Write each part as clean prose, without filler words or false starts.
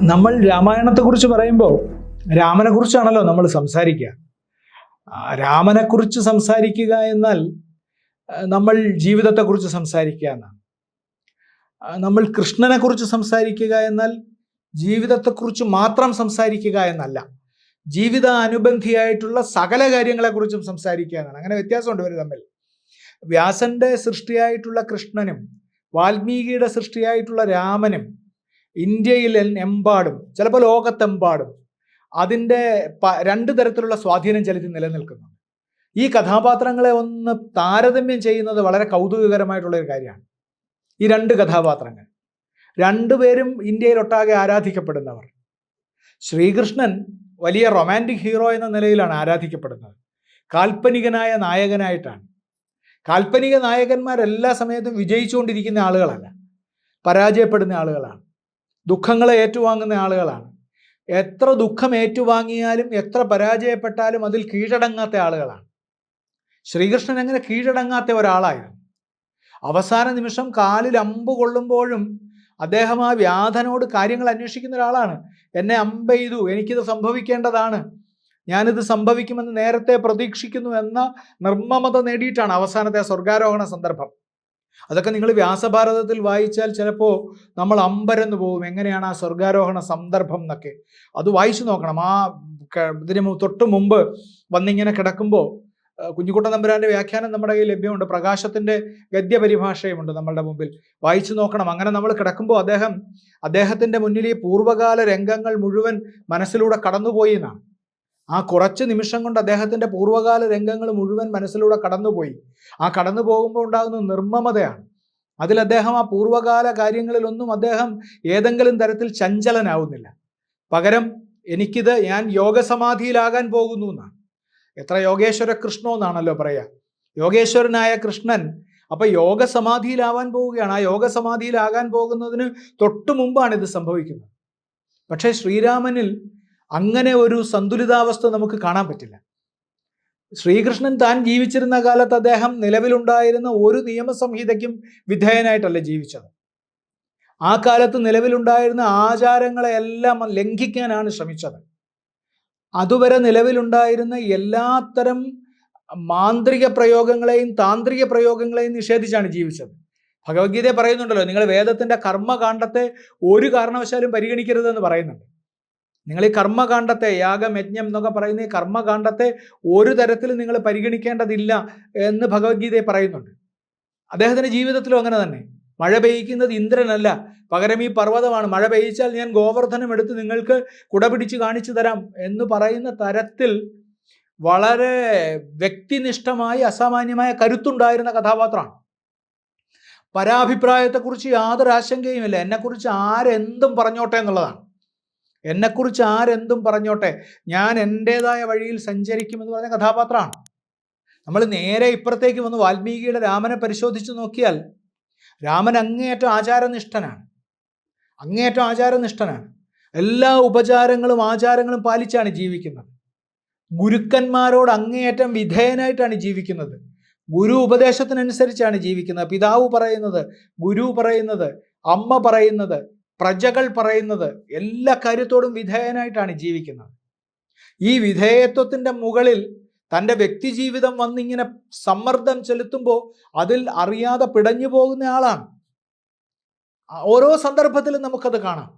നമ്മൾ രാമായണത്തെക്കുറിച്ച് പറയുമ്പോൾ രാമനെക്കുറിച്ചാണല്ലോ നമ്മൾ സംസാരിക്കുക. രാമനെക്കുറിച്ച് സംസാരിക്കുക എന്നാൽ നമ്മൾ ജീവിതത്തെക്കുറിച്ച് സംസാരിക്കുക എന്നാണ്. നമ്മൾ കൃഷ്ണനെക്കുറിച്ച് സംസാരിക്കുക എന്നാൽ ജീവിതത്തെക്കുറിച്ച് മാത്രം സംസാരിക്കുക എന്നല്ല, ജീവിത അനുബന്ധിയായിട്ടുള്ള സകല കാര്യങ്ങളെക്കുറിച്ചും സംസാരിക്കുക എന്നാണ്. അങ്ങനെ വ്യത്യാസമുണ്ട് ഇവർ തമ്മിൽ. വ്യാസന്റെ സൃഷ്ടിയായിട്ടുള്ള കൃഷ്ണനും വാൽമീകിയുടെ സൃഷ്ടിയായിട്ടുള്ള രാമനും ഇന്ത്യയിൽ എമ്പാടും, ചിലപ്പോൾ ലോകത്തെമ്പാടും അതിൻ്റെ രണ്ട് തരത്തിലുള്ള സ്വാധീനം ചെലുത്തി നിലനിൽക്കുന്നുണ്ട്. ഈ കഥാപാത്രങ്ങളെ ഒന്ന് താരതമ്യം ചെയ്യുന്നത് വളരെ കൗതുകകരമായിട്ടുള്ള ഒരു കാര്യമാണ്. ഈ രണ്ട് കഥാപാത്രങ്ങൾ രണ്ടുപേരും ഇന്ത്യയിലൊട്ടാകെ ആരാധിക്കപ്പെടുന്നവർ. ശ്രീകൃഷ്ണൻ വലിയ റൊമാൻറ്റിക് ഹീറോ എന്ന നിലയിലാണ് ആരാധിക്കപ്പെടുന്നത്, കാൽപ്പനികനായ നായകനായിട്ടാണ്. കാൽപ്പനിക നായകന്മാർ എല്ലാ സമയത്തും വിജയിച്ചുകൊണ്ടിരിക്കുന്ന ആളുകളല്ല, പരാജയപ്പെടുന്ന ആളുകളാണ്, ദുഃഖങ്ങളെ ഏറ്റുവാങ്ങുന്ന ആളുകളാണ്. എത്ര ദുഃഖം ഏറ്റുവാങ്ങിയാലും എത്ര പരാജയപ്പെട്ടാലും അതിൽ കീഴടങ്ങാത്ത ആളുകളാണ്. ശ്രീകൃഷ്ണൻ അങ്ങനെ കീഴടങ്ങാത്ത ഒരാളായിരുന്നു. അവസാന നിമിഷം കാലിൽ അമ്പ് കൊള്ളുമ്പോഴും അദ്ദേഹം ആ വ്യാധനോട് കാര്യങ്ങൾ അന്വേഷിക്കുന്ന ഒരാളാണ്. എന്നെ അമ്പെയ്തു, എനിക്കിത് സംഭവിക്കേണ്ടതാണ്, ഞാനിത് സംഭവിക്കുമെന്ന് നേരത്തെ പ്രതീക്ഷിക്കുന്നു എന്ന നിർമ്മമത നേടിയിട്ടാണ് അവസാനത്തെ സ്വർഗാരോഹണ സന്ദർഭം. അതൊക്കെ നിങ്ങൾ വ്യാസഭാരതത്തിൽ വായിച്ചാൽ ചിലപ്പോൾ നമ്മൾ അമ്പരന്ന് പോകും, എങ്ങനെയാണ് ആ സ്വർഗാരോഹണ സന്ദർഭം എന്നൊക്കെ. അത് വായിച്ചു നോക്കണം. ആ ഇതിന് തൊട്ട് മുമ്പ് വന്നിങ്ങനെ കിടക്കുമ്പോൾ കുഞ്ഞിക്കുട്ടൻ തമ്പുരാന്റെ വ്യാഖ്യാനം നമ്മുടെ കയ്യിൽ ലഭ്യമുണ്ട്, പ്രകാശത്തിന്റെ ഗദ്യപരിഭാഷയുമുണ്ട് നമ്മളുടെ മുമ്പിൽ, വായിച്ചു നോക്കണം. അങ്ങനെ നമ്മൾ കിടക്കുമ്പോൾ അദ്ദേഹത്തിന്റെ മുന്നിൽ ഈ പൂർവ്വകാല രംഗങ്ങൾ മുഴുവൻ മനസ്സിലൂടെ കടന്നുപോയി എന്നാണ്. ആ കുറച്ച് നിമിഷം കൊണ്ട് അദ്ദേഹത്തിന്റെ പൂർവ്വകാല രംഗങ്ങൾ മുഴുവൻ മനസ്സിലൂടെ കടന്നുപോയി. ആ കടന്നു പോകുമ്പോൾ ഉണ്ടാകുന്ന നിർമ്മമതയാണ്. അതിൽ അദ്ദേഹം ആ പൂർവ്വകാല കാര്യങ്ങളിലൊന്നും അദ്ദേഹം ഏതെങ്കിലും തരത്തിൽ ചഞ്ചലനാവുന്നില്ല. പകരം ഞാൻ യോഗസമാധിയിലാകാൻ പോകുന്നു എന്നാണ്. എത്ര യോഗേശ്വര കൃഷ്ണോ എന്നാണല്ലോ പറയാ. യോഗേശ്വരനായ കൃഷ്ണൻ അപ്പൊ യോഗസമാധിയിലാവാൻ പോവുകയാണ്. ആ യോഗസമാധിയിലാകാൻ പോകുന്നതിന് തൊട്ടു മുമ്പാണ് ഇത് സംഭവിക്കുന്നത്. പക്ഷേ ശ്രീരാമനിൽ അങ്ങനെ ഒരു സന്തുലിതാവസ്ഥ നമുക്ക് കാണാൻ പറ്റില്ല. ശ്രീകൃഷ്ണൻ താൻ ജീവിച്ചിരുന്ന കാലത്ത് അദ്ദേഹം നിലവിലുണ്ടായിരുന്ന ഒരു നിയമസംഹിതയ്ക്കും വിധേയനായിട്ടല്ല ജീവിച്ചത്. ആ കാലത്ത് നിലവിലുണ്ടായിരുന്ന ആചാരങ്ങളെല്ലാം ലംഘിക്കാനാണ് ശ്രമിച്ചത്. അതുവരെ നിലവിലുണ്ടായിരുന്ന എല്ലാത്തരം മാന്ത്രിക പ്രയോഗങ്ങളെയും താന്ത്രിക പ്രയോഗങ്ങളെയും നിഷേധിച്ചാണ് ജീവിച്ചത്. ഭഗവത്ഗീത പറയുന്നുണ്ടല്ലോ, നിങ്ങൾ വേദത്തിന്റെ കർമ്മകാണ്ഡത്തെ ഒരു കാരണവശാലും പരിഗണിക്കരുതെന്ന് പറയുന്നുണ്ട്. നിങ്ങൾ ഈ കർമ്മകാണ്ഡത്തെ, യാഗം യജ്ഞം എന്നൊക്കെ പറയുന്ന ഈ കർമ്മകാണ്ഡത്തെ ഒരു തരത്തിലും നിങ്ങൾ പരിഗണിക്കേണ്ടതില്ല എന്ന് ഭഗവത്ഗീതയെ പറയുന്നുണ്ട്. അദ്ദേഹത്തിന്റെ ജീവിതത്തിലും അങ്ങനെ തന്നെ. മഴ പെയ്യിക്കുന്നത് ഇന്ദ്രനല്ല, പകരം ഈ പർവ്വതമാണ്. മഴ പെയ്യിച്ചാൽ ഞാൻ ഗോവർദ്ധനം എടുത്ത് നിങ്ങൾക്ക് കുട പിടിച്ച് കാണിച്ചു തരാം എന്ന് പറയുന്ന തരത്തിൽ വളരെ വ്യക്തിനിഷ്ഠമായി അസാമാന്യമായ കരുത്തുണ്ടായിരുന്ന കഥാപാത്രമാണ്. പരാഭിപ്രായത്തെക്കുറിച്ച് യാതൊരു ആശങ്കയുമില്ല. എന്നെക്കുറിച്ച് ആരെന്തും പറഞ്ഞോട്ടെ എന്നുള്ളതാണ്. എന്നെക്കുറിച്ച് ആരെന്തും പറഞ്ഞോട്ടെ, ഞാൻ എൻ്റെതായ വഴിയിൽ സഞ്ചരിക്കുമെന്ന് പറഞ്ഞ കഥാപാത്രമാണ്. നമ്മൾ നേരെ ഇപ്പുറത്തേക്ക് വന്ന് വാൽമീകിയുടെ രാമനെ പരിശോധിച്ച് നോക്കിയാൽ രാമൻ അങ്ങേയറ്റം ആചാരനിഷ്ഠനാണ്. എല്ലാ ഉപചാരങ്ങളും ആചാരങ്ങളും പാലിച്ചാണ് ജീവിക്കുന്നത്. ഗുരുക്കന്മാരോട് അങ്ങേയറ്റം വിധേയനായിട്ടാണ് ജീവിക്കുന്നത്. ഗുരു ഉപദേശത്തിനനുസരിച്ചാണ് ജീവിക്കുന്നത്. പിതാവ് പറയുന്നത്, ഗുരു പറയുന്നത്, അമ്മ പറയുന്നത്, പ്രജകൾ പറയുന്നത്, എല്ലാ കാര്യത്തോടും വിധേയനായിട്ടാണ് ജീവിക്കുന്നത്. ഈ വിധേയത്വത്തിൻ്റെ മുകളിൽ തൻ്റെ വ്യക്തി ജീവിതം വന്നിങ്ങനെ സമ്മർദ്ദം ചെലുത്തുമ്പോൾ അതിൽ അറിയാതെ പിടഞ്ഞു പോകുന്ന ആളാണ്. ഓരോ സന്ദർഭത്തിലും നമുക്കത് കാണാം.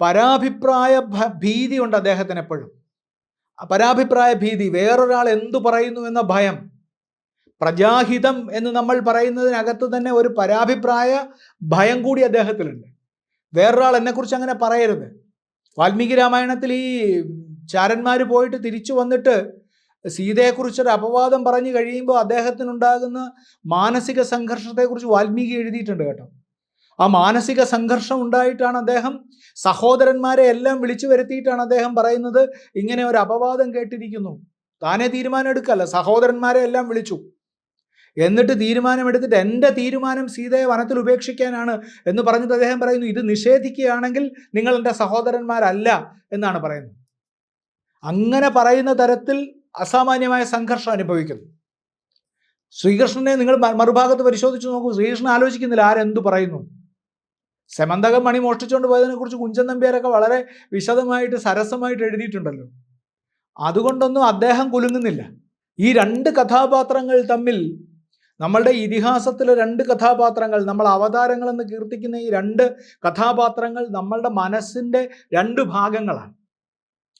പരാഭിപ്രായ ഭീതിയുണ്ട് അദ്ദേഹത്തിന് എപ്പോഴും. പരാഭിപ്രായ ഭീതി, വേറൊരാൾ എന്തു പറയുന്നു എന്ന ഭയം. പ്രജാഹിതം എന്ന് നമ്മൾ പറയുന്നതിനകത്ത് തന്നെ ഒരു പരാഭിപ്രായ ഭയം കൂടി അദ്ദേഹത്തിലുണ്ട്. വേറൊരാൾ എന്നെക്കുറിച്ച് അങ്ങനെ പറയരുത്. വാൽമീകി രാമായണത്തിൽ ഈ ചാരന്മാർ പോയിട്ട് തിരിച്ചു വന്നിട്ട് സീതയെക്കുറിച്ചൊരു അപവാദം പറഞ്ഞു കഴിയുമ്പോൾ അദ്ദേഹത്തിനുണ്ടാകുന്ന മാനസിക സംഘർഷത്തെക്കുറിച്ച് വാൽമീകി എഴുതിയിട്ടുണ്ട് കേട്ടോ. ആ മാനസിക സംഘർഷം ഉണ്ടായിട്ടാണ് അദ്ദേഹം സഹോദരന്മാരെ എല്ലാം വിളിച്ചു വരുത്തിയിട്ടാണ് അദ്ദേഹം പറയുന്നത്, ഇങ്ങനെ ഒരു അപവാദം കേട്ടിരിക്കുന്നു. താനേ തീരുമാനം എടുക്കല്ല, സഹോദരന്മാരെ എല്ലാം വിളിച്ചു. എന്നിട്ട് തീരുമാനമെടുത്തിട്ട് എൻ്റെ തീരുമാനം സീതയെ വനത്തിൽ ഉപേക്ഷിക്കാനാണ് എന്ന് പറഞ്ഞിട്ട് അദ്ദേഹം പറയുന്നു, ഇത് നിഷേധിക്കുകയാണെങ്കിൽ നിങ്ങൾ എൻ്റെ സഹോദരന്മാരല്ല എന്നാണ് പറയുന്നത്. അങ്ങനെ പറയുന്ന തരത്തിൽ അസാമാന്യമായ സംഘർഷം അനുഭവിക്കുന്നു. ശ്രീകൃഷ്ണനെ നിങ്ങൾ മറുഭാഗത്ത് പരിശോധിച്ച് നോക്കൂ. ശ്രീകൃഷ്ണൻ ആലോചിക്കുന്നില്ല ആരെന്തു പറയുന്നു. സെമന്തകം മണി മോഷ്ടിച്ചുകൊണ്ട് പോയതിനെ കുറിച്ച് കുഞ്ചൻ നമ്പ്യാരൊക്കെ വളരെ വിശദമായിട്ട് സരസമായിട്ട് എഴുതിയിട്ടുണ്ടല്ലോ. അതുകൊണ്ടൊന്നും അദ്ദേഹം കുലുങ്ങുന്നില്ല. ഈ രണ്ട് കഥാപാത്രങ്ങൾ തമ്മിൽ, നമ്മളുടെ ഇതിഹാസത്തിലെ രണ്ട് കഥാപാത്രങ്ങൾ, നമ്മൾ അവതാരങ്ങളെന്ന് കീർത്തിക്കുന്ന ഈ രണ്ട് കഥാപാത്രങ്ങൾ നമ്മളുടെ മനസ്സിൻ്റെ രണ്ട് ഭാഗങ്ങളാണ്.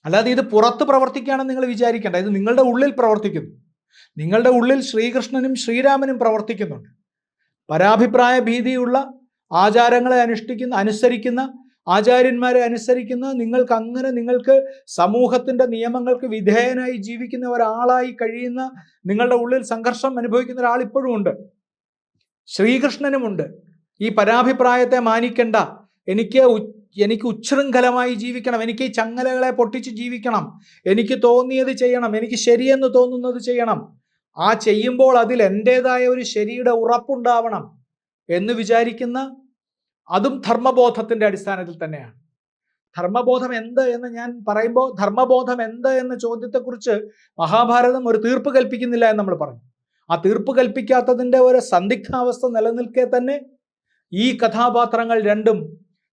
അല്ലാതെ ഇത് പുറത്ത് പ്രവർത്തിക്കുകയാണെന്ന് നിങ്ങൾ വിചാരിക്കേണ്ട. ഇത് നിങ്ങളുടെ ഉള്ളിൽ പ്രവർത്തിക്കുന്നു. നിങ്ങളുടെ ഉള്ളിൽ ശ്രീകൃഷ്ണനും ശ്രീരാമനും പ്രവർത്തിക്കുന്നുണ്ട്. പരാഭിപ്രായ ഭീതിയുള്ള ആചാരങ്ങളെ അനുസരിക്കുന്ന ആചാര്യന്മാരെ അനുസരിക്കുന്ന നിങ്ങൾക്ക് സമൂഹത്തിൻ്റെ നിയമങ്ങൾക്ക് വിധേയനായി ജീവിക്കുന്ന ഒരാളായി കഴിയുന്ന, നിങ്ങളുടെ ഉള്ളിൽ സംഘർഷം അനുഭവിക്കുന്ന ഒരാൾ ഇപ്പോഴും ഉണ്ട്. ശ്രീകൃഷ്ണനുമുണ്ട്. ഈ പരാഭിപ്രായത്തെ മാനിക്കണ്ട, എനിക്ക് ഉച്ഛൃംഖലമായി ജീവിക്കണം, എനിക്ക് ഈ ചങ്ങലകളെ പൊട്ടിച്ച് ജീവിക്കണം, എനിക്ക് തോന്നിയത് ചെയ്യണം, എനിക്ക് ശരിയെന്ന് തോന്നുന്നത് ചെയ്യണം, ആ ചെയ്യുമ്പോൾ അതിൽ എൻ്റേതായ ഒരു ശരിയുടെ ഉറപ്പുണ്ടാവണം എന്ന് വിചാരിക്കുന്ന, അതും ധർമ്മബോധത്തിൻ്റെ അടിസ്ഥാനത്തിൽ തന്നെയാണ്. ധർമ്മബോധം എന്ത് എന്ന് ഞാൻ പറയുമ്പോൾ, ധർമ്മബോധം എന്ത് എന്ന ചോദ്യത്തെക്കുറിച്ച് മഹാഭാരതം ഒരു തീർപ്പ് കൽപ്പിക്കുന്നില്ല എന്ന് നമ്മൾ പറഞ്ഞു. ആ തീർപ്പ് കൽപ്പിക്കാത്തതിൻ്റെ ഒരു സന്ദിഗ്ധാവസ്ഥ നിലനിൽക്കെ തന്നെ ഈ കഥാപാത്രങ്ങൾ രണ്ടും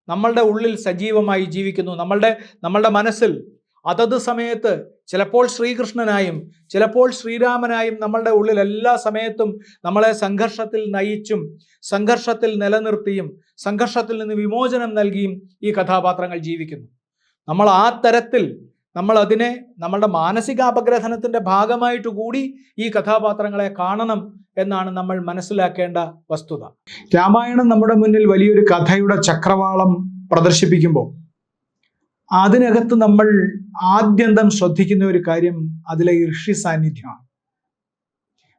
നമ്മളുടെ ഉള്ളിൽ സജീവമായി ജീവിക്കുന്നു. നമ്മളുടെ മനസ്സിൽ അതത് സമയത്ത് ചിലപ്പോൾ ശ്രീകൃഷ്ണനായും ചിലപ്പോൾ ശ്രീരാമനായും നമ്മളുടെ ഉള്ളിൽ എല്ലാ സമയത്തും നമ്മളെ സംഘർഷത്തിൽ നയിച്ചും സംഘർഷത്തിൽ നിലനിർത്തിയും സംഘർഷത്തിൽ നിന്ന് വിമോചനം നൽകിയും ഈ കഥാപാത്രങ്ങൾ ജീവിക്കുന്നു. നമ്മൾ ആ തരത്തിൽ അതിനെ നമ്മളുടെ മാനസിക അപഗ്രഥനത്തിൻ്റെ ഭാഗമായിട്ട് കൂടി ഈ കഥാപാത്രങ്ങളെ കാണണം എന്നാണ് നമ്മൾ മനസ്സിലാക്കേണ്ട വസ്തുത. രാമായണം നമ്മുടെ മുന്നിൽ വലിയൊരു കഥയുടെ ചക്രവാളം പ്രദർശിപ്പിക്കുമ്പോൾ അതിനകത്ത് നമ്മൾ ആദ്യന്തം ശ്രദ്ധിക്കുന്ന ഒരു കാര്യം അതിലെ ഋഷി സാന്നിധ്യമാണ്.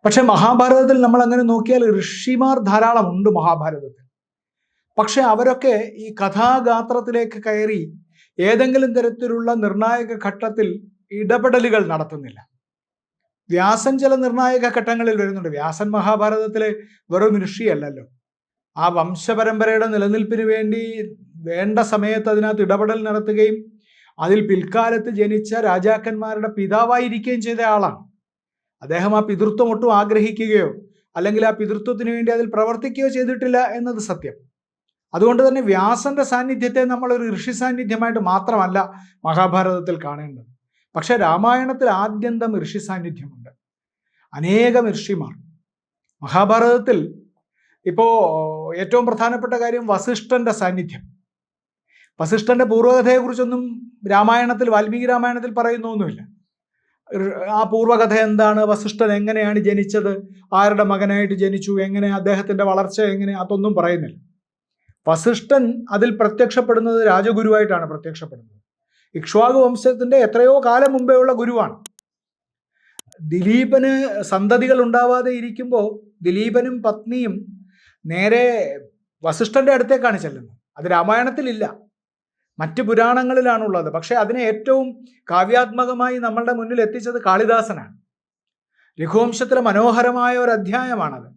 പക്ഷെ മഹാഭാരതത്തിൽ നമ്മൾ അങ്ങനെ നോക്കിയാൽ ഋഷിമാർ ധാരാളം ഉണ്ട് മഹാഭാരതത്തിൽ. പക്ഷെ അവരൊക്കെ ഈ കഥാഗാത്രത്തിലേക്ക് കയറി ഏതെങ്കിലും തരത്തിലുള്ള നിർണായക ഘട്ടത്തിൽ ഇടപെടലുകൾ നടത്തുന്നില്ല. വ്യാസൻ ചില നിർണായക ഘട്ടങ്ങളിൽ വരുന്നുണ്ട്. വ്യാസൻ മഹാഭാരതത്തിലെ വെറും ഋഷിയല്ലല്ലോ. ആ വംശപരമ്പരയുടെ നിലനിൽപ്പിന് വേണ്ടി വേണ്ട സമയത്ത് അതിനകത്ത് ഇടപെടൽ നടത്തുകയും അതിൽ പിൽക്കാലത്ത് ജനിച്ച രാജാക്കന്മാരുടെ പിതാവായിരിക്കുകയും ചെയ്ത ആളാണ്. അദ്ദേഹം ആ പിതൃത്വം ഒട്ടും ആഗ്രഹിക്കുകയോ അല്ലെങ്കിൽ ആ പിതൃത്വത്തിന് വേണ്ടി അതിൽ പ്രവർത്തിക്കുകയോ ചെയ്തിട്ടില്ല എന്നത് സത്യം. അതുകൊണ്ട് തന്നെ വ്യാസന്റെ സാന്നിധ്യത്തെ നമ്മൾ ഒരു ഋഷി സാന്നിധ്യമായിട്ട് മാത്രമല്ല മഹാഭാരതത്തിൽ കാണേണ്ടത്. പക്ഷെ രാമായണത്തിൽ ആദ്യന്തം ഋഷി സാന്നിധ്യമുണ്ട്. അനേകം ഋഷിമാർ മഹാഭാരതത്തിൽ. ഇപ്പോൾ ഏറ്റവും പ്രധാനപ്പെട്ട കാര്യം വസിഷ്ഠന്റെ സാന്നിധ്യം. വസിഷ്ഠന്റെ പൂർവ്വകഥയെക്കുറിച്ചൊന്നും രാമായണത്തിൽ, വാൽമീകി രാമായണത്തിൽ പറയുന്നൊന്നുമില്ല. ആ പൂർവ്വകഥ എന്താണ്, വസിഷ്ഠൻ എങ്ങനെയാണ് ജനിച്ചത്, ആരുടെ മകനായിട്ട് ജനിച്ചു, എങ്ങനെ അദ്ദേഹത്തിന്റെ വളർച്ച എങ്ങനെ, അതൊന്നും പറയുന്നില്ല. വസിഷ്ഠൻ അതിൽ പ്രത്യക്ഷപ്പെടുന്നത് രാജഗുരുവായിട്ടാണ് പ്രത്യക്ഷപ്പെടുന്നത്. ഇക്ഷ്വാകു വംശത്തിന്റെ എത്രയോ കാലം മുമ്പേ ഉള്ള ഗുരുവാണ്. ദിലീപന് സന്തതികൾ ഉണ്ടാവാതെ ഇരിക്കുമ്പോൾ ദിലീപനും പത്നിയും നേരെ വസിഷ്ഠന്റെ അടുത്തേക്കാണ് ചെല്ലുന്നത്. അത് രാമായണത്തിലില്ല, മറ്റ് പുരാണങ്ങളിലാണുള്ളത്. പക്ഷെ അതിനെ ഏറ്റവും കാവ്യാത്മകമായി നമ്മളുടെ മുന്നിൽ എത്തിച്ചത് കാളിദാസനാണ്. രഘുവംശത്തിലെ മനോഹരമായ ഒരു അധ്യായമാണത്.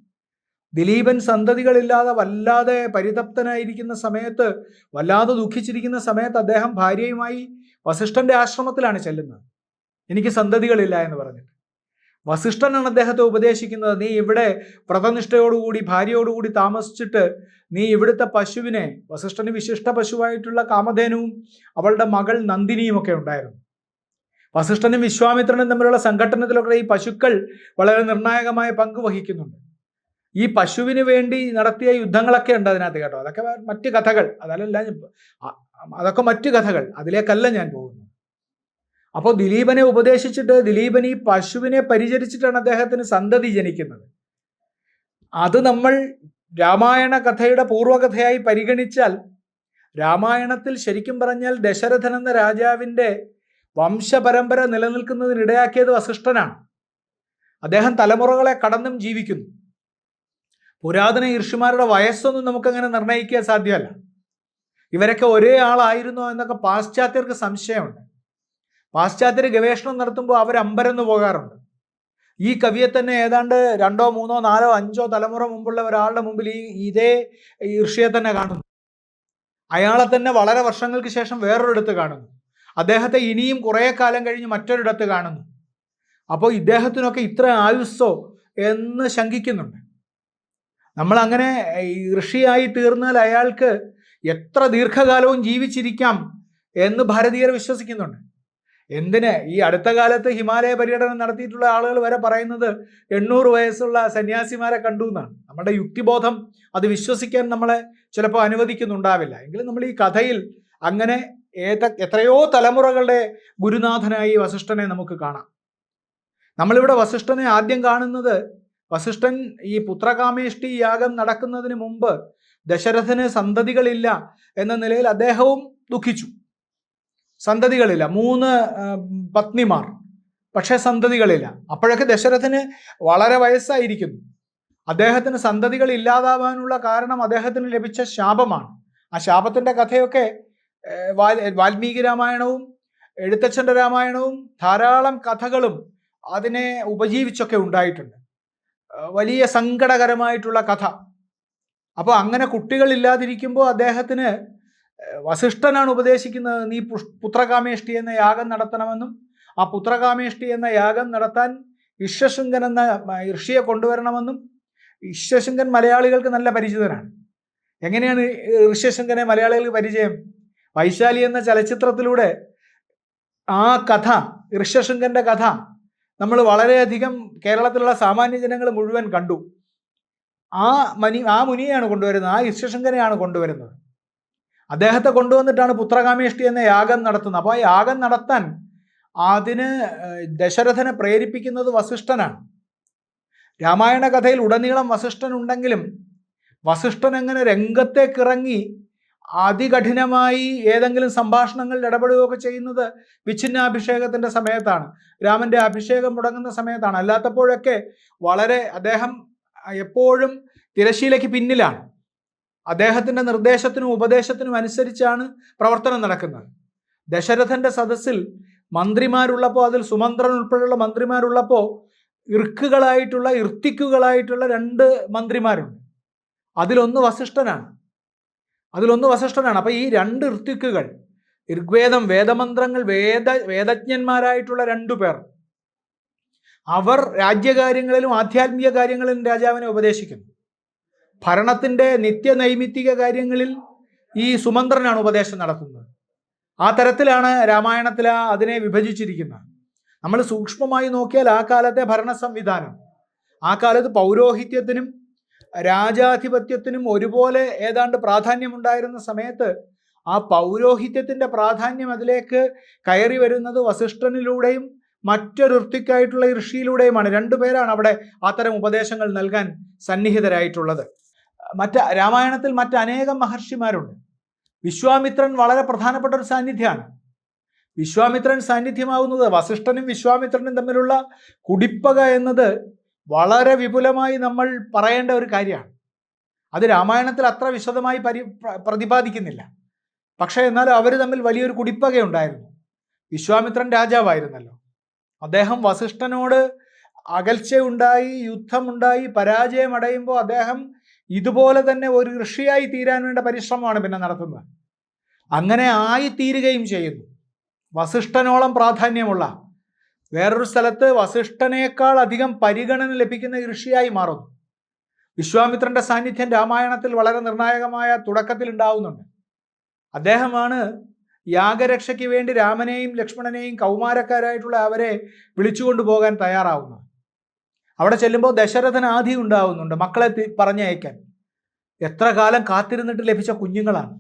ദിലീപൻ സന്തതികളില്ലാതെ വല്ലാതെ പരിതപ്തനായിരിക്കുന്ന സമയത്ത്, വല്ലാതെ ദുഃഖിച്ചിരിക്കുന്ന സമയത്ത് അദ്ദേഹം ഭാര്യയുമായി വസിഷ്ഠന്റെ ആശ്രമത്തിലാണ് ചെല്ലുന്നത്. എനിക്ക് സന്തതികളില്ല എന്ന് പറഞ്ഞിട്ട് വസിഷ്ഠനാണ് അദ്ദേഹത്തെ ഉപദേശിക്കുന്നത്. നീ ഇവിടെ വ്രതനിഷ്ഠയോടുകൂടി ഭാര്യയോടുകൂടി താമസിച്ചിട്ട് നീ ഇവിടുത്തെ പശുവിനെ, വസിഷ്ഠന് വിശിഷ്ട പശുവായിട്ടുള്ള കാമധേനുവും അവളുടെ മകൾ നന്ദിനിയും ഒക്കെ ഉണ്ടായിരുന്നു. വസിഷ്ഠനും വിശ്വാമിത്രനും തമ്മിലുള്ള സംഘട്ടനത്തിലൊക്കെ ഈ പശുക്കൾ വളരെ നിർണായകമായ പങ്ക് വഹിക്കുന്നുണ്ട്. ഈ പശുവിന് വേണ്ടി നടത്തിയ യുദ്ധങ്ങളൊക്കെ ഉണ്ട് അതിനകത്ത് കേട്ടോ. അതൊക്കെ മറ്റ് കഥകൾ, അതൊക്കെ മറ്റ് കഥകൾ, അതിലേക്കല്ല ഞാൻ പോകുന്നത്. അപ്പോൾ ദിലീപനെ ഉപദേശിച്ചിട്ട് ദിലീപൻ ഈ പശുവിനെ പരിചരിച്ചിട്ടാണ് അദ്ദേഹത്തിന് സന്തതി ജനിക്കുന്നത്. അത് നമ്മൾ രാമായണ കഥയുടെ പൂർവ്വകഥയായി പരിഗണിച്ചാൽ രാമായണത്തിൽ ശരിക്കും പറഞ്ഞാൽ ദശരഥൻ എന്ന രാജാവിൻ്റെ വംശപരമ്പര നിലനിൽക്കുന്നതിനിടയാക്കിയത് വസിഷ്ഠനാണ്. അദ്ദേഹം തലമുറകളെ കടന്നും ജീവിക്കുന്നു. പുരാതന ഋഷിമാരുടെ വയസ്സൊന്നും നമുക്കങ്ങനെ നിർണ്ണയിക്കാൻ സാധ്യമല്ല. ഇവരൊക്കെ ഒരേ ആളായിരുന്നോ എന്നൊക്കെ പാശ്ചാത്യർക്ക് സംശയമുണ്ട്. പാശ്ചാത്യർ ഗവേഷണം നടത്തുമ്പോൾ അവർ അമ്പരന്ന് പോകാറുണ്ട്. ഈ കവിയെ തന്നെ ഏതാണ്ട് 2, 3, 4, 5 തലമുറ മുമ്പുള്ള ഒരാളുടെ മുമ്പിൽ ഇതേ ഋഷിയെ തന്നെ കാണുന്നു. അയാളെ തന്നെ വളരെ വർഷങ്ങൾക്ക് ശേഷം വേറൊരിടത്ത് കാണുന്നു. അദ്ദേഹത്തെ ഇനിയും കുറേ കാലം കഴിഞ്ഞ് മറ്റൊരിടത്ത് കാണുന്നു. അപ്പോൾ ഇദ്ദേഹത്തിനൊക്കെ ഇത്ര ആയുസ്സോ എന്ന് ശങ്കിക്കുന്നുണ്ട്. നമ്മളങ്ങനെ ഋഷിയായി തീർന്നാൽ അയാൾക്ക് എത്ര ദീർഘകാലവും ജീവിച്ചിരിക്കാം എന്ന് ഭാരതീയർ വിശ്വസിക്കുന്നുണ്ട്. എന്തിന് ഈ അടുത്ത കാലത്ത് ഹിമാലയ പര്യടനം നടത്തിയിട്ടുള്ള ആളുകൾ വരെ പറയുന്നത് 800 വയസ്സുള്ള സന്യാസിമാരെ കണ്ടു എന്നാണ്. നമ്മുടെ യുക്തിബോധം അത് വിശ്വസിക്കാൻ നമ്മളെ ചിലപ്പോൾ അനുവദിക്കുന്നുണ്ടാവില്ല. എങ്കിലും നമ്മൾ ഈ കഥയിൽ അങ്ങനെ എത്രയോ തലമുറകളുടെ ഗുരുനാഥനായി വസിഷ്ഠനെ നമുക്ക് കാണാം. നമ്മളിവിടെ വസിഷ്ഠനെ ആദ്യം കാണുന്നത്, വസിഷ്ഠൻ ഈ പുത്രകാമേഷ്ടി യാഗം നടക്കുന്നതിന് മുമ്പ് ദശരഥന് സന്തതികളില്ല എന്ന നിലയിൽ അദ്ദേഹവും ദുഃഖിച്ചു. സന്തതികളില്ല, 3 പത്നിമാർ, പക്ഷേ സന്തതികളില്ല. അപ്പോഴൊക്കെ ദശരഥന് വളരെ വയസ്സായിരിക്കുന്നു. അദ്ദേഹത്തിന് സന്തതികൾ ഇല്ലാതാവാനുള്ള കാരണം അദ്ദേഹത്തിന് ലഭിച്ച ശാപമാണ്. ആ ശാപത്തിന്റെ കഥയൊക്കെ വാൽമീകി രാമായണവും എഴുത്തച്ഛൻ്റെ രാമായണവും ധാരാളം കഥകളും അതിനെ ഉപജീവിച്ചൊക്കെ ഉണ്ടായിട്ടുണ്ട്. വലിയ സങ്കടകരമായിട്ടുള്ള കഥ. അപ്പോൾ അങ്ങനെ കുട്ടികളില്ലാതിരിക്കുമ്പോൾ അദ്ദേഹത്തിന് വസിഷ്ഠനാണ് ഉപദേശിക്കുന്നത്, നീ പുത്രകാമേഷ്ടി എന്ന യാഗം നടത്തണമെന്നും ആ പുത്രകാമേഷ്ടി എന്ന യാഗം നടത്താൻ ഇഷ്യശൃംഗൻ എന്ന ഋഷിയെ കൊണ്ടുവരണമെന്നും. ഇഷ്യശൃംഗൻ മലയാളികൾക്ക് നല്ല പരിചിതനാണ്. എങ്ങനെയാണ് ഋഷ്യശൃംഗനെ മലയാളികൾക്ക് പരിചയം? വൈശാലി എന്ന ചലച്ചിത്രത്തിലൂടെ ആ കഥ, ഋഷ്യശൃംഗന്റെ കഥ നമ്മൾ വളരെയധികം കേരളത്തിലുള്ള സാമാന്യ ജനങ്ങൾ മുഴുവൻ കണ്ടു. ആ മുനിയെയാണ് കൊണ്ടുവരുന്നത്, ആ ഋഷ്യശൃംഗനെയാണ് കൊണ്ടുവരുന്നത്. അദ്ദേഹത്തെ കൊണ്ടുവന്നിട്ടാണ് പുത്രകാമേഷ്ടി എന്ന യാഗം നടത്തുന്നത്. അപ്പോൾ ആ യാഗം നടത്താൻ അതിന് ദശരഥനെ പ്രേരിപ്പിക്കുന്നത് വസിഷ്ഠനാണ്. രാമായണ കഥയിൽ ഉടനീളം വസിഷ്ഠൻ ഉണ്ടെങ്കിലും വസിഷ്ഠൻ എങ്ങനെ രംഗത്തേക്കിറങ്ങി അതികഠിനമായി ഏതെങ്കിലും സംഭാഷണങ്ങളിൽ ഇടപെടുകയൊക്കെ ചെയ്യുന്നത് വിച്ഛിന്നാഭിഷേകത്തിന്റെ സമയത്താണ്, രാമന്റെ അഭിഷേകം മുടങ്ങുന്ന സമയത്താണ്. അല്ലാത്തപ്പോഴൊക്കെ അദ്ദേഹം എപ്പോഴും തിരശ്ശീലയ്ക്ക് പിന്നിലാണ്. അദ്ദേഹത്തിന്റെ നിർദ്ദേശത്തിനും ഉപദേശത്തിനും അനുസരിച്ചാണ് പ്രവർത്തനം നടക്കുന്നത്. ദശരഥന്റെ സദസ്സിൽ മന്ത്രിമാരുള്ളപ്പോൾ, അതിൽ സുമന്ത്രൻ ഉൾപ്പെടെയുള്ള മന്ത്രിമാരുള്ളപ്പോൾ ഇർത്തിക്കുകളായിട്ടുള്ള 2 മന്ത്രിമാരുണ്ട്. അതിലൊന്ന് വസിഷ്ഠനാണ്. അപ്പോൾ ഈ 2 ഇർത്തിക്കുകൾ, ഋഗ്വേദം, വേദമന്ത്രങ്ങൾ, വേദജ്ഞന്മാരായിട്ടുള്ള 2 പേർ, അവർ രാജ്യകാര്യങ്ങളിലും ആധ്യാത്മിക കാര്യങ്ങളിലും രാജാവിനെ ഉപദേശിക്കുന്നു. ഭരണത്തിന്റെ നിത്യനൈമിത്തിക കാര്യങ്ങളിൽ ഈ സുമന്ത്രനാണ് ഉപദേശം നടത്തുന്നത്. ആ തരത്തിലാണ് രാമായണത്തിൽ അതിനെ വിഭജിച്ചിരിക്കുന്നത്. നമ്മൾ സൂക്ഷ്മമായി നോക്കിയാൽ ആ കാലത്തെ ഭരണ സംവിധാനം, ആ കാലത്ത് പൗരോഹിത്യത്തിനും രാജാധിപത്യത്തിനും ഒരുപോലെ ഏതാണ്ട് പ്രാധാന്യമുണ്ടായിരുന്ന സമയത്ത് ആ പൗരോഹിത്യത്തിന്റെ പ്രാധാന്യം അതിലേക്ക് കയറി വരുന്നത് വസിഷ്ഠനിലൂടെയും മറ്റൊരു ഋത്വിക്കായിട്ടുള്ള ഋഷിയിലൂടെയുമാണ്. 2 പേരാണ് അവിടെ അത്തരം ഉപദേശങ്ങൾ നൽകാൻ സന്നിഹിതരായിട്ടുള്ളത്. രാമായണത്തിൽ മറ്റനേകം മഹർഷിമാരുണ്ട്. വിശ്വാമിത്രൻ വളരെ പ്രധാനപ്പെട്ട ഒരു സാന്നിധ്യമാണ്. വിശ്വാമിത്രൻ സാന്നിധ്യമാവുന്നത് വസിഷ്ഠനും വിശ്വാമിത്രനും തമ്മിലുള്ള കുടിപ്പക എന്നത് വളരെ വിപുലമായി നമ്മൾ പറയേണ്ട ഒരു കാര്യമാണ്. അത് രാമായണത്തിൽ അത്ര വിശദമായി പ്രതിപാദിക്കുന്നില്ല. പക്ഷേ എന്നാലും അവർ തമ്മിൽ വലിയൊരു കുടിപ്പകയുണ്ടായിരുന്നു. വിശ്വാമിത്രൻ രാജാവായിരുന്നല്ലോ. അദ്ദേഹം വസിഷ്ഠനോട് അകൽച്ചയുണ്ടായി, യുദ്ധമുണ്ടായി, പരാജയമടയുമ്പോൾ അദ്ദേഹം ഇതുപോലെ തന്നെ ഒരു ഋഷിയായി തീരാൻ വേണ്ട പരിശ്രമമാണ് പിന്നെ നടത്തുന്നത്. അങ്ങനെ ആയിത്തീരുകയും ചെയ്യുന്നു. വസിഷ്ഠനോളം പ്രാധാന്യമുള്ള വേറൊരു സ്ഥലത്ത് വസിഷ്ഠനേക്കാൾ അധികം പരിഗണന ലഭിക്കുന്ന ഋഷിയായി മാറുന്നു. വിശ്വാമിത്രന്റെ സാന്നിധ്യം രാമായണത്തിൽ വളരെ നിർണായകമായ തുടക്കത്തിൽ ഉണ്ടാവുന്നുണ്ട്. അദ്ദേഹമാണ് യാഗരക്ഷയ്ക്ക് വേണ്ടി രാമനെയും ലക്ഷ്മണനെയും കൗമാരക്കാരായിട്ടുള്ള അവരെ വിളിച്ചുകൊണ്ടു പോകാൻ തയ്യാറാവുന്നത്. അവിടെ ചെല്ലുമ്പോൾ ദശരഥന് ആധി ഉണ്ടാവുന്നുണ്ട് മക്കളെ പറഞ്ഞയക്കാൻ. എത്ര കാലം കാത്തിരുന്നിട്ട് ലഭിച്ച കുഞ്ഞുങ്ങളാണ്.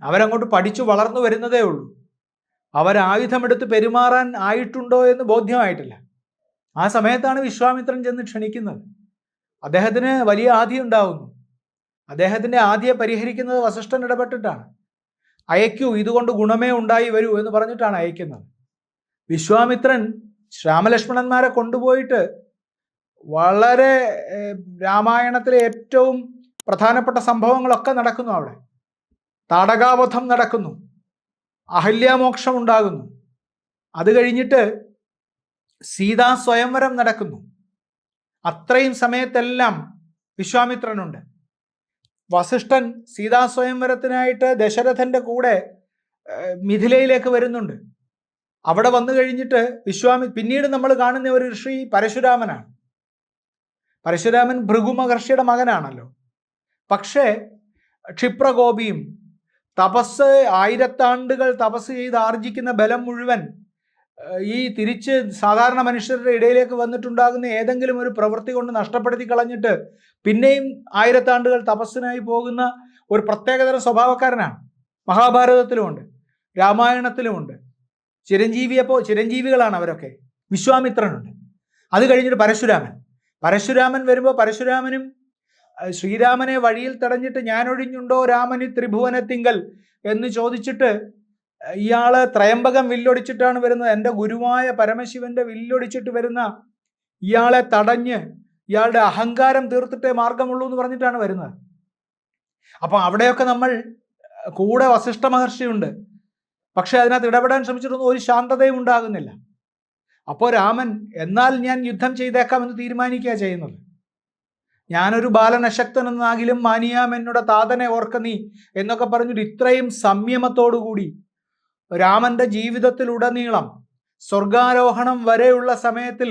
അവരങ്ങോട്ട് പഠിച്ചു വളർന്നു വരുന്നതേ ഉള്ളൂ. അവരായുധമെടുത്ത് പെരുമാറാൻ ആയിട്ടുണ്ടോ എന്ന് ബോധ്യമായിട്ടില്ല. ആ സമയത്താണ് വിശ്വാമിത്രൻ ചെന്ന് ക്ഷണിക്കുന്നത്. അദ്ദേഹത്തിന് വലിയ ആധി ഉണ്ടാവുന്നു. അദ്ദേഹത്തിന്റെ ആധിയെ പരിഹരിക്കുന്നത് വസിഷ്ഠൻ ഇടപെട്ടിട്ടാണ്. അയക്കൂ, ഇതുകൊണ്ട് ഗുണമേ ഉണ്ടായി വരൂ എന്ന് പറഞ്ഞിട്ടാണ് അയക്കുന്നത്. വിശ്വാമിത്രൻ രാമലക്ഷ്മണന്മാരെ കൊണ്ടുപോയിട്ട് വളരെ രാമായണത്തിലെ ഏറ്റവും പ്രധാനപ്പെട്ട സംഭവങ്ങളൊക്കെ നടക്കുന്നു. അവിടെ താടകാവധം നടക്കുന്നു, അഹല്യാമോക്ഷം ഉണ്ടാകുന്നു. അത് കഴിഞ്ഞിട്ട് സീതാ സ്വയംവരം നടക്കുന്നു. അത്രയും സമയത്തെല്ലാം വിശ്വാമിത്രനുണ്ട്. വസിഷ്ഠൻ സീതാ സ്വയംവരത്തിനായിട്ട് ദശരഥന്റെ കൂടെ മിഥിലയിലേക്ക് വരുന്നുണ്ട്. അവിടെ വന്നു കഴിഞ്ഞിട്ട് പിന്നീട് നമ്മൾ കാണുന്ന ഒരു ഋഷി പരശുരാമൻ ഭൃഗു മഹർഷിയുടെ മകനാണല്ലോ. പക്ഷേ ക്ഷിപ്രകോപിയും തപസ് ആയിരത്താണ്ടുകൾ തപസ് ചെയ്ത് ആർജിക്കുന്ന ബലം മുഴുവൻ ഈ തിരിച്ച് സാധാരണ മനുഷ്യരുടെ ഇടയിലേക്ക് വന്നിട്ടുണ്ടാകുന്ന ഏതെങ്കിലും ഒരു പ്രവൃത്തി കൊണ്ട് നഷ്ടപ്പെടുത്തി കളഞ്ഞിട്ട് പിന്നെയും ആയിരത്താണ്ടുകൾ തപസ്സിനായി പോകുന്ന ഒരു പ്രത്യേകതരം സ്വഭാവക്കാരനാണ്. മഹാഭാരതത്തിലുമുണ്ട്, രാമായണത്തിലുമുണ്ട്. ചിരഞ്ജീവികളാണ് അവരൊക്കെ. വിശ്വാമിത്രനുണ്ട്. അത് കഴിഞ്ഞിട്ട് പരശുരാമൻ വരുമ്പോൾ പരശുരാമനും ശ്രീരാമനെ വഴിയിൽ തടഞ്ഞിട്ട് ഞാനൊഴിഞ്ഞുണ്ടോ രാമനി ത്രിഭുവനത്തിങ്കൽ എന്ന് ചോദിച്ചിട്ട് ഇയാള് ത്രയംബകം വില്ലൊടിച്ചിട്ടാണ് വരുന്നത്. എൻ്റെ ഗുരുവായ പരമശിവന്റെ വില്ലൊടിച്ചിട്ട് വരുന്ന ഇയാളെ തടഞ്ഞ് ഇയാളുടെ അഹങ്കാരം തീർത്തിട്ടേ മാർഗമുള്ളൂ എന്ന് പറഞ്ഞിട്ടാണ് വരുന്നത്. അപ്പം അവിടെയൊക്കെ നമ്മൾ കൂടെ വസിഷ്ഠ മഹർഷിയുണ്ട്. പക്ഷെ അതിനകത്ത് ഇടപെടാൻ ശ്രമിച്ചിട്ടൊന്നും ഒരു ശാന്തതയും ഉണ്ടാകുന്നില്ല. അപ്പോൾ രാമൻ എന്നാൽ ഞാൻ യുദ്ധം ചെയ്തേക്കാമെന്ന് തീരുമാനിക്കുക ചെയ്യുന്നത്. ഞാനൊരു ബാലനശക്തനെന്നാകിലും മാനിയാം എന്നോട് താതനെ ഓർക്ക നീ എന്നൊക്കെ പറഞ്ഞിട്ട് ഇത്രയും സംയമത്തോടുകൂടി രാമന്റെ ജീവിതത്തിലുടനീളം സ്വർഗാരോഹണം വരെയുള്ള സമയത്തിൽ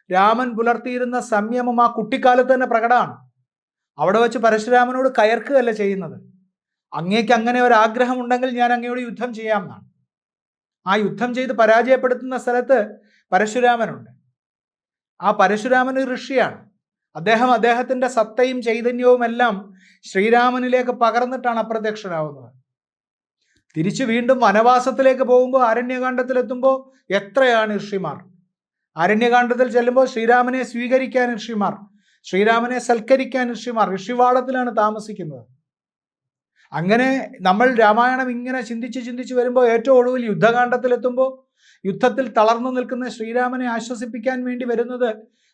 രാമൻ പുലർത്തിയിരുന്ന സംയമം ആ കുട്ടിക്കാലത്ത് തന്നെ പ്രകടമാണ്. അവിടെ വെച്ച് പരശുരാമനോട് കയർക്കുകയല്ല ചെയ്യുന്നത്. അങ്ങേക്ക് അങ്ങനെ ഒരാഗ്രഹം ഉണ്ടെങ്കിൽ ഞാൻ അങ്ങയോട് യുദ്ധം ചെയ്യാം എന്നാണ്. ആ യുദ്ധം ചെയ്ത് പരാജയപ്പെടുത്തുന്ന സ്ഥലത്ത് പരശുരാമനുണ്ട്. ആ പരശുരാമൻ ഒരു ഋഷിയാണ്. അദ്ദേഹത്തിന്റെ സത്തയും ചൈതന്യവും എല്ലാം ശ്രീരാമനിലേക്ക് പകർന്നിട്ടാണ് അപ്രത്യക്ഷനാവുന്നത്. തിരിച്ചു വീണ്ടും വനവാസത്തിലേക്ക് പോകുമ്പോൾ അരണ്യകാണ്ഡത്തിലെത്തുമ്പോൾ എത്രയാണ് ഋഷിമാർ. അരണ്യകാണ്ഡത്തിൽ ചെല്ലുമ്പോൾ ശ്രീരാമനെ സ്വീകരിക്കാൻ ഋഷിമാർ, ശ്രീരാമനെ സൽക്കരിക്കാൻ ഋഷിമാർ ഋഷിവാളത്തിലാണ് താമസിക്കുന്നത്. അങ്ങനെ നമ്മൾ രാമായണം ഇങ്ങനെ ചിന്തിച്ച് വരുമ്പോൾ ഏറ്റവും ഒടുവിൽ യുദ്ധകാണ്ഡത്തിലെത്തുമ്പോൾ യുദ്ധത്തിൽ തളർന്നു നിൽക്കുന്ന ശ്രീരാമനെ ആശ്വസിപ്പിക്കാൻ വേണ്ടി വരുന്നത്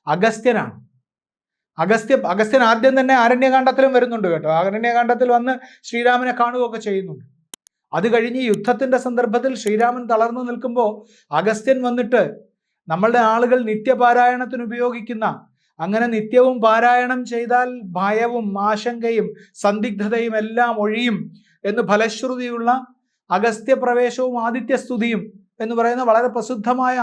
അഗസ്ത്യനാണ്. അഗസ്ത്യൻ ആദ്യം തന്നെ അരണ്യകാണ്ഡത്തിലും വരുന്നുണ്ട് കേട്ടോ. അരണ്യകാണ്ഡത്തിൽ വന്ന് ശ്രീരാമനെ കാണുകയൊക്കെ ചെയ്യുന്നുണ്ട്. അത് കഴിഞ്ഞ് യുദ്ധത്തിന്റെ സന്ദർഭത്തിൽ ശ്രീരാമൻ തളർന്നു നിൽക്കുമ്പോൾ അഗസ്ത്യൻ വന്നിട്ട് നമ്മളുടെ ആളുകൾ നിത്യപാരായണത്തിന് ഉപയോഗിക്കുന്ന, അങ്ങനെ നിത്യവും പാരായണം ചെയ്താൽ ഭയവും ആശങ്കയും സന്ദിഗ്ധതയും എല്ലാം ഒഴിയും എന്ന് ഫലശ്രുതിയുള്ള അഗസ്ത്യപ്രവേശവും ആദിത്യസ്തുതിയും എന്ന് പറയുന്ന വളരെ പ്രസിദ്ധമായ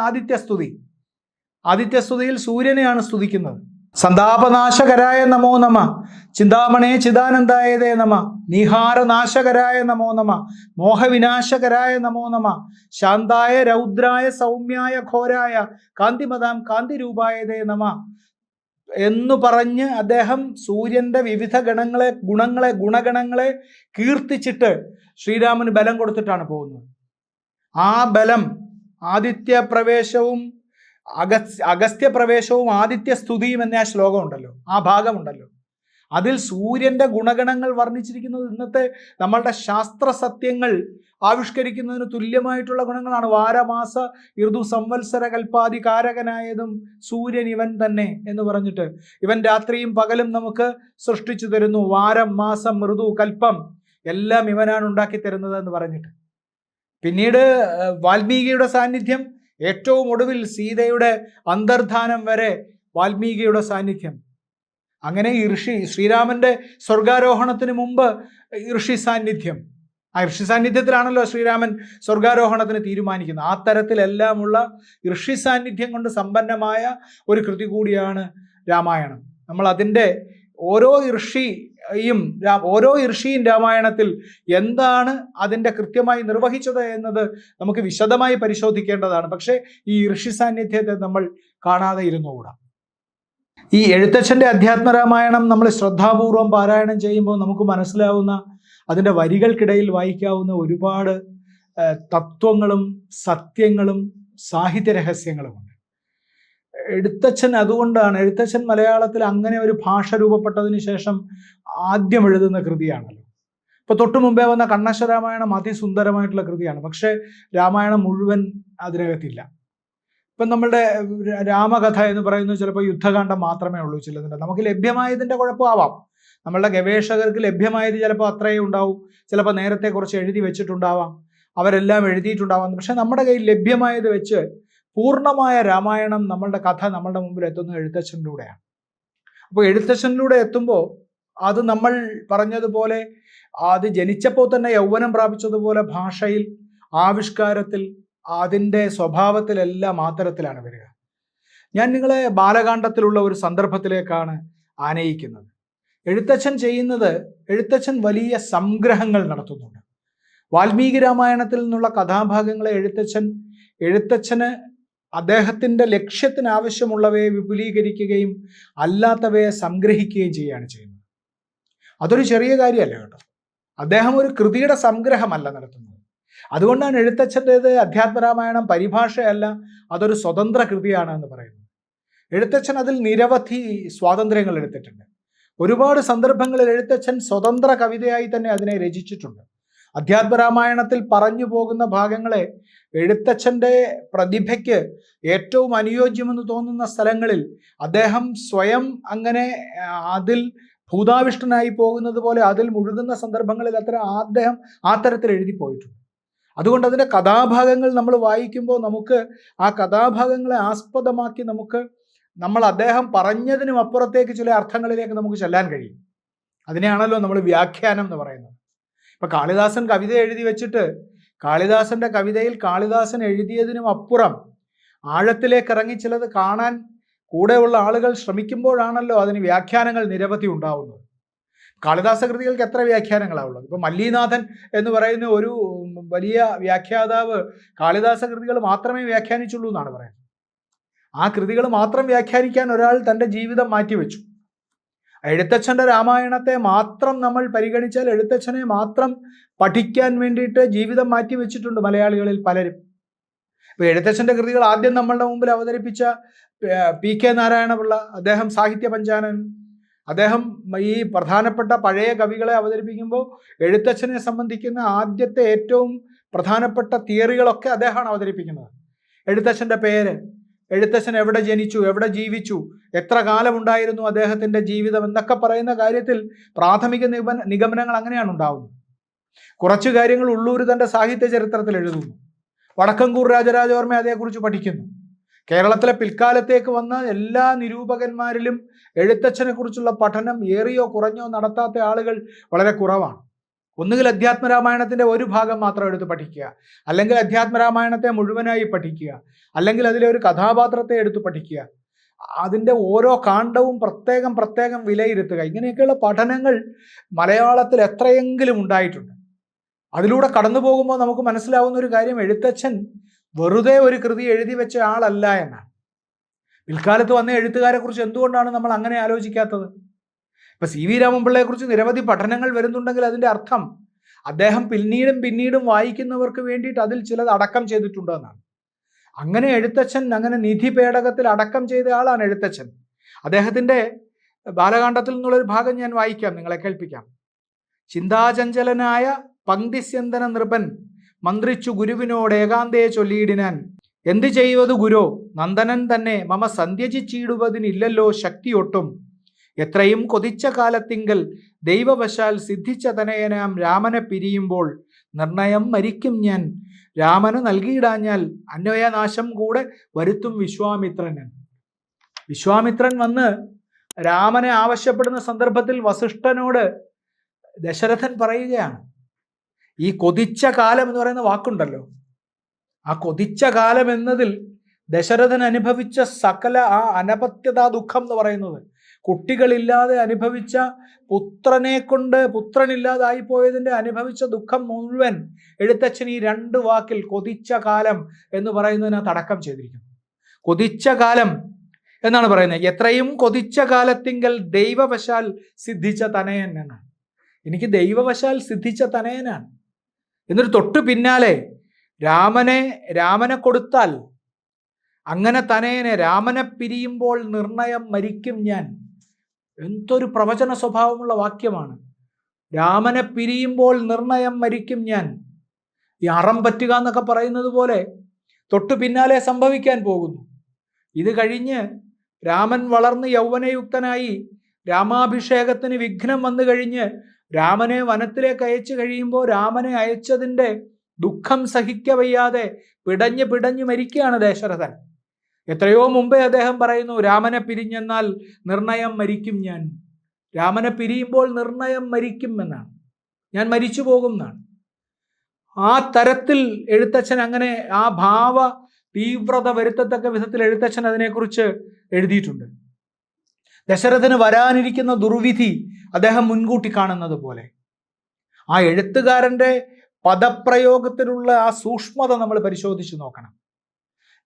ആദിത്യസ്തുതിയിൽ സൂര്യനെയാണ് സ്തുതിക്കുന്നത്. സന്താപനാശകരായ നമോ നമ, ചിന്താമണേ ചിദാനന്ദായതേ നമ, നീഹാരനാശകരായ നമോ നമ, മോഹവിനാശകരായ നമോ നമ, ശാന്തായ രൗദ്രായ സൗമ്യായ ഘോരായ കാന്തിമതാം കാന്തിരൂപായതേ നമ എന്നു പറഞ്ഞ് അദ്ദേഹം സൂര്യന്റെ വിവിധ ഗുണഗണങ്ങളെ കീർത്തിച്ചിട്ട് ശ്രീരാമന് ബലം കൊടുത്തിട്ടാണ് പോകുന്നത്. ആ ബലം ആദിത്യപ്രവേശവും അഗസ്ത്യപ്രവേശവും ആദിത്യസ്തുതിയും എന്ന ആ ശ്ലോകം ഉണ്ടല്ലോ, ആ ഭാഗമുണ്ടല്ലോ, അതിൽ സൂര്യന്റെ ഗുണഗണങ്ങൾ വർണ്ണിച്ചിരിക്കുന്നത് ഇന്നത്തെ നമ്മളുടെ ശാസ്ത്ര സത്യങ്ങൾ ആവിഷ്കരിക്കുന്നതിന് തുല്യമായിട്ടുള്ള ഗുണങ്ങളാണ്. വാരമാസ ഋതു സംവത്സര കൽപ്പാതി കാരകനായതും സൂര്യൻ ഇവൻ തന്നെ എന്ന് പറഞ്ഞിട്ട് ഇവൻ രാത്രിയും പകലും നമുക്ക് സൃഷ്ടിച്ചു തരുന്നു. വാരം, മാസം, ഋതു, കൽപ്പം എല്ലാം ഇവനാണ് ഉണ്ടാക്കി തരുന്നത് എന്ന് പറഞ്ഞിട്ട് പിന്നീട് വാൽമീകിയുടെ സാന്നിധ്യം, ഏറ്റവും ഒടുവിൽ സീതയുടെ അന്തർധാനം വരെ വാൽമീകിയുടെ സാന്നിധ്യം. അങ്ങനെ ശ്രീരാമന്റെ സ്വർഗാരോഹണത്തിന് മുമ്പ് ഋഷി സാന്നിധ്യം, ആ ഋഷി സാന്നിധ്യത്തിലാണല്ലോ ശ്രീരാമൻ സ്വർഗാരോഹണത്തിന് തീരുമാനിക്കുന്നത്. ആ തരത്തിലെല്ലാമുള്ള ഋഷി സാന്നിധ്യം കൊണ്ട് സമ്പന്നമായ ഒരു കൃതി കൂടിയാണ് രാമായണം. നമ്മൾ അതിൻ്റെ ഓരോ ഋഷിയും രാമായണത്തിൽ എന്താണ് അതിൻ്റെ കൃത്യമായി നിർവഹിച്ചത് എന്നത് നമുക്ക് വിശദമായി പരിശോധിക്കേണ്ടതാണ്. പക്ഷേ ഈ ഋഷി സാന്നിധ്യത്തെ നമ്മൾ കാണാതെ ഇരുന്നുകൂടാ. ഈ എഴുത്തച്ഛൻ്റെ അധ്യാത്മരാമായണം നമ്മൾ ശ്രദ്ധാപൂർവം പാരായണം ചെയ്യുമ്പോൾ നമുക്ക് മനസ്സിലാവുന്ന, അതിൻ്റെ വരികൾക്കിടയിൽ വായിക്കാവുന്ന ഒരുപാട് തത്വങ്ങളും സത്യങ്ങളും സാഹിത്യ രഹസ്യങ്ങളുമുണ്ട്. എഴുത്തച്ഛൻ മലയാളത്തിൽ അങ്ങനെ ഒരു ഭാഷ രൂപപ്പെട്ടതിന് ശേഷം ആദ്യം എഴുതുന്ന കൃതിയാണല്ലോ. ഇപ്പൊ തൊട്ടു മുമ്പേ വന്ന കണ്ണശരാമായണം അതിസുന്ദരമായിട്ടുള്ള കൃതിയാണ്. പക്ഷെ രാമായണം മുഴുവൻ അതിനകത്തില്ല. ഇപ്പം നമ്മളുടെ രാമകഥ എന്ന് പറയുന്നത് ചിലപ്പോൾ യുദ്ധകാന്ഡം മാത്രമേ ഉള്ളൂ. ചിലതിൻ്റെ നമുക്ക് ലഭ്യമായതിൻ്റെ കുഴപ്പമാവാം. നമ്മളുടെ ഗവേഷകർക്ക് ലഭ്യമായത് ചിലപ്പോൾ അത്രയേ ഉണ്ടാവും. ചിലപ്പോൾ നേരത്തെ കുറച്ച് എഴുതി വെച്ചിട്ടുണ്ടാവാം, അവരെല്ലാം എഴുതിയിട്ടുണ്ടാവാം. പക്ഷെ നമ്മുടെ കയ്യിൽ ലഭ്യമായത് വെച്ച് പൂർണ്ണമായ രാമായണം, നമ്മളുടെ കഥ നമ്മളുടെ മുമ്പിൽ എത്തുന്നത് എഴുത്തച്ഛനിലൂടെയാണ്. അപ്പോൾ എഴുത്തച്ഛനിലൂടെ എത്തുമ്പോൾ അത് നമ്മൾ പറഞ്ഞതുപോലെ അത് ജനിച്ചപ്പോൾ തന്നെ യൗവനം പ്രാപിച്ചതുപോലെ ഭാഷയിൽ, ആവിഷ്കാരത്തിൽ, അതിൻ്റെ സ്വഭാവത്തിലെല്ലാം മാത്തരത്തിലാണ് വരിക. ഞാൻ നിങ്ങളെ ബാലകാണ്ഡത്തിലുള്ള ഒരു സന്ദർഭത്തിലേക്കാണ് ആനയിക്കുന്നത്. എഴുത്തച്ഛൻ ചെയ്യുന്നത്, എഴുത്തച്ഛൻ വലിയ സംഗ്രഹങ്ങൾ നടത്തുന്നുണ്ട്. വാൽമീകി രാമായണത്തിൽ നിന്നുള്ള കഥാഭാഗങ്ങളെ എഴുത്തച്ഛന് അദ്ദേഹത്തിൻ്റെ ലക്ഷ്യത്തിന് ആവശ്യമുള്ളവയെ വിപുലീകരിക്കുകയും അല്ലാത്തവയെ സംഗ്രഹിക്കുകയും ചെയ്യുകയാണ് ചെയ്യുന്നത്. അതൊരു ചെറിയ കാര്യമല്ല കേട്ടോ. അദ്ദേഹം ഒരു കൃതിയുടെ സംഗ്രഹമല്ല നടത്തുന്നത്. അതുകൊണ്ടാണ് എഴുത്തച്ഛൻ്റേത് അധ്യാത്മരാമായണം പരിഭാഷയല്ല, അതൊരു സ്വതന്ത്ര കൃതിയാണ് എന്ന് പറയുന്നത്. എഴുത്തച്ഛൻ അതിൽ നിരവധി സ്വാതന്ത്ര്യങ്ങൾ എടുത്തിട്ടുണ്ട്. ഒരുപാട് സന്ദർഭങ്ങളിൽ എഴുത്തച്ഛൻ സ്വതന്ത്ര കവിതയായി തന്നെ അതിനെ രചിച്ചിട്ടുണ്ട്. അധ്യാത്മരാമായണത്തിൽ പറഞ്ഞു പോകുന്ന ഭാഗങ്ങളെ എഴുത്തച്ഛൻ്റെ പ്രതിഭയ്ക്ക് ഏറ്റവും അനുയോജ്യമെന്ന് തോന്നുന്ന സ്ഥലങ്ങളിൽ അദ്ദേഹം സ്വയം അങ്ങനെ അതിൽ ഭൂതാവിഷ്ടനായി പോകുന്നത് പോലെ അതിൽ മുഴുകുന്ന സന്ദർഭങ്ങളിൽ അദ്ദേഹം ആ തരത്തിൽ എഴുതി പോയിട്ടുണ്ട്. അതുകൊണ്ട് അതിൻ്റെ കഥാഭാഗങ്ങൾ നമ്മൾ വായിക്കുമ്പോൾ നമുക്ക് ആ കഥാഭാഗങ്ങളെ ആസ്പദമാക്കി നമ്മൾ അദ്ദേഹം പറഞ്ഞതിനും അപ്പുറത്തേക്ക് ചില അർത്ഥങ്ങളിലേക്ക് നമുക്ക് ചെല്ലാൻ കഴിയും. അതിനെയാണല്ലോ നമ്മൾ വ്യാഖ്യാനം എന്ന് പറയുന്നത്. ഇപ്പം കാളിദാസൻ കവിത എഴുതി വെച്ചിട്ട് കാളിദാസന്റെ കവിതയിൽ കാളിദാസൻ എഴുതിയതിനും അപ്പുറം ആഴത്തിലേക്ക് ഇറങ്ങി ചിലത് കാണാൻ കൂടെയുള്ള ആളുകൾ ശ്രമിക്കുമ്പോഴാണല്ലോ അതിന് വ്യാഖ്യാനങ്ങൾ നിരവധി ഉണ്ടാവുന്നത്. കാളിദാസ കൃതികൾക്ക് എത്ര വ്യാഖ്യാനങ്ങളാണ് ഉള്ളത്? ഇപ്പം മല്ലിനാഥൻ എന്ന് പറയുന്ന ഒരു വലിയ വ്യാഖ്യാതാവ് കാളിദാസ കൃതികൾ മാത്രമേ വ്യാഖ്യാനിച്ചുള്ളൂ എന്നാണ് പറയുന്നത്. ആ കൃതികൾ മാത്രം വ്യാഖ്യാനിക്കാൻ ഒരാൾ തൻ്റെ ജീവിതം മാറ്റിവെച്ചു. എഴുത്തച്ഛൻ്റെ രാമായണത്തെ മാത്രം നമ്മൾ പരിഗണിച്ചാൽ എഴുത്തച്ഛനെ മാത്രം പഠിക്കാൻ വേണ്ടിയിട്ട് ജീവിതം മാറ്റിവെച്ചിട്ടുണ്ട് മലയാളികളിൽ പലരും. ഇപ്പോൾ എഴുത്തച്ഛൻ്റെ കൃതികൾ ആദ്യം നമ്മളുടെ മുമ്പിൽ അവതരിപ്പിച്ച PK നാരായണപിള്ള, അദ്ദേഹം സാഹിത്യ പഞ്ചാനൻ, അദ്ദേഹം ഈ പ്രധാനപ്പെട്ട പഴയ കവികളെ അവതരിപ്പിക്കുമ്പോൾ എഴുത്തച്ഛനെ സംബന്ധിക്കുന്ന ആദ്യത്തെ ഏറ്റവും പ്രധാനപ്പെട്ട തിയറികളൊക്കെ അദ്ദേഹമാണ് അവതരിപ്പിക്കുന്നത്. എഴുത്തച്ഛൻ്റെ പേര്, എഴുത്തച്ഛൻ എവിടെ ജനിച്ചു, എവിടെ ജീവിച്ചു, എത്ര കാലമുണ്ടായിരുന്നു അദ്ദേഹത്തിൻ്റെ ജീവിതം എന്നൊക്കെ പറയുന്ന കാര്യത്തിൽ പ്രാഥമിക നിഗമനങ്ങൾ അങ്ങനെയാണ് ഉണ്ടാവുന്നത്. കുറച്ച് കാര്യങ്ങൾ ഉള്ളൂർ തൻ്റെ സാഹിത്യ ചരിത്രത്തിൽ എഴുതുന്നു. വടക്കൻകൂർ രാജരാജവർമ്മ അതേക്കുറിച്ച് പഠിക്കുന്നു. കേരളത്തിലെ പിൽക്കാലത്തേക്ക് വന്ന എല്ലാ നിരൂപകന്മാരിലും എഴുത്തച്ഛനെ കുറിച്ചുള്ള പഠനം ഏറിയോ കുറഞ്ഞോ നടത്താത്ത ആളുകൾ വളരെ കുറവാണ്. ഒന്നുകിൽ അധ്യാത്മരാമായണത്തിൻ്റെ ഒരു ഭാഗം മാത്രം എടുത്ത് പഠിക്കുക, അല്ലെങ്കിൽ അധ്യാത്മരാമായണത്തെ മുഴുവനായി പഠിക്കുക, അല്ലെങ്കിൽ അതിലെ ഒരു കഥാപാത്രത്തെ എടുത്ത് പഠിക്കുക, അതിൻ്റെ ഓരോ കാണ്ഡവും പ്രത്യേകം വിലയിരുത്തുക. ഇങ്ങനെയൊക്കെയുള്ള പഠനങ്ങൾ മലയാളത്തിൽ എത്രയെങ്കിലും ഉണ്ടായിട്ടുണ്ട്. അതിലൂടെ കടന്നു പോകുമ്പോൾ നമുക്ക് മനസ്സിലാവുന്ന ഒരു കാര്യം, എഴുത്തച്ഛൻ വെറുതെ ഒരു കൃതി എഴുതി വെച്ച ആളല്ല എന്നാണ്. പിൽക്കാലത്ത് വന്ന എഴുത്തുകാരെ കുറിച്ച് എന്തുകൊണ്ടാണ് നമ്മൾ അങ്ങനെ ആലോചിക്കാത്തത്? ഇപ്പം CV രാമൻപിള്ളയെ കുറിച്ച് നിരവധി പഠനങ്ങൾ വരുന്നുണ്ടെങ്കിൽ അതിൻ്റെ അർത്ഥം അദ്ദേഹം പിന്നീടും വായിക്കുന്നവർക്ക് വേണ്ടിയിട്ട് അതിൽ ചിലത് അടക്കം ചെയ്തിട്ടുണ്ട് എന്നാണ്. അങ്ങനെ എഴുത്തച്ഛൻ അങ്ങനെ നിധി പേടകത്തിൽ അടക്കം ചെയ്ത ആളാണ് എഴുത്തച്ഛൻ. അദ്ദേഹത്തിൻ്റെ ബാലകാണ്ഡത്തിൽ നിന്നുള്ളൊരു ഭാഗം ഞാൻ വായിക്കാം, നിങ്ങളെ കേൾപ്പിക്കാം. ചിന്താചഞ്ചലനായ പങ്ക്തിസ്യന്തന നൃപൻ മന്ത്രിച്ചു ഗുരുവിനോട് ഏകാന്തയെ ചൊല്ലിയിടിനാൻ, എന്ത് ചെയ്യുവതു ഗുരോ, നന്ദനൻ തന്നെ മമ സന്ധ്യജിച്ചിടുവതിനില്ലല്ലോ ശക്തിയൊട്ടും, എത്രയും കൊതിച്ച കാലത്തിങ്കൽ ദൈവവശാൽ സിദ്ധിച്ച തനയനാം രാമനെ പിരിയുമ്പോൾ നിർണയം മരിക്കും ഞാൻ, രാമന് നൽകിയിടാഞ്ഞാൽ അന്വയനാശം കൂടെ വരുത്തും വിശ്വാമിത്രൻ. വിശ്വാമിത്രൻ വന്ന് രാമനെ ആവശ്യപ്പെടുന്ന സന്ദർഭത്തിൽ വസിഷ്ഠനോട് ദശരഥൻ പറയുകയാണ്, ഈ കൊതിച്ച കാലം എന്ന് പറയുന്ന വാക്കുണ്ടല്ലോ, ആ കൊതിച്ച കാലം എന്നതിൽ ദശരഥൻ അനുഭവിച്ച സകല ആ അനപത്യതാ ദുഃഖം എന്ന് പറയുന്നത്, കുട്ടികളില്ലാതെ അനുഭവിച്ച പുത്രനില്ലാതായി പോയതിൻ്റെ അനുഭവിച്ച ദുഃഖം മുഴുവൻ എഴുത്തച്ഛൻ ഈ 2 വാക്കിൽ കൊതിച്ച കാലം എന്ന് പറയുന്നതിനകത്ത് അടക്കം ചെയ്തിരിക്കുന്നു. കൊതിച്ച കാലം എന്നാണ് പറയുന്നത്. എത്രയും കൊതിച്ച കാലത്തിങ്കൽ ദൈവവശാൽ സിദ്ധിച്ച തനയൻ എന്നാണ്. എനിക്ക് ദൈവവശാൽ സിദ്ധിച്ച തനയനാണ്. എന്നിട്ട് തൊട്ടു പിന്നാലെ രാമനെ കൊടുത്താൽ അങ്ങനെ തനയനെ, രാമനെ പിരിയുമ്പോൾ നിർണയം മരിക്കും ഞാൻ. എന്തൊരു പ്രവചന സ്വഭാവമുള്ള വാക്യമാണ്. രാമനെ പിരിയുമ്പോൾ നിർണയം മരിക്കും ഞാൻ. ഈ അറം പറ്റുക എന്നൊക്കെ പറയുന്നത് പോലെ തൊട്ടു പിന്നാലെ സംഭവിക്കാൻ പോകുന്നു. ഇത് കഴിഞ്ഞ് രാമൻ വളർന്ന് യൗവനയുക്തനായി രാമാഭിഷേകത്തിന് വിഘ്നം വന്നു കഴിഞ്ഞ് രാമനെ വനത്തിലേക്ക് അയച്ചു കഴിയുമ്പോൾ രാമനെ അയച്ചതിൻ്റെ ദുഃഖം സഹിക്കവയ്യാതെ പിടഞ്ഞ് മരിക്കുകയാണ് ദശരഥൻ. എത്രയോ മുമ്പേ അദ്ദേഹം പറയുന്നു, രാമനെ പിരിഞ്ഞെന്നാൽ നിർണയം മരിക്കും ഞാൻ. രാമനെ പിരിയുമ്പോൾ നിർണയം മരിക്കും എന്നാണ്, ഞാൻ മരിച്ചു പോകും എന്നാണ്. ആ തരത്തിൽ എഴുത്തച്ഛൻ അങ്ങനെ ആ ഭാവ തീവ്രത വരുത്തത്തക്ക വിധത്തിൽ എഴുത്തച്ഛൻ അതിനെക്കുറിച്ച് എഴുതിയിട്ടുണ്ട്. ദശരഥന് വരാനിരിക്കുന്ന ദുർവിധി അദ്ദേഹം മുൻകൂട്ടി കാണുന്നത് പോലെ. ആ എഴുത്തുകാരൻ്റെ പദപ്രയോഗത്തിലുള്ള ആ സൂക്ഷ്മത നമ്മൾ പരിശോധിച്ച് നോക്കണം.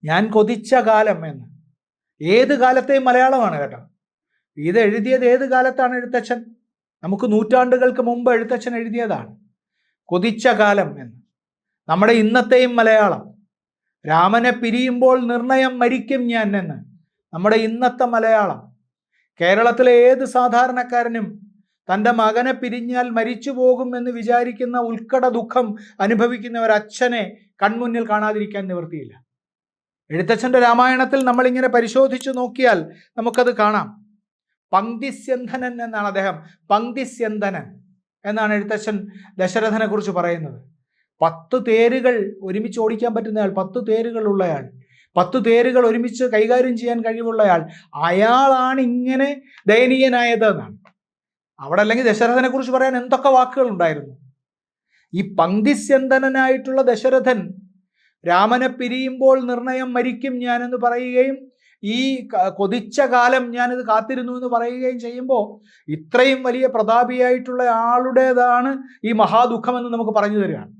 ഞാൻ കൊതിച്ച കാലം എന്ന്. ഏത് കാലത്തെയും മലയാളമാണ് കേട്ടോ. ഇത് എഴുതിയത് ഏത് കാലത്താണ് എഴുത്തച്ഛൻ? നമുക്ക് നൂറ്റാണ്ടുകൾക്ക് മുമ്പ് എഴുത്തച്ഛൻ എഴുതിയതാണ് കൊതിച്ച കാലം എന്ന്. നമ്മുടെ ഇന്നത്തെയും മലയാളം. രാമനെ പിരിയുമ്പോൾ നിർണയം മരിക്കും ഞാൻ എന്ന് നമ്മുടെ ഇന്നത്തെ മലയാളം. കേരളത്തിലെ ഏത് സാധാരണക്കാരനും തൻ്റെ മകനെ പിരിഞ്ഞാൽ മരിച്ചു പോകും എന്ന് വിചാരിക്കുന്ന ഉത്കട ദുഃഖം അനുഭവിക്കുന്ന ഒരച്ഛനെ കൺമുന്നിൽ കാണാതിരിക്കാൻ നിവൃത്തിയില്ല. എഴുത്തച്ഛൻ്റെ രാമായണത്തിൽ നമ്മളിങ്ങനെ പരിശോധിച്ചു നോക്കിയാൽ നമുക്കത് കാണാം. പങ്ക്തിസ്യന്ധനൻ എന്നാണ് അദ്ദേഹം. പങ്ക്തിസ്യന്ധനൻ എന്നാണ് എഴുത്തച്ഛൻ ദശരഥനെ കുറിച്ച് പറയുന്നത്. 10 തേരുകൾ ഒരുമിച്ച് ഓടിക്കാൻ പറ്റുന്നയാൾ, 10 തേരുകളുള്ളയാൾ, 10 തേരുകൾ ഒരുമിച്ച് കൈകാര്യം ചെയ്യാൻ കഴിവുള്ളയാൾ, അയാളാണ് ഇങ്ങനെ ദയനീയനായത് എന്നാണ്. അവിടെ അല്ലെങ്കിൽ ദശരഥനെ കുറിച്ച് പറയാൻ എന്തൊക്കെ വാക്കുകൾ ഉണ്ടായിരുന്നു. ഈ പങ്ക്തിസ്യന്ധനനായിട്ടുള്ള ദശരഥൻ രാമനെ പിരിയുമ്പോൾ നിർണയം മരിക്കും ഞാനെന്ന് പറയുകയും ഈ കൊതിച്ച കാലം ഞാനിത് കാത്തിരുന്നു എന്ന് പറയുകയും ചെയ്യുമ്പോൾ ഇത്രയും വലിയ പ്രതാപിയായിട്ടുള്ള ആളുടേതാണ് ഈ മഹാദുഃഖമെന്ന് നമുക്ക് പറഞ്ഞു തരികയാണ്.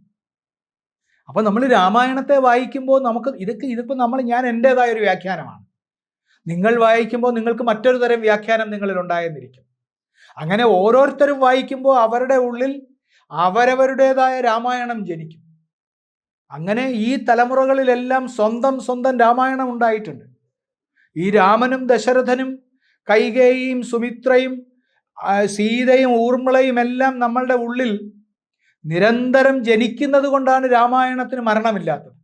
അപ്പോൾ നമ്മൾ രാമായണത്തെ വായിക്കുമ്പോൾ നമുക്ക് ഇതിപ്പോൾ ഞാൻ എൻ്റെതായ ഒരു വ്യാഖ്യാനമാണ്. നിങ്ങൾ വായിക്കുമ്പോൾ നിങ്ങൾക്ക് മറ്റൊരു തരം വ്യാഖ്യാനം നിങ്ങളിൽ ഉണ്ടായെന്നിരിക്കും. അങ്ങനെ ഓരോരുത്തരും വായിക്കുമ്പോൾ അവരുടെ ഉള്ളിൽ അവരവരുടേതായ രാമായണം ജനിക്കും. അങ്ങനെ ഈ തലമുറകളിലെല്ലാം സ്വന്തം രാമായണം ഉണ്ടായിട്ടുണ്ട്. ഈ രാമനും ദശരഥനും കൈകേയിയും സുമിത്രയും സീതയും ഊർമിളയും എല്ലാം നമ്മളുടെ ഉള്ളിൽ നിരന്തരം ജനിക്കുന്നത് കൊണ്ടാണ് രാമായണത്തിന് മരണമില്ലാത്തത്.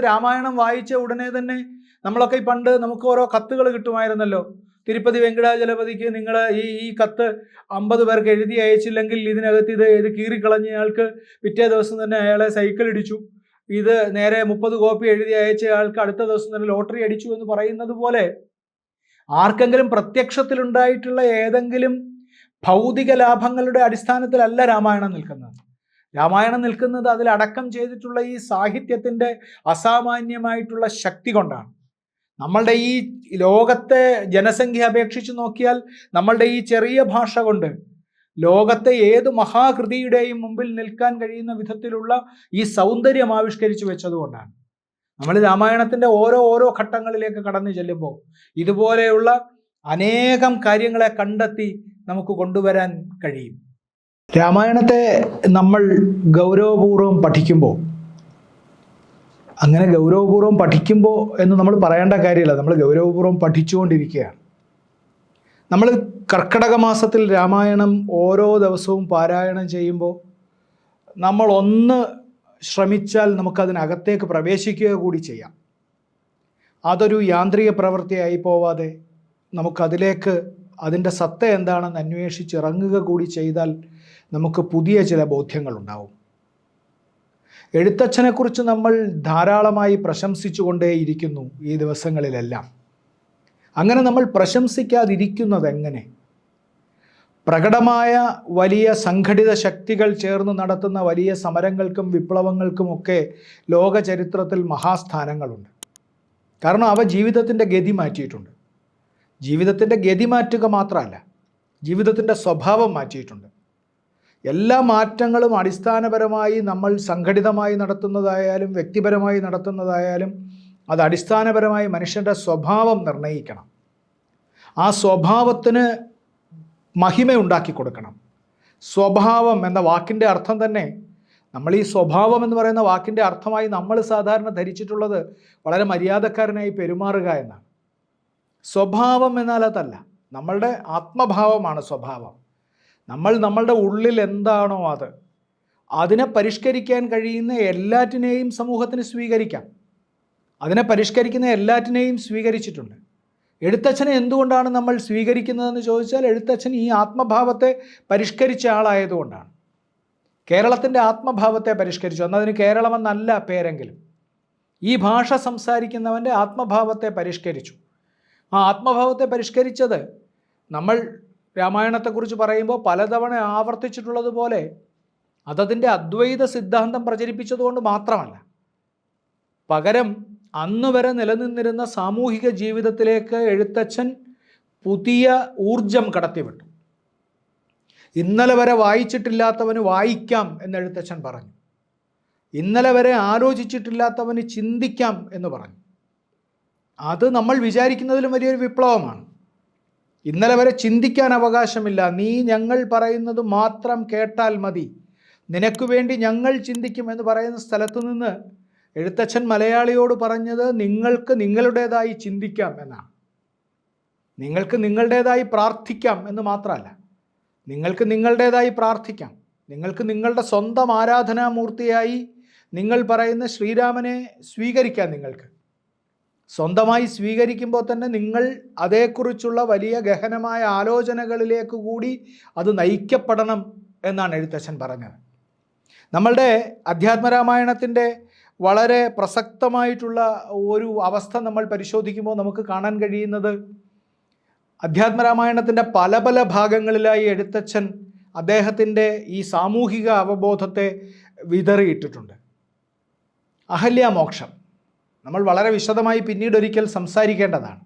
രാമായണം വായിച്ച ഉടനെ തന്നെ നമ്മളൊക്കെ പണ്ട് നമുക്ക് ഓരോ കത്തുകൾ കിട്ടുമായിരുന്നല്ലോ. തിരുപ്പതി വെങ്കടാചലപതിക്ക് നിങ്ങൾ ഈ കത്ത് 50 പേർക്ക് എഴുതി അയച്ചില്ലെങ്കിൽ ഇതിനകത്ത് ഇത് കീറിക്കളഞ്ഞയാൾക്ക് പിറ്റേ ദിവസം തന്നെ അയാളെ സൈക്കിൾ ഇടിച്ചു, ഇത് നേരെ 30 കോപ്പി എഴുതി അയച്ചയാൾക്ക് അടുത്ത ദിവസം തന്നെ ലോട്ടറി അടിച്ചു എന്ന് പറയുന്നത് പോലെ ആർക്കെങ്കിലും പ്രത്യക്ഷത്തിലുണ്ടായിട്ടുള്ള ഏതെങ്കിലും ഭൗതിക ലാഭങ്ങളുടെ അടിസ്ഥാനത്തിലല്ല രാമായണം നിൽക്കുന്നത്. രാമായണം നിൽക്കുന്നത് അതിലടക്കം ചെയ്തിട്ടുള്ള ഈ സാഹിത്യത്തിൻ്റെ അസാമാന്യമായിട്ടുള്ള ശക്തി കൊണ്ടാണ്. നമ്മളുടെ ഈ ലോകത്തെ ജനസംഖ്യ അപേക്ഷിച്ച് നോക്കിയാൽ നമ്മളുടെ ഈ ചെറിയ ഭാഷ കൊണ്ട് ലോകത്തെ ഏത് മഹാകൃതിയുടെയും മുമ്പിൽ നിൽക്കാൻ കഴിയുന്ന വിധത്തിലുള്ള ഈ സൗന്ദര്യം ആവിഷ്കരിച്ചു വെച്ചതുകൊണ്ടാണ്. നമ്മൾ രാമായണത്തിൻ്റെ ഓരോ ഘട്ടങ്ങളിലേക്ക് കടന്നു ചെല്ലുമ്പോൾ ഇതുപോലെയുള്ള അനേകം കാര്യങ്ങളെ കണ്ടെത്തി നമുക്ക് കൊണ്ടുവരാൻ കഴിയും. രാമായണത്തെ നമ്മൾ ഗൗരവപൂർവ്വം പഠിക്കുമ്പോൾ, അങ്ങനെ ഗൗരവപൂർവ്വം പഠിക്കുമ്പോൾ എന്ന് നമ്മൾ പറയേണ്ട കാര്യമില്ല, നമ്മൾ ഗൗരവപൂർവ്വം പഠിച്ചുകൊണ്ടിരിക്കുകയാണ്. നമ്മൾ കർക്കിടക മാസത്തിൽ രാമായണം ഓരോ ദിവസവും പാരായണം ചെയ്യുമ്പോൾ നമ്മൾ ഒന്ന് ശ്രമിച്ചാൽ നമുക്കതിനകത്തേക്ക് പ്രവേശിക്കുക കൂടി ചെയ്യാം. അതൊരു യാന്ത്രിക പ്രവൃത്തിയായി പോവാതെ നമുക്കതിലേക്ക് അതിൻ്റെ സത്ത എന്താണെന്ന് അന്വേഷിച്ചിറങ്ങുക കൂടി ചെയ്താൽ നമുക്ക് പുതിയ ചില ബോധ്യങ്ങളുണ്ടാവും. എഴുത്തച്ഛനെക്കുറിച്ച് നമ്മൾ ധാരാളമായി പ്രശംസിച്ചുകൊണ്ടേയിരിക്കുന്നു ഈ ദിവസങ്ങളിലെല്ലാം. അങ്ങനെ നമ്മൾ പ്രശംസിക്കാതിരിക്കുന്നത് എങ്ങനെ? പ്രകടമായ വലിയ സംഘടിത ശക്തികൾ ചേർന്ന് നടത്തുന്ന വലിയ സമരങ്ങൾക്കും വിപ്ലവങ്ങൾക്കുമൊക്കെ ലോക ചരിത്രത്തിൽ മഹാസ്ഥാനങ്ങളുണ്ട്. കാരണം അവ ജീവിതത്തിൻ്റെ ഗതി മാറ്റിയിട്ടുണ്ട്. ജീവിതത്തിൻ്റെ ഗതി മാറ്റുക മാത്രമല്ല, ജീവിതത്തിൻ്റെ സ്വഭാവം മാറ്റിയിട്ടുണ്ട്. എല്ലാ മാറ്റങ്ങളും അടിസ്ഥാനപരമായി നമ്മൾ സംഘടിതമായി നടത്തുന്നതായാലും വ്യക്തിപരമായി നടത്തുന്നതായാലും അത് അടിസ്ഥാനപരമായി മനുഷ്യൻ്റെ സ്വഭാവം നിർണ്ണയിക്കണം. ആ സ്വഭാവത്തിന് മഹിമയുണ്ടാക്കി കൊടുക്കണം. സ്വഭാവം എന്ന വാക്കിൻ്റെ അർത്ഥം തന്നെ, നമ്മൾ ഈ സ്വഭാവം എന്ന് പറയുന്ന വാക്കിൻ്റെ അർത്ഥമായി നമ്മൾ സാധാരണ ധരിച്ചിട്ടുള്ളത് വളരെ മര്യാദക്കാരനായി പെരുമാറുക എന്നാണ്. സ്വഭാവം എന്നാൽ അതല്ല, നമ്മളുടെ ആത്മഭാവമാണ് സ്വഭാവം. നമ്മളുടെ ഉള്ളിൽ എന്താണോ അതിനെ പരിഷ്കരിക്കാൻ കഴിയുന്ന എല്ലാറ്റിനെയും സമൂഹത്തിന് സ്വീകരിക്കാം. അതിനെ പരിഷ്കരിക്കുന്ന എല്ലാറ്റിനെയും സ്വീകരിച്ചിട്ടുണ്ട്. എഴുത്തച്ഛനെ എന്തുകൊണ്ടാണ് നമ്മൾ സ്വീകരിക്കുന്നതെന്ന് ചോദിച്ചാൽ, എഴുത്തച്ഛൻ ഈ ആത്മഭാവത്തെ പരിഷ്കരിച്ച ആളായതുകൊണ്ടാണ്. കേരളത്തിൻ്റെ ആത്മഭാവത്തെ പരിഷ്കരിച്ചു. എന്നതിന് കേരളമെന്നല്ല പേരെങ്കിലും, ഈ ഭാഷ സംസാരിക്കുന്നവൻ്റെ ആത്മഭാവത്തെ പരിഷ്കരിച്ചു. ആ ആത്മഭാവത്തെ പരിഷ്കരിച്ചത് നമ്മൾ രാമായണത്തെക്കുറിച്ച് പറയുമ്പോൾ പലതവണ ആവർത്തിച്ചിട്ടുള്ളതുപോലെ അതതിൻ്റെ അദ്വൈത സിദ്ധാന്തം പ്രചരിപ്പിച്ചതുകൊണ്ട് മാത്രമല്ല, പകരം അന്ന് വരെ നിലനിന്നിരുന്ന സാമൂഹിക ജീവിതത്തിലേക്ക് എഴുത്തച്ഛൻ പുതിയ ഊർജം കടത്തിവിട്ടു. ഇന്നലെ വരെ വായിച്ചിട്ടില്ലാത്തവന് വായിക്കാം എന്ന് എഴുത്തച്ഛൻ പറഞ്ഞു. ഇന്നലെ വരെ ആലോചിച്ചിട്ടില്ലാത്തവന് ചിന്തിക്കാം എന്ന് പറഞ്ഞു. അത് നമ്മൾ വിചാരിക്കുന്നതിലും വലിയൊരു വിപ്ലവമാണ്. ഇന്നലെ വരെ ചിന്തിക്കാൻ അവകാശമില്ല, നീ ഞങ്ങൾ പറയുന്നത് മാത്രം കേട്ടാൽ മതി, നിനക്ക് വേണ്ടി ഞങ്ങൾ ചിന്തിക്കും എന്ന് പറയുന്ന സ്ഥലത്തു നിന്ന് എഴുത്തച്ഛൻ മലയാളിയോട് പറഞ്ഞത് നിങ്ങൾക്ക് നിങ്ങളുടേതായി ചിന്തിക്കാം എന്നാണ്. നിങ്ങൾക്ക് നിങ്ങളുടേതായി പ്രാർത്ഥിക്കാം എന്ന് മാത്രമല്ല, നിങ്ങൾക്ക് നിങ്ങളുടേതായി പ്രാർത്ഥിക്കാം, നിങ്ങൾക്ക് നിങ്ങളുടെ സ്വന്തം ആരാധനാമൂർത്തിയായി നിങ്ങൾ പറയുന്ന ശ്രീരാമനെ സ്വീകരിക്കാം. നിങ്ങൾക്ക് സ്വന്തമായി സ്വീകരിക്കുമ്പോൾ തന്നെ നിങ്ങൾ അതേക്കുറിച്ചുള്ള വലിയ ഗഹനമായ ആലോചനകളിലേക്ക് കൂടി അത് നയിക്കപ്പെടണം എന്നാണ് എഴുത്തച്ഛൻ പറഞ്ഞത്. നമ്മളുടെ അധ്യാത്മരാമായണത്തിൻ്റെ വളരെ പ്രസക്തമായിട്ടുള്ള ഒരു അവസ്ഥ നമ്മൾ പരിശോധിക്കുമ്പോൾ നമുക്ക് കാണാൻ കഴിയുന്നത്, അധ്യാത്മരാമായണത്തിൻ്റെ പല പല ഭാഗങ്ങളിലായി എഴുത്തച്ഛൻ അദ്ദേഹത്തിൻ്റെ ഈ സാമൂഹിക അവബോധത്തെ വിതറിയിട്ടിട്ടുണ്ട്. അഹല്യാമോക്ഷം നമ്മൾ വളരെ വിശദമായി പിന്നീടൊരിക്കൽ സംസാരിക്കേണ്ടതാണ്.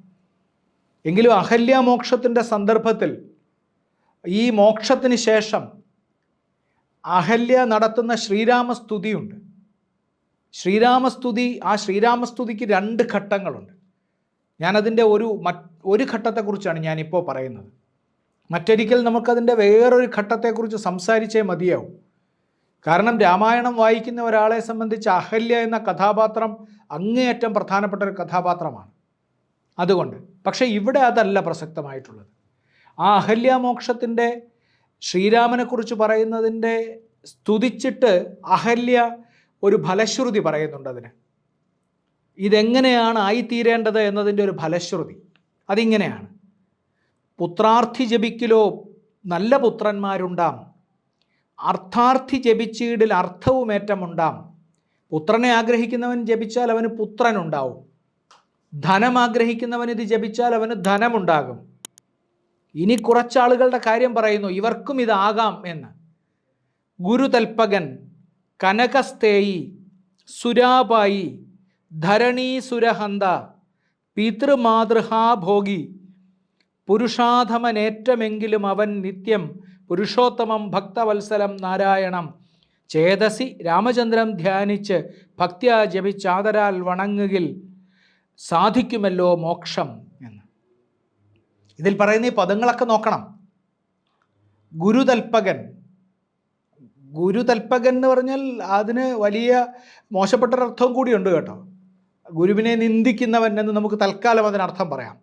എങ്കിലും അഹല്യാമോക്ഷത്തിൻ്റെ സന്ദർഭത്തിൽ ഈ മോക്ഷത്തിന് ശേഷം അഹല്യ നടത്തുന്ന ശ്രീരാമസ്തുതിയുണ്ട്. ശ്രീരാമസ്തുതി, ആ ശ്രീരാമസ്തുതിക്ക് 2 ഘട്ടങ്ങളുണ്ട്. ഞാനതിൻ്റെ ഒരു ഘട്ടത്തെക്കുറിച്ചാണ് ഞാനിപ്പോൾ പറയുന്നത്. മറ്റൊരിക്കൽ നമുക്കതിൻ്റെ വേറൊരു ഘട്ടത്തെക്കുറിച്ച് സംസാരിച്ചേ മതിയാവും. കാരണം രാമായണം വായിക്കുന്ന ഒരാളെ സംബന്ധിച്ച് അഹല്യ എന്ന കഥാപാത്രം അങ്ങേയറ്റം പ്രധാനപ്പെട്ട ഒരു കഥാപാത്രമാണ്. അതുകൊണ്ട് പക്ഷേ ഇവിടെ അതല്ല പ്രസക്തമായിട്ടുള്ളത്. ആ അഹല്യാമോക്ഷത്തിൻ്റെ ശ്രീരാമനെക്കുറിച്ച് പറയുന്നതിൻ്റെ സ്തുതിച്ചിട്ട് അഹല്യ ഒരു ഫലശ്രുതി പറയുന്നുണ്ട്. അതിന് ഇതെങ്ങനെയാണ് ആയിത്തീരേണ്ടത് എന്നതിൻ്റെ ഒരു ഫലശ്രുതി അതിങ്ങനെയാണ്: പുത്രാർത്ഥി ജപിക്കിലോ നല്ല പുത്രന്മാരുണ്ടാം, അർത്ഥാർത്ഥി ജപിച്ചീടിൽ അർത്ഥവുമേറ്റമുണ്ടാം. പുത്രനെ ആഗ്രഹിക്കുന്നവൻ ജപിച്ചാൽ അവന് പുത്രനുണ്ടാവും, ധനം ആഗ്രഹിക്കുന്നവൻ ഇത് ജപിച്ചാൽ അവന് ധനമുണ്ടാകും. ഇനി കുറച്ചാളുകളുടെ കാര്യം പറയുന്നു, ഇവർക്കും ഇതാകാം എന്ന്. ഗുരുതൽപകൻ, കനകസ്തേയി, സുരാപായി, ധരണീസുരഹന്ത, പിതൃമാതൃഹാഭോഗി, പുരുഷാധമനേറ്റമെങ്കിലും അവൻ നിത്യം പുരുഷോത്തമം ഭക്തവത്സലം നാരായണം ചേതസി രാമചന്ദ്രം ധ്യാനിച്ച് ഭക്ത്യാ ജപിച്ചാദരാൽ വണങ്ങുകിൽ സാധിക്കുമല്ലോ മോക്ഷം എന്ന്. ഇതിൽ പറയുന്ന ഈ പദങ്ങളൊക്കെ നോക്കണം. ഗുരുതൽപകൻ, ഗുരുതൽപകൻ എന്ന് പറഞ്ഞാൽ അതിന് വലിയ മോശപ്പെട്ടൊരർത്ഥവും കൂടിയുണ്ട് കേട്ടോ. ഗുരുവിനെ നിന്ദിക്കുന്നവൻ എന്ന് നമുക്ക് തൽക്കാലം അതിനർത്ഥം പറയാം.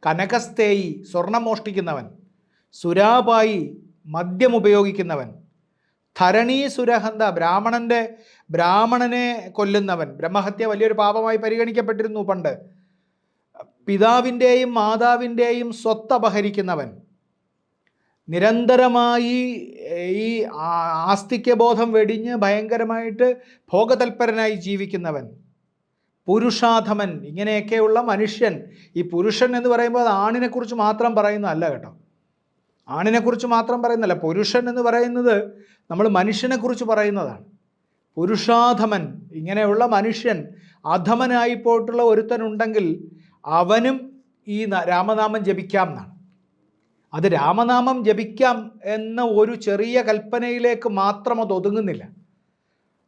കനകസ്തേയി, സ്വർണം മോഷ്ടിക്കുന്നവൻ. സുരാപായി, മദ്യം ഉപയോഗിക്കുന്നവൻ. ധരണീസുരഹന്ത, ബ്രാഹ്മണനെ കൊല്ലുന്നവൻ. ബ്രഹ്മഹത്യ വലിയൊരു പാപമായി പരിഗണിക്കപ്പെട്ടിരുന്നു പണ്ട്. പിതാവിൻ്റെയും മാതാവിൻ്റെയും സ്വത്ത് അപഹരിക്കുന്നവൻ. നിരന്തരമായി ഈ ആസ്തിക്യബോധം വെടിഞ്ഞ് ഭയങ്കരമായിട്ട് ഭോഗതൽപരനായി ജീവിക്കുന്നവൻ. പുരുഷാധമൻ, ഇങ്ങനെയൊക്കെയുള്ള മനുഷ്യൻ. ഈ പുരുഷൻ എന്ന് പറയുമ്പോൾ അത് ആണിനെക്കുറിച്ച് മാത്രം പറയുന്നതല്ല കേട്ടോ. ആണിനെക്കുറിച്ച് മാത്രം പറയുന്നതല്ല. പുരുഷൻ എന്ന് പറയുന്നത് നമ്മൾ മനുഷ്യനെക്കുറിച്ച് പറയുന്നതാണ്. പുരുഷാധമൻ, ഇങ്ങനെയുള്ള മനുഷ്യൻ, അധമനായി പോയിട്ടുള്ള ഒരുത്തനുണ്ടെങ്കിൽ അവനും ഈ രാമനാമം ജപിക്കാം എന്നാണ്. അത് രാമനാമം ജപിക്കാം എന്ന ഒരു ചെറിയ കൽപ്പനയിലേക്ക് മാത്രം അത് ഒതുങ്ങുന്നില്ല.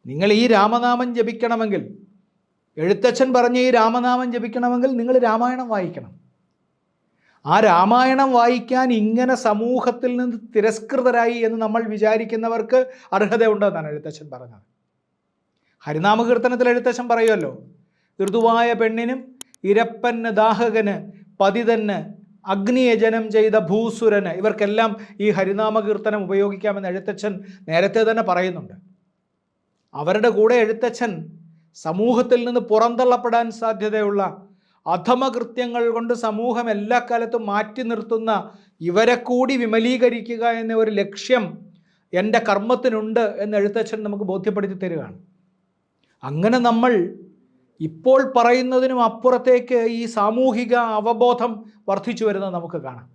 നിങ്ങൾ ഈ രാമനാമം ജപിക്കണമെങ്കിൽ, എഴുത്തച്ഛൻ പറഞ്ഞ ഈ രാമനാമം ജപിക്കണമെങ്കിൽ നിങ്ങൾ രാമായണം വായിക്കണം. ആ രാമായണം വായിക്കാൻ ഇങ്ങനെ സമൂഹത്തിൽ നിന്ന് തിരസ്കൃതരായി എന്ന് നമ്മൾ വിചാരിക്കുന്നവർക്ക് അർഹതയുണ്ടെന്നാണ് എഴുത്തച്ഛൻ പറഞ്ഞത്. ഹരിനാമകീർത്തനത്തിൽ എഴുത്തച്ഛൻ പറയുമല്ലോ, ഋതുവായ പെണ്ണിനും ഇരപ്പന് ദാഹകന് പതിതന് അഗ്നിയജനം ചെയ്ത ഭൂസുരന്, ഇവർക്കെല്ലാം ഈ ഹരിനാമകീർത്തനം ഉപയോഗിക്കാമെന്ന് എഴുത്തച്ഛൻ നേരത്തെ തന്നെ പറയുന്നുണ്ട്. അവരുടെ കൂടെ എഴുത്തച്ഛൻ സമൂഹത്തിൽ നിന്ന് പുറന്തള്ളപ്പെടാൻ സാധ്യതയുള്ള അധമകൃത്യങ്ങൾ കൊണ്ട് സമൂഹം എല്ലാ കാലത്തും മാറ്റി നിർത്തുന്ന ഇവരെ കൂടി വിമലീകരിക്കുക എന്ന ഒരു ലക്ഷ്യം എൻ്റെ കർമ്മത്തിനുണ്ട് എന്ന് എഴുത്തച്ഛൻ നമുക്ക് ബോധ്യപ്പെടുത്തി തരികയാണ്. അങ്ങനെ നമ്മൾ ഇപ്പോൾ പറയുന്നതിനും അപ്പുറത്തേക്ക് ഈ സാമൂഹിക അവബോധം വർദ്ധിച്ചു വരുന്നത് നമുക്ക് കാണാം.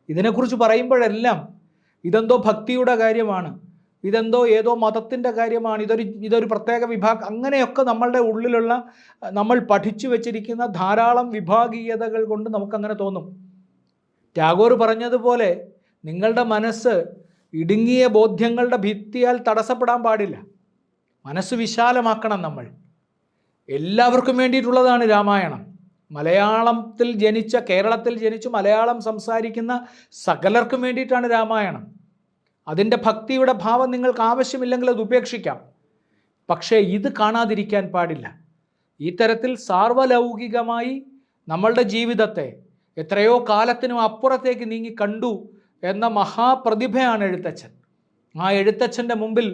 ഇതിനെക്കുറിച്ച് പറയുമ്പോഴെല്ലാം ഇതെന്തോ ഭക്തിയുടെ കാര്യമാണ്, ഇതെന്തോ ഏതോ മതത്തിൻ്റെ കാര്യമാണ്, ഇതൊരു പ്രത്യേക വിഭാഗം, അങ്ങനെയൊക്കെ നമ്മളുടെ ഉള്ളിലുള്ള നമ്മൾ പഠിച്ചു വച്ചിരിക്കുന്ന ധാരാളം വിഭാഗീയതകൾ കൊണ്ട് നമുക്കങ്ങനെ തോന്നും. ടാഗോർ പറഞ്ഞതുപോലെ നിങ്ങളുടെ മനസ്സ് ഇടുങ്ങിയ ബോധ്യങ്ങളുടെ ഭിത്തിയാൽ തടസ്സപ്പെടാൻ പാടില്ല. മനസ്സ് വിശാലമാക്കണം. നമ്മൾ എല്ലാവർക്കും വേണ്ടിയിട്ടുള്ളതാണ് രാമായണം. മലയാളത്തിൽ ജനിച്ച, കേരളത്തിൽ ജനിച്ച് മലയാളം സംസാരിക്കുന്ന സകലർക്കും വേണ്ടിയിട്ടാണ് രാമായണം. അതിൻ്റെ ഭക്തിയുടെ ഭാവം നിങ്ങൾക്ക് ആവശ്യമില്ലെങ്കിൽ അത് ഉപേക്ഷിക്കാം. പക്ഷേ ഇത് കാണാതിരിക്കാൻ പാടില്ല. ഈ തരത്തിൽ സാർവലൗകികമായി നമ്മളുടെ ജീവിതത്തെ എത്രയോ കാലത്തിനും അപ്പുറത്തേക്ക് നീങ്ങി കണ്ടു എന്ന മഹാപ്രതിഭയാണ് എഴുത്തച്ഛൻ. ആ എഴുത്തച്ഛൻ്റെ മുമ്പിൽ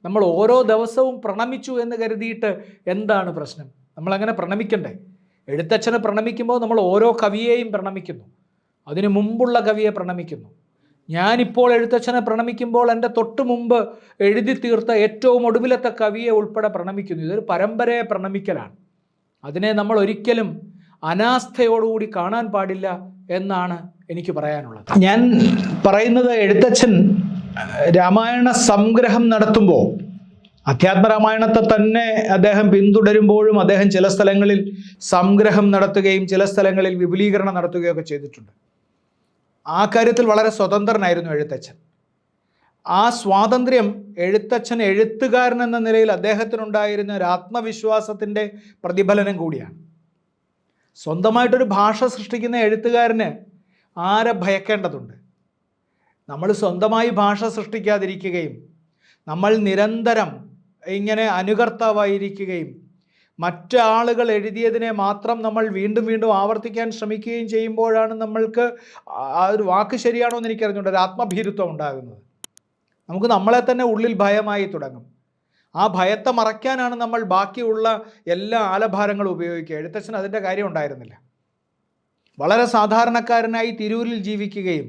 നമ്മൾ ഓരോ ദിവസവും പ്രണമിച്ചു എന്ന് കരുതിയിട്ട് എന്താണ് പ്രശ്നം? നമ്മളങ്ങനെ പ്രണമിക്കണ്ടേ? എഴുത്തച്ഛനെ പ്രണമിക്കുമ്പോൾ നമ്മൾ ഓരോ കവിയെയും പ്രണമിക്കുന്നു, അതിനു മുമ്പുള്ള കവിയെ പ്രണമിക്കുന്നു. ഞാനിപ്പോൾ എഴുത്തച്ഛനെ പ്രണമിക്കുമ്പോൾ എൻ്റെ തൊട്ട് മുമ്പ് എഴുതി തീർത്ത ഏറ്റവും ഒടുവിലത്തെ കവിയെ ഉൾപ്പെടെ പ്രണമിക്കുന്നു. ഇതൊരു പരമ്പരയെ പ്രണമിക്കലാണ്. അതിനെ നമ്മൾ ഒരിക്കലും അനാസ്ഥയോടുകൂടി കാണാൻ പാടില്ല എന്നാണ് എനിക്ക് പറയാനുള്ളത്. ഞാൻ പറയുന്നത്, എഴുത്തച്ഛൻ രാമായണ സംഗ്രഹം നടത്തുമ്പോൾ അധ്യാത്മരാമായണത്തെ തന്നെ അദ്ദേഹം പിന്തുടരുമ്പോഴും അദ്ദേഹം ചില സ്ഥലങ്ങളിൽ സംഗ്രഹം നടത്തുകയും ചില സ്ഥലങ്ങളിൽ വിപുലീകരണം നടത്തുകയൊക്കെ ചെയ്തിട്ടുണ്ട്. ആ കാര്യത്തിൽ വളരെ സ്വതന്ത്രനായിരുന്നു എഴുത്തച്ഛൻ. ആ സ്വാതന്ത്ര്യം എഴുത്തച്ഛൻ എഴുത്തുകാരൻ എന്ന നിലയിൽ അദ്ദേഹത്തിനുണ്ടായിരുന്ന ഒരു ആത്മവിശ്വാസത്തിൻ്റെ പ്രതിഫലനം കൂടിയാണ്. സ്വന്തമായിട്ടൊരു ഭാഷ സൃഷ്ടിക്കുന്ന എഴുത്തുകാരന് ആരെ ഭയക്കേണ്ടതുണ്ട്? നമ്മൾ സ്വന്തമായി ഭാഷ സൃഷ്ടിക്കാതിരിക്കുകയും നമ്മൾ നിരന്തരം ഇങ്ങനെ അനുകർത്താവായിരിക്കുകയും മറ്റാളുകൾ എഴുതിയതിനെ മാത്രം നമ്മൾ വീണ്ടും വീണ്ടും ആവർത്തിക്കാൻ ശ്രമിക്കുകയും ചെയ്യുമ്പോഴാണ് നമ്മൾക്ക് ആ ഒരു വാക്ക് ശരിയാണോ എന്ന് എനിക്കറിഞ്ഞുകൊണ്ട് ഒരു ആത്മഭീരുത്വം ഉണ്ടാകുന്നത്. നമുക്ക് നമ്മളെ തന്നെ ഉള്ളിൽ ഭയമായി തുടങ്ങും. ആ ഭയത്തെ മറയ്ക്കാനാണ് നമ്മൾ ബാക്കിയുള്ള എല്ലാ ആലഭാരങ്ങളും ഉപയോഗിക്കുക. എഴുത്തച്ഛൻ അതിൻ്റെ കാര്യം ഉണ്ടായിരുന്നില്ല. വളരെ സാധാരണക്കാരനായി തിരൂരിൽ ജീവിക്കുകയും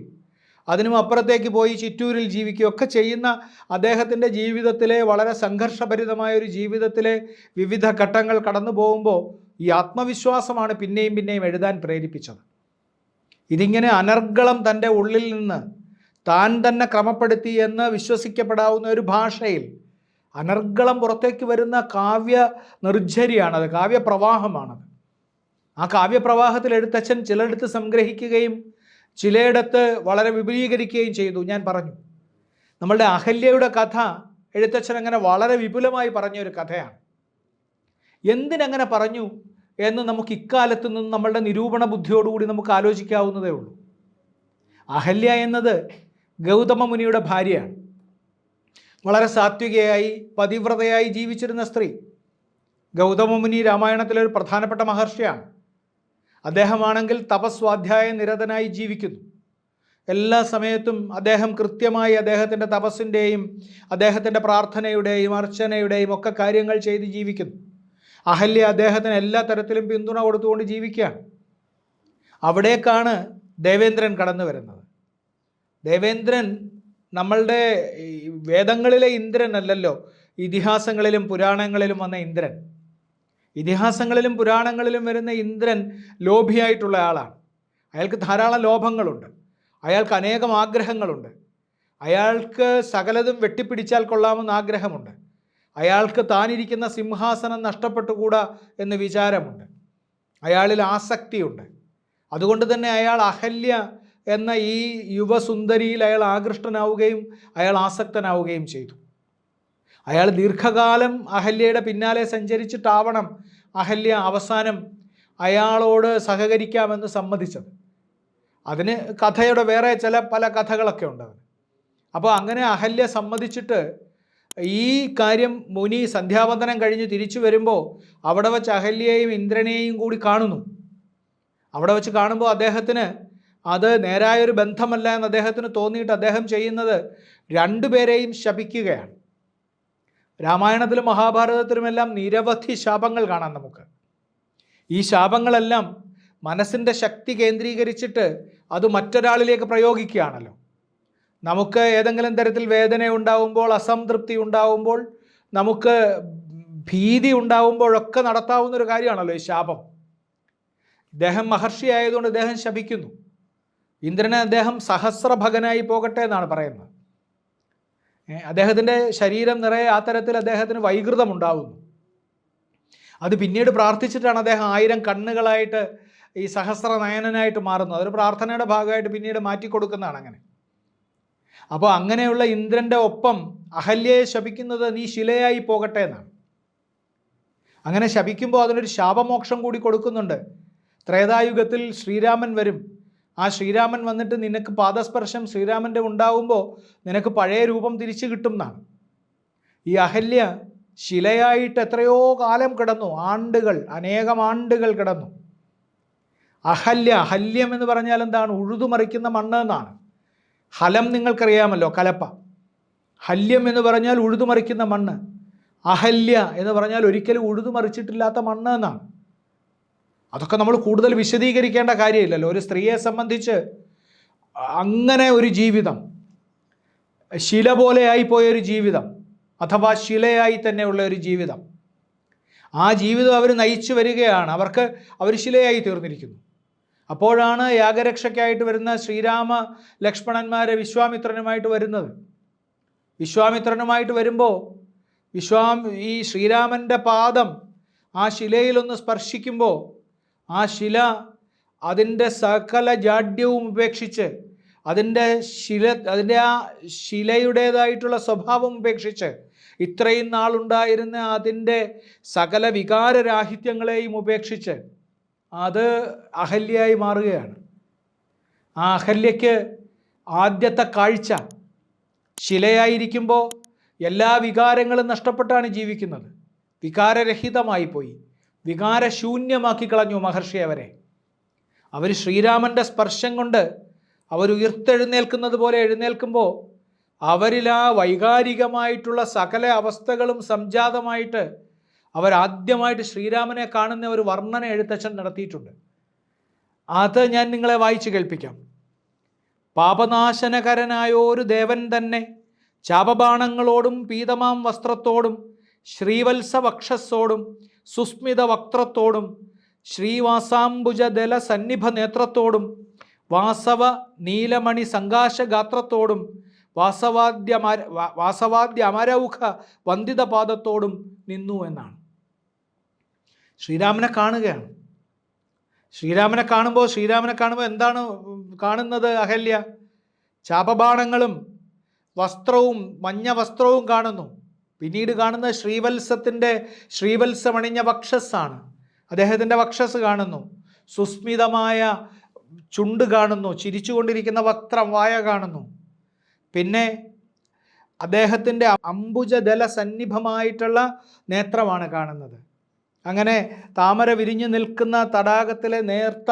അതിനും അപ്പുറത്തേക്ക് പോയി ചിറ്റൂരിൽ ജീവിക്കുകയൊക്കെ ചെയ്യുന്ന അദ്ദേഹത്തിൻ്റെ ജീവിതത്തിലെ വളരെ സംഘർഷഭരിതമായ ഒരു ജീവിതത്തിലെ വിവിധ ഘട്ടങ്ങൾ കടന്നു പോകുമ്പോൾ ഈ ആത്മവിശ്വാസമാണ് പിന്നെയും പിന്നെയും എഴുതാൻ പ്രേരിപ്പിച്ചത്. ഇതിങ്ങനെ അനർഗളം തൻ്റെ ഉള്ളിൽ നിന്ന് താൻ തന്നെ ക്രമപ്പെടുത്തി എന്ന് വിശ്വസിക്കപ്പെടാവുന്ന ഒരു ഭാഷയിൽ അനർഗളം പുറത്തേക്ക് വരുന്ന കാവ്യ നിർജ്ജരിയാണത്, കാവ്യപ്രവാഹമാണത്. ആ കാവ്യപ്രവാഹത്തിൽ എഴുത്തച്ഛൻ ചിലയിടത്ത് സംഗ്രഹിക്കുകയും ചിലയിടത്ത് വളരെ വിപുലീകരിക്കുകയും ചെയ്തു. ഞാൻ പറഞ്ഞു, നമ്മളുടെ അഹല്യയുടെ കഥ എഴുത്തച്ഛൻ അങ്ങനെ വളരെ വിപുലമായി പറഞ്ഞൊരു കഥയാണ്. എന്തിനങ്ങനെ പറഞ്ഞു എന്ന് നമുക്ക് ഇക്കാലത്ത് നിന്ന് നമ്മളുടെ നിരൂപണ ബുദ്ധിയോടുകൂടി നമുക്ക് ആലോചിക്കാവുന്നതേ ഉള്ളൂ. അഹല്യ എന്നത് ഗൗതമ മുനിയുടെ ഭാര്യയാണ്. വളരെ സാത്വികയായി പതിവ്രതയായി ജീവിച്ചിരുന്ന സ്ത്രീ. ഗൗതമ മുനി രാമായണത്തിലെ ഒരു പ്രധാനപ്പെട്ട മഹർഷിയാണ്. അദ്ദേഹമാണെങ്കിൽ തപസ്വാധ്യായ നിരതനായി ജീവിക്കുന്നു. എല്ലാ സമയത്തും അദ്ദേഹം കൃത്യമായി അദ്ദേഹത്തിൻ്റെ തപസ്സിൻ്റെയും അദ്ദേഹത്തിൻ്റെ പ്രാർത്ഥനയുടെയും അർച്ചനയുടെയും ഒക്കെ കാര്യങ്ങൾ ചെയ്ത് ജീവിക്കുന്നു. അഹല്യ അദ്ദേഹത്തിന് എല്ലാ തരത്തിലും പിന്തുണ കൊടുത്തുകൊണ്ട് ജീവിക്കുകയാണ്. അവിടേക്കാണ് ദേവേന്ദ്രൻ കടന്നു വരുന്നത്. ദേവേന്ദ്രൻ നമ്മളുടെ വേദങ്ങളിലെ ഇന്ദ്രൻ അല്ലല്ലോ, ഇതിഹാസങ്ങളിലും പുരാണങ്ങളിലും വന്ന ഇന്ദ്രൻ. ഇതിഹാസങ്ങളിലും പുരാണങ്ങളിലും വരുന്ന ഇന്ദ്രൻ ലോഭിയായിട്ടുള്ള ആളാണ്. അയാൾക്ക് ധാരാളം ലോഭങ്ങളുണ്ട്, അയാൾക്ക് അനേകം ആഗ്രഹങ്ങളുണ്ട്, അയാൾക്ക് സകലതും വെട്ടിപ്പിടിച്ചാൽ കൊള്ളാമെന്ന് ആഗ്രഹമുണ്ട്, അയാൾക്ക് താനിരിക്കുന്ന സിംഹാസനം നഷ്ടപ്പെട്ടുകൂടാ എന്ന് വിചാരമുണ്ട്, അയാളിൽ ആസക്തിയുണ്ട്. അതുകൊണ്ട് തന്നെ അയാൾ അഹല്യ എന്ന ഈ യുവസുന്ദരിയിൽ അയാൾ ആകൃഷ്ടനാവുകയും അയാൾ ആസക്തനാവുകയും ചെയ്തു. അയാൾ ദീർഘകാലം അഹല്യയുടെ പിന്നാലെ സഞ്ചരിച്ചിട്ടാവണം അഹല്യ അവസാനം അയാളോട് സഹകരിക്കാമെന്ന് സമ്മതിച്ചത്. അതിന് കഥയുടെ വേറെ പല കഥകളൊക്കെ ഉണ്ട്. അപ്പോൾ അങ്ങനെ അഹല്യ സമ്മതിച്ചിട്ട് ഈ കാര്യം മുനി സന്ധ്യാവന്ദനം കഴിഞ്ഞ് തിരിച്ചു വരുമ്പോൾ അവിടെ വച്ച് അഹല്യയെയും ഇന്ദ്രനെയും കൂടി കാണുന്നു. അവിടെ വച്ച് കാണുമ്പോൾ അദ്ദേഹത്തിന് അത് നേരായൊരു ബന്ധമല്ല എന്ന് അദ്ദേഹത്തിന് തോന്നിയിട്ട് അദ്ദേഹം ചെയ്യുന്നത് രണ്ടുപേരെയും ശപിക്കുകയാണ്. രാമായണത്തിലും മഹാഭാരതത്തിലുമെല്ലാം നിരവധി ശാപങ്ങൾ കാണാം നമുക്ക്. ഈ ശാപങ്ങളെല്ലാം മനസ്സിൻ്റെ ശക്തി കേന്ദ്രീകരിച്ചിട്ട് അത് മറ്റൊരാളിലേക്ക് പ്രയോഗിക്കുകയാണല്ലോ. നമുക്ക് ഏതെങ്കിലും തരത്തിൽ വേദന ഉണ്ടാവുമ്പോൾ, അസംതൃപ്തി ഉണ്ടാവുമ്പോൾ, നമുക്ക് ഭീതി ഉണ്ടാവുമ്പോഴൊക്കെ നടത്താവുന്നൊരു കാര്യമാണല്ലോ ഈ ശാപം. ഇദ്ദേഹം മഹർഷി ആയതുകൊണ്ട് ഇദ്ദേഹം ശപിക്കുന്നു. ഇന്ദ്രനെ അദ്ദേഹം സഹസ്രഭകനായി പോകട്ടെ എന്നാണ് പറയുന്നത്. അദ്ദേഹത്തിൻ്റെ ശരീരം നിറയെ ആ തരത്തിൽ അദ്ദേഹത്തിന് വൈകൃതം ഉണ്ടാവുന്നു. അത് പിന്നീട് പ്രാർത്ഥിച്ചിട്ടാണ് അദ്ദേഹം 1000 കണ്ണുകളായിട്ട് ഈ സഹസ്രനയനനായിട്ട് മാറുന്നത്. അതൊരു പ്രാർത്ഥനയുടെ ഭാഗമായിട്ട് പിന്നീട് മാറ്റിക്കൊടുക്കുന്നതാണ് അങ്ങനെ. അപ്പോൾ അങ്ങനെയുള്ള ഇന്ദ്രൻ്റെ ഒപ്പം അഹല്യയെ ശപിക്കുന്നത് നീ ശിലയായി പോകട്ടെ എന്നാണ്. അങ്ങനെ ശപിക്കുമ്പോൾ അതിനൊരു ശാപമോക്ഷം കൂടി കൊടുക്കുന്നുണ്ട്. ത്രേതായുഗത്തിൽ ശ്രീരാമൻ വരും. ആ ശ്രീരാമൻ വന്നിട്ട് നിനക്ക് പാദസ്പർശം ശ്രീരാമൻ്റെ ഉണ്ടാവുമ്പോൾ നിനക്ക് പഴയ രൂപം തിരിച്ചു കിട്ടും എന്നാണ്. ഈ അഹല്യ ശിലയായിട്ട് എത്രയോ കാലം കിടന്നു, ആണ്ടുകൾ, അനേകം ആണ്ടുകൾ കിടന്നു. ഹല്യം എന്ന് പറഞ്ഞാൽ എന്താണ്? ഉഴുതുമറിക്കുന്ന മണ്ണ് എന്നാണ്. ഹലം നിങ്ങൾക്കറിയാമല്ലോ, കലപ്പ. ഹല്യം എന്ന് പറഞ്ഞാൽ ഉഴുതുമറിക്കുന്ന മണ്ണ്. അഹല്യ എന്ന് പറഞ്ഞാൽ ഒരിക്കലും ഉഴുതുമറിച്ചിട്ടില്ലാത്ത മണ്ണ് എന്നാണ്. അതൊക്കെ നമ്മൾ കൂടുതൽ വിശദീകരിക്കേണ്ട കാര്യമില്ലല്ലോ. ഒരു സ്ത്രീയെ സംബന്ധിച്ച് അങ്ങനെ ഒരു ജീവിതം, ശില പോലെയായി പോയൊരു ജീവിതം, അഥവാ ശിലയായി തന്നെയുള്ള ഒരു ജീവിതം, ആ ജീവിതം അവർ നയിച്ചു വരികയാണ്. അവർ ശിലയായി തീർന്നിരിക്കുന്നു. അപ്പോഴാണ് യാഗരക്ഷയ്ക്കായിട്ട് വരുന്ന ശ്രീരാമ ലക്ഷ്മണന്മാരെ വിശ്വാമിത്രനുമായിട്ട് വരുന്നത്. വിശ്വാമിത്രനുമായിട്ട് വരുമ്പോൾ ഈ ശ്രീരാമൻ്റെ പാദം ആ ശിലയിലൊന്ന് സ്പർശിക്കുമ്പോൾ ആ ശില അതിൻ്റെ സകല ജാഡ്യവും ഉപേക്ഷിച്ച്, അതിൻ്റെ ആ ശിലയുടേതായിട്ടുള്ള സ്വഭാവം ഉപേക്ഷിച്ച്, ഇത്രയും നാളുണ്ടായിരുന്ന അതിൻ്റെ സകല വികാരരാഹിത്യങ്ങളെയും ഉപേക്ഷിച്ച് അത് അഹല്യയായി മാറുകയാണ്. ആ അഹല്യയ്ക്ക് ആദ്യത്തെ കാഴ്ച ശിലയായിരിക്കുമ്പോൾ എല്ലാ വികാരങ്ങളും നഷ്ടപ്പെട്ടാണ് ജീവിക്കുന്നത്. വികാരരഹിതമായി പോയി, വികാരശൂന്യമാക്കി കളഞ്ഞു മഹർഷി അവരെ. അവർ ശ്രീരാമൻ്റെ സ്പർശം കൊണ്ട് അവർ ഉയർത്തെഴുന്നേൽക്കുന്നത് പോലെ എഴുന്നേൽക്കുമ്പോൾ അവരിൽ ആ വൈകാരികമായിട്ടുള്ള സകല അവസ്ഥകളും സംജാതമായിട്ട് അവരാദ്യമായിട്ട് ശ്രീരാമനെ കാണുന്ന ഒരു വർണ്ണന എഴുത്തച്ഛൻ നടത്തിയിട്ടുണ്ട്. അത് ഞാൻ നിങ്ങളെ വായിച്ചു കേൾപ്പിക്കാം. പാപനാശനകരനായൊരു ദേവൻ തന്നെ ചാപബാണങ്ങളോടും പീതമാം വസ്ത്രത്തോടും ശ്രീവത്സ വക്ഷസ്സോടും സുസ്മിത വക്ത്രത്തോടും ശ്രീവാസാംബുജദല സന്നിഭ നേത്രത്തോടും വാസവ നീലമണി സങ്കാശഗാത്രത്തോടും വാസവാദ്യ അമരൗഖ വന്ദിത പാദത്തോടും നിന്നു എന്നാണ്. ശ്രീരാമനെ കാണുകയാണ്. ശ്രീരാമനെ കാണുമ്പോൾ എന്താണ് കാണുന്നത് അഹല്യ? ചാപബാണങ്ങളും വസ്ത്രവും, മഞ്ഞ വസ്ത്രവും കാണുന്നു. പിന്നീട് കാണുന്ന ശ്രീവത്സമണിഞ്ഞ വക്ഷസ്സാണ്. അദ്ദേഹത്തിൻ്റെ വക്ഷസ് കാണുന്നു. സുസ്മിതമായ ചുണ്ട് കാണുന്നു. ചിരിച്ചുകൊണ്ടിരിക്കുന്ന വക്രം, വായ കാണുന്നു. പിന്നെ അദ്ദേഹത്തിൻ്റെ അംബുജദല സന്നിഭമായിട്ടുള്ള നേത്രമാണ് കാണുന്നത്. അങ്ങനെ താമര വിരിഞ്ഞു നിൽക്കുന്ന തടാകത്തിലെ നേർത്ത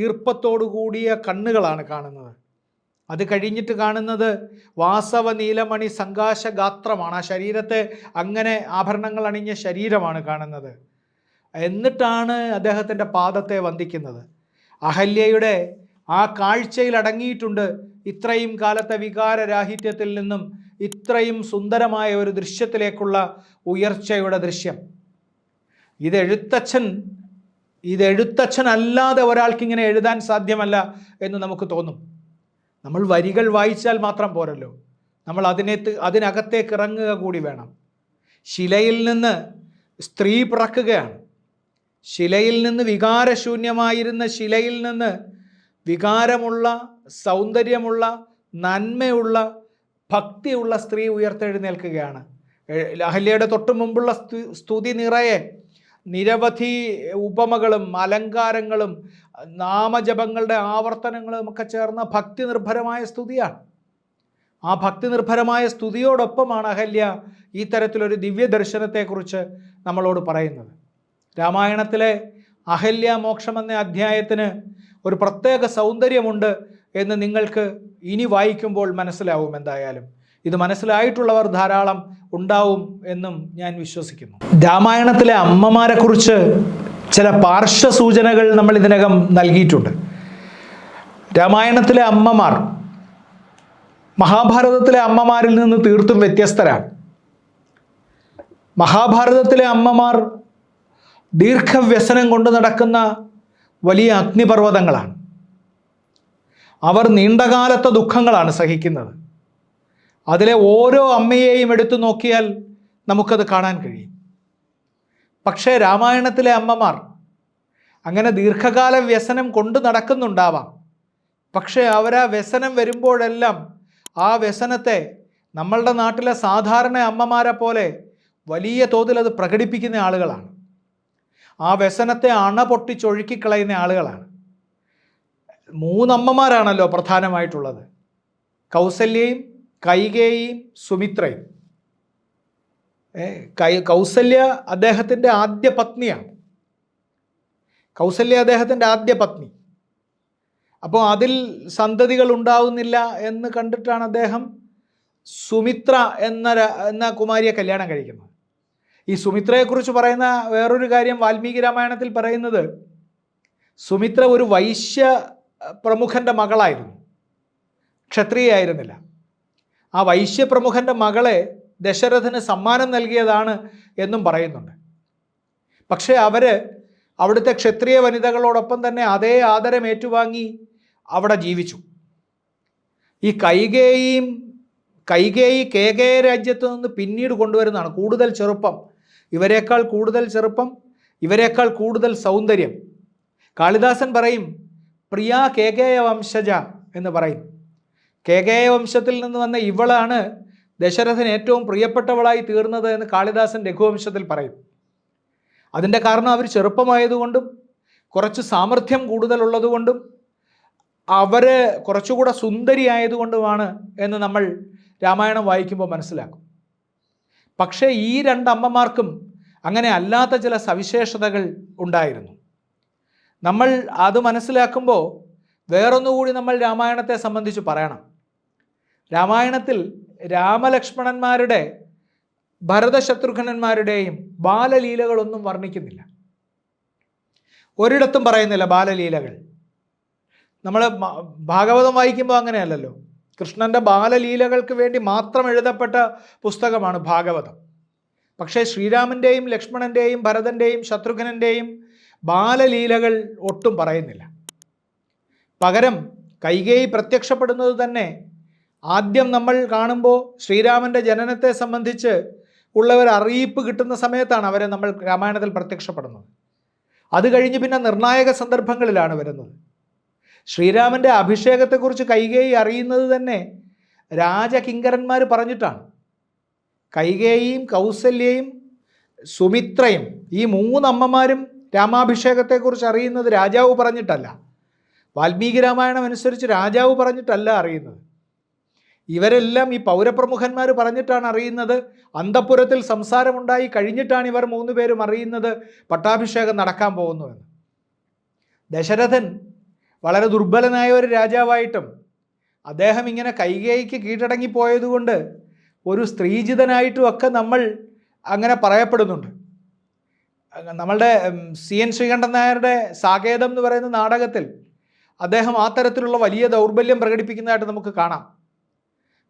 ഈർപ്പത്തോടു കൂടിയ കണ്ണുകളാണ് കാണുന്നത്. അത് കഴിഞ്ഞിട്ട് കാണുന്നത് വാസവ നീലമണി സങ്കാശഗാത്രമാണ്. ആ ശരീരത്തെ അങ്ങനെ ആഭരണങ്ങൾ അണിഞ്ഞ ശരീരമാണ് കാണുന്നത്. എന്നിട്ടാണ് അദ്ദേഹത്തിൻ്റെ പാദത്തെ വന്ദിക്കുന്നത്. അഹല്യയുടെ ആ കാഴ്ചയിൽ അടങ്ങിയിട്ടുണ്ട് ഇത്രയും കാലത്തെ വികാരരാഹിത്യത്തിൽ നിന്നും ഇത്രയും സുന്ദരമായ ഒരു ദൃശ്യത്തിലേക്കുള്ള ഉയർച്ചയുടെ ദൃശ്യം. ഇതെഴുത്തച്ഛൻ അല്ലാതെ ഒരാൾക്കിങ്ങനെ എഴുതാൻ സാധ്യമല്ല എന്ന് നമുക്ക് തോന്നും. നമ്മൾ വരികൾ വായിച്ചാൽ മാത്രം പോരല്ലോ, നമ്മൾ അതിനകത്തേക്ക് ഇറങ്ങുക കൂടി വേണം. ശിലയിൽ നിന്ന് സ്ത്രീ പിറക്കുകയാണ്. ശിലയിൽ നിന്ന്, വികാരശൂന്യമായിരുന്ന ശിലയിൽ നിന്ന് വികാരമുള്ള, സൗന്ദര്യമുള്ള, നന്മയുള്ള, ഭക്തിയുള്ള സ്ത്രീ ഉയർത്തെഴുന്നേൽക്കുകയാണ്. അഹല്യയുടെ തൊട്ടു മുമ്പുള്ള സ്തുതി നിറയെ നിരവധി ഉപമകളും അലങ്കാരങ്ങളും നാമജപങ്ങളുടെ ആവർത്തനങ്ങളും ഒക്കെ ചേർന്ന ഭക്തി നിർഭരമായ സ്തുതിയാണ്. ആ ഭക്തി നിർഭരമായ സ്തുതിയോടൊപ്പമാണ് അഹല്യ ഈ തരത്തിലൊരു ദിവ്യ ദർശനത്തെക്കുറിച്ച് നമ്മളോട് പറയുന്നത്. രാമായണത്തിലെ അഹല്യ മോക്ഷം എന്ന അധ്യായത്തിന് ഒരു പ്രത്യേക സൗന്ദര്യമുണ്ട് എന്ന് നിങ്ങൾക്ക് ഇനി വായിക്കുമ്പോൾ മനസ്സിലാവും. എന്തായാലും ഇത് മനസ്സിലായിട്ടുള്ളവർ ധാരാളം ഉണ്ടാവും എന്നും ഞാൻ വിശ്വസിക്കുന്നു. രാമായണത്തിലെ അമ്മമാരെക്കുറിച്ച് ചില പാർശ്വസൂചനകൾ നമ്മൾ ഇതിനകം നൽകിയിട്ടുണ്ട്. രാമായണത്തിലെ അമ്മമാർ മഹാഭാരതത്തിലെ അമ്മമാരിൽ നിന്ന് തീർത്തും വ്യത്യസ്തരാണ്. മഹാഭാരതത്തിലെ അമ്മമാർ ദീർഘവ്യസനം കൊണ്ട് നടക്കുന്ന വലിയ അഗ്നിപർവ്വതങ്ങളാണ്. അവർ നീണ്ടകാലത്തെ ദുഃഖങ്ങളാണ് സഹിക്കുന്നത്. അതിലെ ഓരോ അമ്മയെയും എടുത്തു നോക്കിയാൽ നമുക്കത് കാണാൻ കഴിയും. പക്ഷേ രാമായണത്തിലെ അമ്മമാർ അങ്ങനെ ദീർഘകാല വ്യസനം കൊണ്ട് നടക്കുന്നുണ്ടാവാം. പക്ഷേ അവരാ വ്യസനം വരുമ്പോഴെല്ലാം ആ വ്യസനത്തെ നമ്മളുടെ നാട്ടിലെ സാധാരണ അമ്മമാരെ പോലെ വലിയ തോതിൽ അത് പ്രകടിപ്പിക്കുന്ന ആളുകളാണ്. ആ വ്യസനത്തെ അണ പൊട്ടിച്ചൊഴുക്കിക്കളയുന്ന ആളുകളാണ്. 3 അമ്മമാരാണല്ലോ പ്രധാനമായിട്ടുള്ളത്: കൗസല്യയും കൈകേയിയും സുമിത്രയും. കൗസല്യ അദ്ദേഹത്തിൻ്റെ ആദ്യ പത്നിയാണ്. കൗസല്യ അദ്ദേഹത്തിൻ്റെ ആദ്യ പത്നി. അപ്പോൾ അതിൽ സന്തതികൾ ഉണ്ടാവുന്നില്ല എന്ന് കണ്ടിട്ടാണ് അദ്ദേഹം സുമിത്ര എന്ന കുമാരിയെ കല്യാണം കഴിക്കുന്നത്. ഈ സുമിത്രയെക്കുറിച്ച് പറയുന്ന വേറൊരു കാര്യം വാൽമീകി രാമായണത്തിൽ പറയുന്നത്, സുമിത്ര ഒരു വൈശ്യ പ്രമുഖൻ്റെ മകളായിരുന്നു, ക്ഷത്രിയയായിരുന്നില്ല. ആ വൈശ്യപ്രമുഖൻ്റെ മകളെ ദശരഥന് സമ്മാനം നൽകിയതാണ് എന്നും പറയുന്നുണ്ട്. പക്ഷേ അവിടുത്തെ ക്ഷത്രിയ വനിതകളോടൊപ്പം തന്നെ അതേ ആദരം ഏറ്റുവാങ്ങി അവിടെ ജീവിച്ചു. ഈ കൈകേയി കേകയ രാജ്യത്ത് നിന്ന് പിന്നീട് കൊണ്ടുവരുന്നതാണ്. കൂടുതൽ ചെറുപ്പം, ഇവരെക്കാൾ കൂടുതൽ ചെറുപ്പം, ഇവരെക്കാൾ കൂടുതൽ സൗന്ദര്യം. കാളിദാസൻ പറയും പ്രിയ കേകയ വംശജ എന്ന് പറയും. കേകയ വംശത്തിൽ നിന്ന് വന്ന ഇവളാണ് ദശരഥന് ഏറ്റവും പ്രിയപ്പെട്ടവളായി തീർന്നത് എന്ന് കാളിദാസൻ രഘുവംശത്തിൽ പറയും. അതിൻ്റെ കാരണം അവർ ചെറുപ്പമായതുകൊണ്ടും കുറച്ച് സാമർഥ്യം കൂടുതലുള്ളതുകൊണ്ടും അവർ കുറച്ചുകൂടെ സുന്ദരിയായതുകൊണ്ടുമാണ് എന്ന് നമ്മൾ രാമായണം വായിക്കുമ്പോൾ മനസ്സിലാക്കും. പക്ഷേ ഈ 2 അമ്മമാർക്കും അങ്ങനെ അല്ലാത്ത ചില സവിശേഷതകൾ ഉണ്ടായിരുന്നു. നമ്മൾ അത് മനസ്സിലാക്കുമ്പോൾ വേറൊന്നുകൂടി നമ്മൾ രാമായണത്തെ സംബന്ധിച്ച് പറയണം. രാമായണത്തിൽ രാമലക്ഷ്മണന്മാരുടെ ഭരതശത്രുഘ്നന്മാരുടെയും ബാലലീലകളൊന്നും വർണ്ണിക്കുന്നില്ല. ഒരിടത്തും പറയുന്നില്ല ബാലലീലകൾ. നമ്മൾ ഭാഗവതം വായിക്കുമ്പോൾ അങ്ങനെയല്ലല്ലോ. കൃഷ്ണൻ്റെ ബാലലീലകൾക്ക് വേണ്ടി മാത്രം എഴുതപ്പെട്ട പുസ്തകമാണ് ഭാഗവതം. പക്ഷേ ശ്രീരാമൻ്റെയും ലക്ഷ്മണൻ്റെയും ഭരതൻ്റെയും ശത്രുഘ്നൻ്റെയും ബാലലീലകൾ ഒട്ടും പറയുന്നില്ല. പകരം കൈകേയി പ്രത്യക്ഷപ്പെടുന്നത് തന്നെ ആദ്യം നമ്മൾ കാണുമ്പോൾ ശ്രീരാമൻ്റെ ജനനത്തെ സംബന്ധിച്ച് ഉള്ള ഒരു അറിയിപ്പ് കിട്ടുന്ന സമയത്താണ് അവരെ നമ്മൾ രാമായണത്തിൽ പ്രത്യക്ഷപ്പെടുന്നത്. അത് കഴിഞ്ഞ് പിന്നെ നിർണായക സന്ദർഭങ്ങളിലാണ് വരുന്നത്. ശ്രീരാമൻ്റെ അഭിഷേകത്തെക്കുറിച്ച് കൈകേയി അറിയുന്നത് തന്നെ രാജകിങ്കരന്മാർ പറഞ്ഞിട്ടാണ്. കൈകേയിയും കൗസല്യയും സുമിത്രയും ഈ 3 അമ്മമാരും രാമാഭിഷേകത്തെക്കുറിച്ച് അറിയുന്നത് രാജാവ് പറഞ്ഞിട്ടല്ല. വാൽമീകി രാമായണം അനുസരിച്ച് രാജാവ് പറഞ്ഞിട്ടല്ല അറിയുന്നത്. ഇവരെല്ലാം ഈ പൗരപ്രമുഖന്മാർ പറഞ്ഞിട്ടാണ് അറിയുന്നത്. അന്തഃപുരത്തിൽ സംസാരമുണ്ടായി കഴിഞ്ഞിട്ടാണ് ഇവർ 3 പേരും അറിയുന്നത് പട്ടാഭിഷേകം നടക്കാൻ പോകുന്നുവെന്ന്. ദശരഥൻ വളരെ ദുർബലനായ ഒരു രാജാവായിട്ടും അദ്ദേഹം ഇങ്ങനെ കൈകേയിക്ക് കീഴടങ്ങിപ്പോയതുകൊണ്ട് ഒരു സ്ത്രീജിതനായിട്ടും ഒക്കെ നമ്മൾ അങ്ങനെ പറയപ്പെടുന്നുണ്ട്. നമ്മളുടെ CN ശ്രീകണ്ഠൻ നായരുടെ സാകേതം എന്ന് പറയുന്ന നാടകത്തിൽ അദ്ദേഹം ആ തരത്തിലുള്ള വലിയ ദൗർബല്യം പ്രകടിപ്പിക്കുന്നതായിട്ട് നമുക്ക് കാണാം.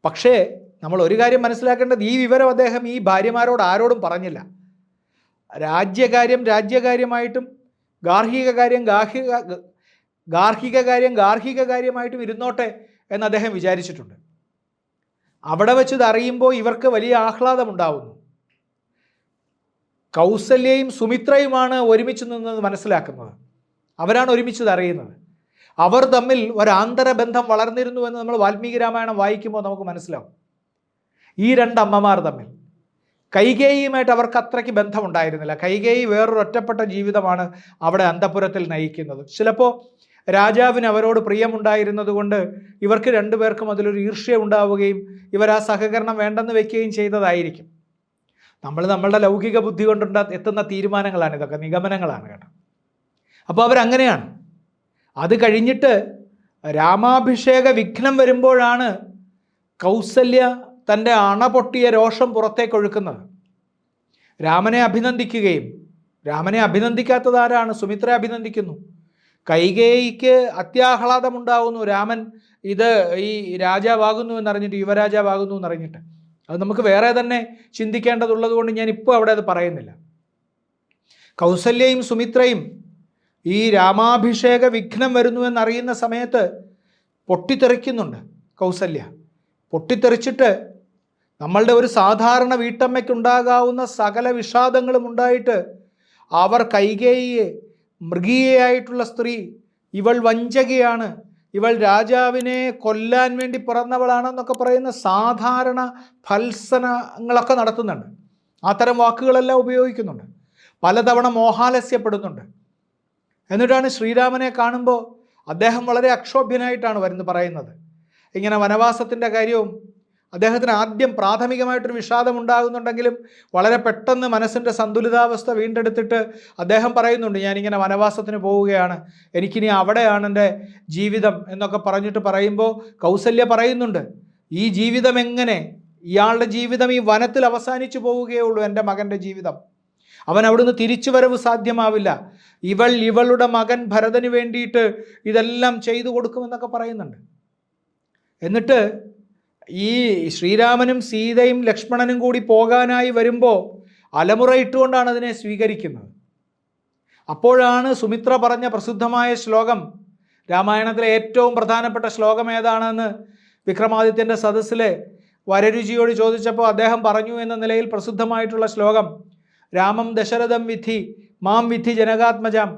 പക്ഷേ നമ്മൾ ഒരു കാര്യം മനസ്സിലാക്കേണ്ടത്, ഈ വിവരം അദ്ദേഹം ഈ ഭാര്യമാരോട് ആരോടും പറഞ്ഞില്ല. രാജ്യകാര്യമായിട്ടും ഗാർഹിക കാര്യമായിട്ടും ഇരുന്നോട്ടെ എന്ന് അദ്ദേഹം വിചാരിച്ചിട്ടുണ്ട്. അവിടെ വെച്ച് ഇത് അറിയുമ്പോൾ ഇവർക്ക് വലിയ ആഹ്ലാദമുണ്ടാവുന്നു. കൗസല്യയും സുമിത്രയുമാണ് ഒരുമിച്ച് നിന്നത് മനസ്സിലാക്കുന്നത്. അവരാണ് ഒരുമിച്ചത് അറിയുന്നത്. അവർ തമ്മിൽ ഒരാന്തരബന്ധം വളർന്നിരുന്നു എന്ന് നമ്മൾ വാൽമീകി രാമായണം വായിക്കുമ്പോൾ നമുക്ക് മനസ്സിലാവും. ഈ 2 അമ്മമാർ തമ്മിൽ കൈകേയിയുമായിട്ട് അവർക്ക് അത്രയ്ക്ക് ബന്ധമുണ്ടായിരുന്നില്ല. കൈകേയി വേറൊരു ഒറ്റപ്പെട്ട ജീവിതമാണ് അവിടെ അന്തഃപുരത്തിൽ നയിക്കുന്നത്. ചിലപ്പോൾ രാജാവിന് അവരോട് പ്രിയമുണ്ടായിരുന്നത് കൊണ്ട് ഇവർക്ക് 2 പേർക്കും അതിലൊരു ഈർഷ്യ ഉണ്ടാവുകയും ഇവർ ആ സഹകരണം വേണ്ടെന്ന് വെക്കുകയും ചെയ്തതായിരിക്കും. നമ്മളുടെ ലൗകിക ബുദ്ധി കൊണ്ട് എത്തുന്ന തീരുമാനങ്ങളാണ് ഇതൊക്കെ, നിഗമനങ്ങളാണ് കേട്ടോ. അപ്പോൾ അവരങ്ങനെയാണ്. അത് കഴിഞ്ഞിട്ട് രാമാഭിഷേക വിഘ്നം വരുമ്പോഴാണ് കൗസല്യ തൻ്റെ അണപൊട്ടിയ രോഷം പുറത്തേക്കൊഴുക്കുന്നത്. രാമനെ അഭിനന്ദിക്കാത്തതാരാണ്? സുമിത്ര അഭിനന്ദിക്കുന്നു. കൈകേയിക്ക് അത്യാഹ്ലാദമുണ്ടാകുന്നു. രാമൻ ഈ രാജാവാകുന്നു എന്നറിഞ്ഞിട്ട്, യുവരാജാവാകുന്നു എന്നറിഞ്ഞിട്ട്. അത് നമുക്ക് വേറെ തന്നെ ചിന്തിക്കേണ്ടതുള്ളത് കൊണ്ട് ഞാൻ ഇപ്പോൾ അവിടെ അത് പറയുന്നില്ല. കൗസല്യയും സുമിത്രയും ഈ രാമാഭിഷേക വിഘ്നം വരുന്നു എന്നറിയുന്ന സമയത്ത് പൊട്ടിത്തെറിക്കുന്നുണ്ട്. കൗസല്യ പൊട്ടിത്തെറിച്ചിട്ട് നമ്മളുടെ ഒരു സാധാരണ വീട്ടമ്മയ്ക്കുണ്ടാകാവുന്ന സകല വിഷാദങ്ങളും ഉണ്ടായിട്ട് അവർ കൈകേയിയെ, മൃഗീയയായിട്ടുള്ള സ്ത്രീ, ഇവൾ വഞ്ചകയാണ്, ഇവൾ രാജാവിനെ കൊല്ലാൻ വേണ്ടി പിറന്നവളാണെന്നൊക്കെ പറയുന്ന സാധാരണ ഫൽസനങ്ങളൊക്കെ നടത്തുന്നുണ്ട്. അത്തരം വാക്കുകളെല്ലാം ഉപയോഗിക്കുന്നുണ്ട്. പലതവണ മോഹാലസ്യപ്പെടുന്നുണ്ട്. എന്നിട്ടാണ് ശ്രീരാമനെ കാണുമ്പോൾ അദ്ദേഹം വളരെ അക്ഷോഭ്യനായിട്ടാണ് പറയുന്നത്. ഇങ്ങനെ വനവാസത്തിൻ്റെ കാര്യവും അദ്ദേഹത്തിന് ആദ്യം പ്രാഥമികമായിട്ടൊരു വിഷാദം ഉണ്ടാകുന്നുണ്ടെങ്കിലും വളരെ പെട്ടെന്ന് മനസ്സിൻ്റെ സന്തുലിതാവസ്ഥ വീണ്ടെടുത്തിട്ട് അദ്ദേഹം പറയുന്നുണ്ട്, ഞാനിങ്ങനെ വനവാസത്തിന് പോവുകയാണ്, എനിക്കിനി അവിടെയാണ് എൻ്റെ ജീവിതം എന്നൊക്കെ പറഞ്ഞിട്ട് പറയുമ്പോൾ കൗസല്യ പറയുന്നുണ്ട്, ഈ ജീവിതം എങ്ങനെ, ഇയാളുടെ ജീവിതം ഈ വനത്തിൽ അവസാനിച്ചു പോവുകയുള്ളൂ, എൻ്റെ മകൻ്റെ ജീവിതം, അവൻ അവിടുന്ന് തിരിച്ചു വരവ് സാധ്യമാവില്ല, ഇവളുടെ മകൻ ഭരതന് വേണ്ടിയിട്ട് ഇതെല്ലാം ചെയ്തു കൊടുക്കുമെന്നൊക്കെ പറയുന്നുണ്ട്. എന്നിട്ട് ഈ ശ്രീരാമനും സീതയും ലക്ഷ്മണനും കൂടി പോകാനായി വരുമ്പോൾ അലമുറയിട്ടുകൊണ്ടാണ് അതിനെ സ്വീകരിക്കുന്നത്. അപ്പോഴാണ് സുമിത്ര പറഞ്ഞ പ്രസിദ്ധമായ ശ്ലോകം, രാമായണത്തിലെ ഏറ്റവും പ്രധാനപ്പെട്ട ശ്ലോകം ഏതാണെന്ന് വിക്രമാദിത്യൻ്റെ സദസ്സിലെ വരരുചിയോട് ചോദിച്ചപ്പോൾ അദ്ദേഹം പറഞ്ഞു എന്ന നിലയിൽ പ്രസിദ്ധമായിട്ടുള്ള ശ്ലോകം, രാമം ദശരഥം വിധി മാം വിധി ജനകാത്മജാം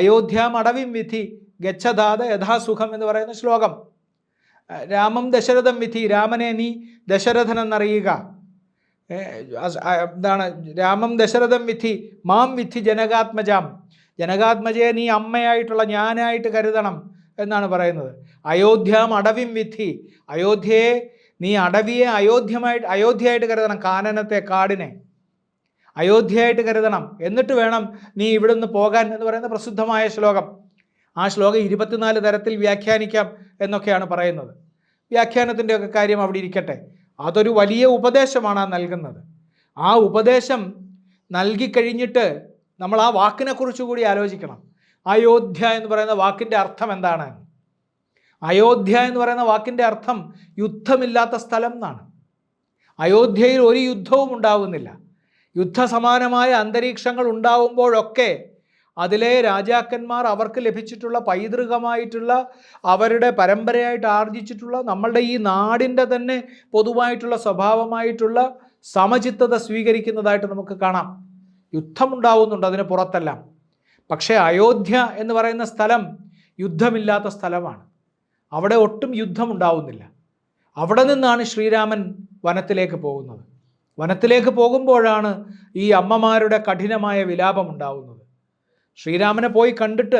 അയോധ്യാം അടവിം വിധി ഗച്ഛദാത യഥാസുഖം എന്ന് പറയുന്ന ശ്ലോകം. രാമം ദശരഥം വിധി, രാമനെ നീ ദശരഥൻ എന്നറിയുക. എന്താണ് രാമം ദശരഥം വിധി മാം വിധി ജനകാത്മജാം, ജനകാത്മജയെ നീ അമ്മയായിട്ടുള്ള ഞാനായിട്ട് കരുതണം എന്നാണ് പറയുന്നത്. അയോധ്യാം അടവിം വിധി, അയോധ്യയെ നീ അടവിയെ അയോധ്യയായിട്ട് കരുതണം, കാനനത്തെ, കാടിനെ അയോധ്യയായിട്ട് കരുതണം, എന്നിട്ട് വേണം നീ ഇവിടുന്ന് പോകാൻ എന്ന് പറയുന്ന പ്രസിദ്ധമായ ശ്ലോകം. ആ ശ്ലോകം 24 തരത്തിൽ വ്യാഖ്യാനിക്കാം എന്നൊക്കെയാണ് പറയുന്നത്. വ്യാഖ്യാനത്തിൻ്റെയൊക്കെ കാര്യം അവിടെ ഇരിക്കട്ടെ. അതൊരു വലിയ ഉപദേശമാണ് ആ നൽകുന്നത്. ആ ഉപദേശം നൽകിക്കഴിഞ്ഞിട്ട് നമ്മൾ ആ വാക്കിനെക്കുറിച്ച് കൂടി ആലോചിക്കണം. അയോധ്യ എന്ന് പറയുന്ന വാക്കിൻ്റെ അർത്ഥം എന്താണ്? അയോധ്യ എന്ന് പറയുന്ന വാക്കിൻ്റെ അർത്ഥം യുദ്ധമില്ലാത്ത സ്ഥലം എന്നാണ്. അയോധ്യയിൽ ഒരു യുദ്ധവും ഉണ്ടാവുന്നില്ല. യുദ്ധസമാനമായ അന്തരീക്ഷങ്ങൾ ഉണ്ടാവുമ്പോഴൊക്കെ അതിലെ രാജാക്കന്മാർ അവർക്ക് ലഭിച്ചിട്ടുള്ള പൈതൃകമായിട്ടുള്ള അവരുടെ പരമ്പരയായിട്ട് ആർജിച്ചിട്ടുള്ള നമ്മളുടെ ഈ നാടിൻ്റെ തന്നെ പൊതുവായിട്ടുള്ള സ്വഭാവമായിട്ടുള്ള സമചിത്തത സ്വീകരിക്കുന്നതായിട്ട് നമുക്ക് കാണാം. യുദ്ധമുണ്ടാവുന്നുണ്ട് അതിന് പുറത്തെല്ലാം. പക്ഷേ അയോധ്യ എന്ന് പറയുന്ന സ്ഥലം യുദ്ധമില്ലാത്ത സ്ഥലമാണ്. അവിടെ ഒട്ടും യുദ്ധമുണ്ടാവുന്നില്ല. അവിടെ നിന്നാണ് ശ്രീരാമൻ വനത്തിലേക്ക് പോകുന്നത്. വനത്തിലേക്ക് പോകുമ്പോഴാണ് ഈ അമ്മമാരുടെ കഠിനമായ വിലാപം ഉണ്ടാവുന്നത്. ശ്രീരാമനെ പോയി കണ്ടിട്ട്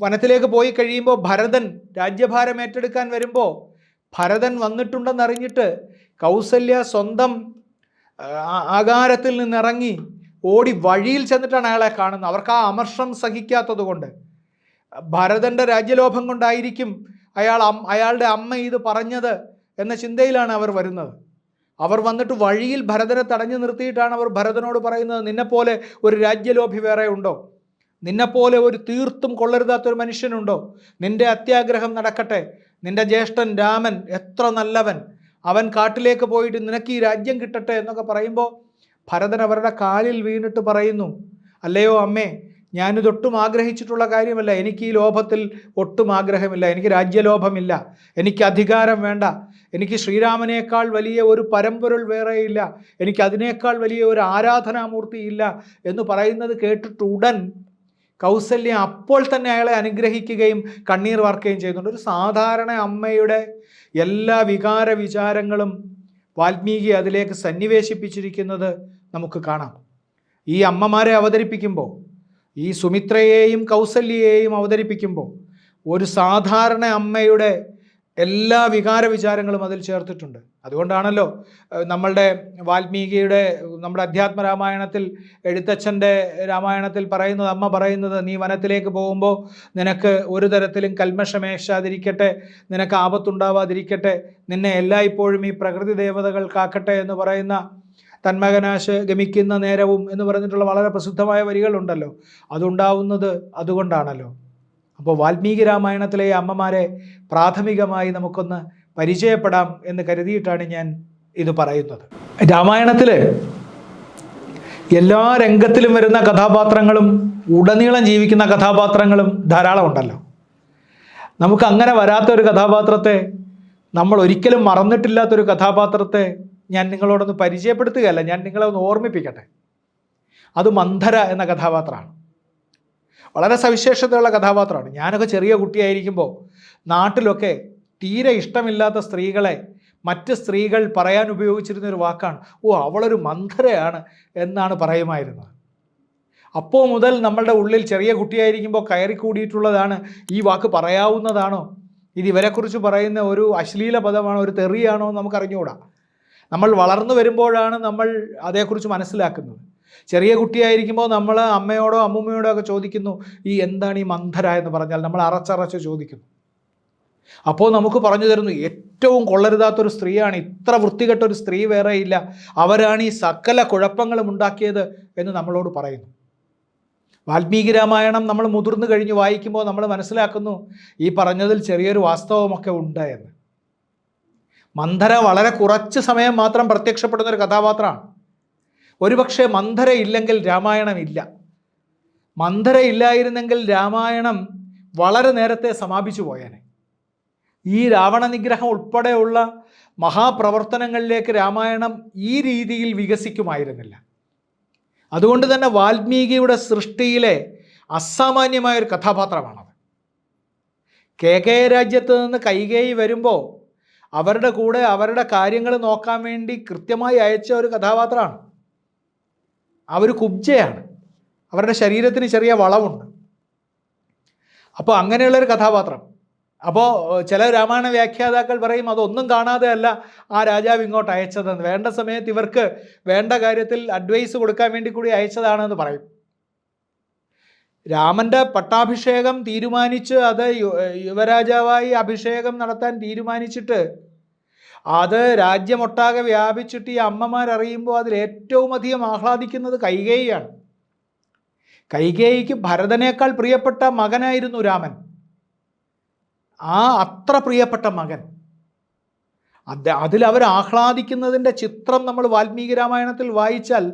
വനത്തിലേക്ക് പോയി കഴിയുമ്പോൾ ഭരതൻ രാജ്യഭാരം ഏറ്റെടുക്കാൻ വരുമ്പോൾ ഭരതൻ വന്നിട്ടുണ്ടെന്നറിഞ്ഞിട്ട് കൗസല്യ സ്വന്തം ആകാരത്തിൽ നിന്നിറങ്ങി ഓടി വഴിയിൽ ചെന്നിട്ടാണ് അയാളെ കാണുന്നത്. അവർക്ക് ആ അമർഷം സഹിക്കാത്തത് കൊണ്ട്, ഭരതൻ്റെ രാജ്യലോഭം കൊണ്ടായിരിക്കും അയാളുടെ അമ്മ ഇത് പറഞ്ഞത് എന്ന ചിന്തയിലാണ് അവർ വരുന്നത്. അവർ വന്നിട്ട് വഴിയിൽ ഭരതനെ തടഞ്ഞു നിർത്തിയിട്ടാണ് അവർ ഭരതനോട് പറയുന്നത്, നിന്നെപ്പോലെ ഒരു രാജ്യലോഭി വേറെ ഉണ്ടോ? നിന്നെപ്പോലെ ഒരു തീർത്തും കൊള്ളരുതാത്തൊരു മനുഷ്യനുണ്ടോ? നിന്റെ അത്യാഗ്രഹം നടക്കട്ടെ. നിന്റെ ജ്യേഷ്ഠൻ രാമൻ എത്ര നല്ലവൻ, അവൻ കാട്ടിലേക്ക് പോയിട്ട് നിനക്ക് ഈ രാജ്യം കിട്ടട്ടെ എന്നൊക്കെ പറയുമ്പോൾ ഭരതൻ അവരുടെ കാലിൽ വീണിട്ട് പറയുന്നു, അല്ലയോ അമ്മേ, ഞാനിതൊട്ടും ആഗ്രഹിച്ചിട്ടുള്ള കാര്യമല്ല, എനിക്ക് ഈ ലോഭത്തിൽ ഒട്ടും ആഗ്രഹമില്ല, എനിക്ക് രാജ്യലോഭമില്ല, എനിക്ക് അധികാരം വേണ്ട, എനിക്ക് ശ്രീരാമനേക്കാൾ വലിയ ഒരു പരമ്പൊരുൾ വേറെയില്ല, എനിക്ക് അതിനേക്കാൾ വലിയ ഒരു ആരാധനാമൂർത്തി ഇല്ല എന്ന് പറയുന്നത് കേട്ടിട്ട് ഉടൻ കൗസല്യ അപ്പോൾ തന്നെ അയാളെ അനുഗ്രഹിക്കുകയും കണ്ണീർ വാർക്കുകയും ചെയ്യുന്നുണ്ട്. ഒരു സാധാരണ അമ്മയുടെ എല്ലാ വികാര വിചാരങ്ങളും വാൽമീകി അതിലേക്ക് സന്നിവേശിപ്പിച്ചിരിക്കുന്നത് നമുക്ക് കാണാം. ഈ അമ്മമാരെ അവതരിപ്പിക്കുമ്പോൾ, ഈ സുമിത്രയെയും കൗസല്യയെയും അവതരിപ്പിക്കുമ്പോൾ ഒരു സാധാരണ അമ്മയുടെ എല്ലാ വികാര വിചാരങ്ങളും അതിൽ ചേർത്തിട്ടുണ്ട്. അതുകൊണ്ടാണല്ലോ നമ്മളുടെ വാൽമീകിയുടെ നമ്മുടെ അധ്യാത്മ രാമായണത്തിൽ എഴുത്തച്ഛൻ്റെ രാമായണത്തിൽ പറയുന്നത്, അമ്മ പറയുന്നത്, നീ വനത്തിലേക്ക് പോകുമ്പോൾ നിനക്ക് ഒരു തരത്തിലും കൽമഷമേശാതിരിക്കട്ടെ, നിനക്ക് ആപത്തുണ്ടാവാതിരിക്കട്ടെ, നിന്നെ എല്ലായ്പ്പോഴും ഈ പ്രകൃതി ദേവതകൾ കാക്കട്ടെ എന്ന് പറയുന്ന തന്മകനാശ് ഗമിക്കുന്ന നേരവും എന്ന് പറഞ്ഞിട്ടുള്ള വളരെ പ്രസിദ്ധമായ വരികളുണ്ടല്ലോ. അതുണ്ടാവുന്നത് അതുകൊണ്ടാണല്ലോ. അപ്പോൾ വാൽമീകി രാമായണത്തിലെ അമ്മമാരെ പ്രാഥമികമായി നമുക്കൊന്ന് പരിചയപ്പെടാം എന്ന് കരുതിയിട്ടാണ് ഞാൻ ഇത് പറയുന്നത്. രാമായണത്തിൽ എല്ലാ രംഗത്തിലും വരുന്ന കഥാപാത്രങ്ങളും ഉടനീളം ജീവിക്കുന്ന കഥാപാത്രങ്ങളും ധാരാളം ഉണ്ടല്ലോ. നമുക്ക് അങ്ങനെ വരാത്തൊരു കഥാപാത്രത്തെ നമ്മൾ ഒരിക്കലും മറന്നിട്ടില്ലാത്തൊരു കഥാപാത്രത്തെ ഞാൻ നിങ്ങളോടൊന്ന് പരിചയപ്പെടുത്തുകയല്ല, ഞാൻ നിങ്ങളെ ഒന്ന് ഓർമ്മിപ്പിക്കട്ടെ. അത് മന്ധര എന്ന കഥാപാത്രമാണ്. വളരെ സവിശേഷതയുള്ള കഥാപാത്രമാണ്. ഞാനൊക്കെ ചെറിയ കുട്ടിയായിരിക്കുമ്പോൾ നാട്ടിലൊക്കെ തീരെ ഇഷ്ടമില്ലാത്ത സ്ത്രീകളെ മറ്റ് സ്ത്രീകൾ പറയാൻ ഉപയോഗിച്ചിരുന്ന ഒരു വാക്കാണ്, ഓ അവളൊരു മന്ധരയാണ് എന്നാണ് പറയുമായിരുന്നത്. അപ്പോൾ മുതൽ നമ്മളുടെ ഉള്ളിൽ ചെറിയ കുട്ടിയായിരിക്കുമ്പോൾ കയറിക്കൂടിയിട്ടുള്ളതാണ്, ഈ വാക്ക് പറയാവുന്നതാണോ, ഇത് ഇവരെക്കുറിച്ച് പറയുന്ന ഒരു അശ്ലീല പദമാണോ, ഒരു തെറിയാണോ എന്ന് നമുക്കറിഞ്ഞുകൂടാ. നമ്മൾ വളർന്നു വരുമ്പോഴാണ് നമ്മൾ അതേക്കുറിച്ച് മനസ്സിലാക്കുന്നത്. ചെറിയ കുട്ടിയായിരിക്കുമ്പോൾ നമ്മൾ അമ്മയോടോ അമ്മൂമ്മയോടോ ഒക്കെ ചോദിക്കുന്നു, ഈ എന്താണ് ഈ മന്ധര എന്ന് പറഞ്ഞാൽ, നമ്മൾ അറച്ചറച്ച് ചോദിക്കുന്നു. അപ്പോൾ നമുക്ക് പറഞ്ഞു തരുന്നു, ഏറ്റവും കൊള്ളരുതാത്തൊരു സ്ത്രീയാണ്, ഇത്ര വൃത്തികെട്ടൊരു സ്ത്രീ വേറെയില്ല, അവരാണ് ഈ സകല കുഴപ്പങ്ങളും ഉണ്ടാക്കിയത് എന്ന് നമ്മളോട് പറയുന്നു. വാൽമീകി രാമായണം നമ്മൾ മുതിർന്നു കഴിഞ്ഞ് വായിക്കുമ്പോൾ നമ്മൾ മനസ്സിലാക്കുന്നു, ഈ പറഞ്ഞതിൽ ചെറിയൊരു വാസ്തവമൊക്കെ ഉണ്ട് എന്ന്. മന്ധര വളരെ കുറച്ച് സമയം മാത്രം പ്രത്യക്ഷപ്പെടുന്ന ഒരു കഥാപാത്രമാണ്. ഒരുപക്ഷെ മന്ധര ഇല്ലെങ്കിൽ രാമായണം ഇല്ല. മന്ധര ഇല്ലായിരുന്നെങ്കിൽ രാമായണം വളരെ നേരത്തെ സമാപിച്ചു പോയേനെ. ഈ രാവണ നിഗ്രഹം ഉൾപ്പെടെയുള്ള മഹാപ്രവർത്തനങ്ങളിലേക്ക് രാമായണം ഈ രീതിയിൽ വികസിക്കുമായിരുന്നില്ല. അതുകൊണ്ട് തന്നെ വാൽമീകിയുടെ സൃഷ്ടിയിലെ അസാമാന്യമായൊരു കഥാപാത്രമാണത്. കേകയ രാജ്യത്ത് നിന്ന് കൈകേയി വരുമ്പോൾ അവരുടെ കൂടെ അവരുടെ കാര്യങ്ങൾ നോക്കാൻ വേണ്ടി കൃത്യമായി അയച്ച ഒരു കഥാപാത്രമാണ്. അവർ കുബ്ജയാണ്, അവരുടെ ശരീരത്തിന് ചെറിയ വളവുണ്ട്. അപ്പോൾ അങ്ങനെയുള്ളൊരു കഥാപാത്രം. അപ്പോൾ ചില രാമായണ വ്യാഖ്യാതാക്കൾ പറയും, അതൊന്നും കാണാതെ അല്ല ആ രാജാവ് ഇങ്ങോട്ട് അയച്ചതെന്ന്, വേണ്ട സമയത്ത് ഇവർക്ക് വേണ്ട കാര്യത്തിൽ അഡ്വൈസ് കൊടുക്കാൻ വേണ്ടി കൂടി അയച്ചതാണെന്ന് പറയും. രാമൻ്റെ പട്ടാഭിഷേകം തീരുമാനിച്ച്, അത് യുവരാജാവായി അഭിഷേകം നടത്താൻ തീരുമാനിച്ചിട്ട് അത് രാജ്യമൊട്ടാകെ വ്യാപിച്ചിട്ട് ഈ അമ്മമാരറിയുമ്പോൾ അതിൽ ഏറ്റവും അധികം ആഹ്ലാദിക്കുന്നത് കൈകേയിയാണ്. കൈകേയിക്ക് ഭരതനേക്കാൾ പ്രിയപ്പെട്ട മകനായിരുന്നു രാമൻ. ആ അത്ര പ്രിയപ്പെട്ട മകൻ, അതിലവർ ആഹ്ലാദിക്കുന്നതിൻ്റെ ചിത്രം നമ്മൾ വാൽമീകി രാമായണത്തിൽ വായിച്ചാൽ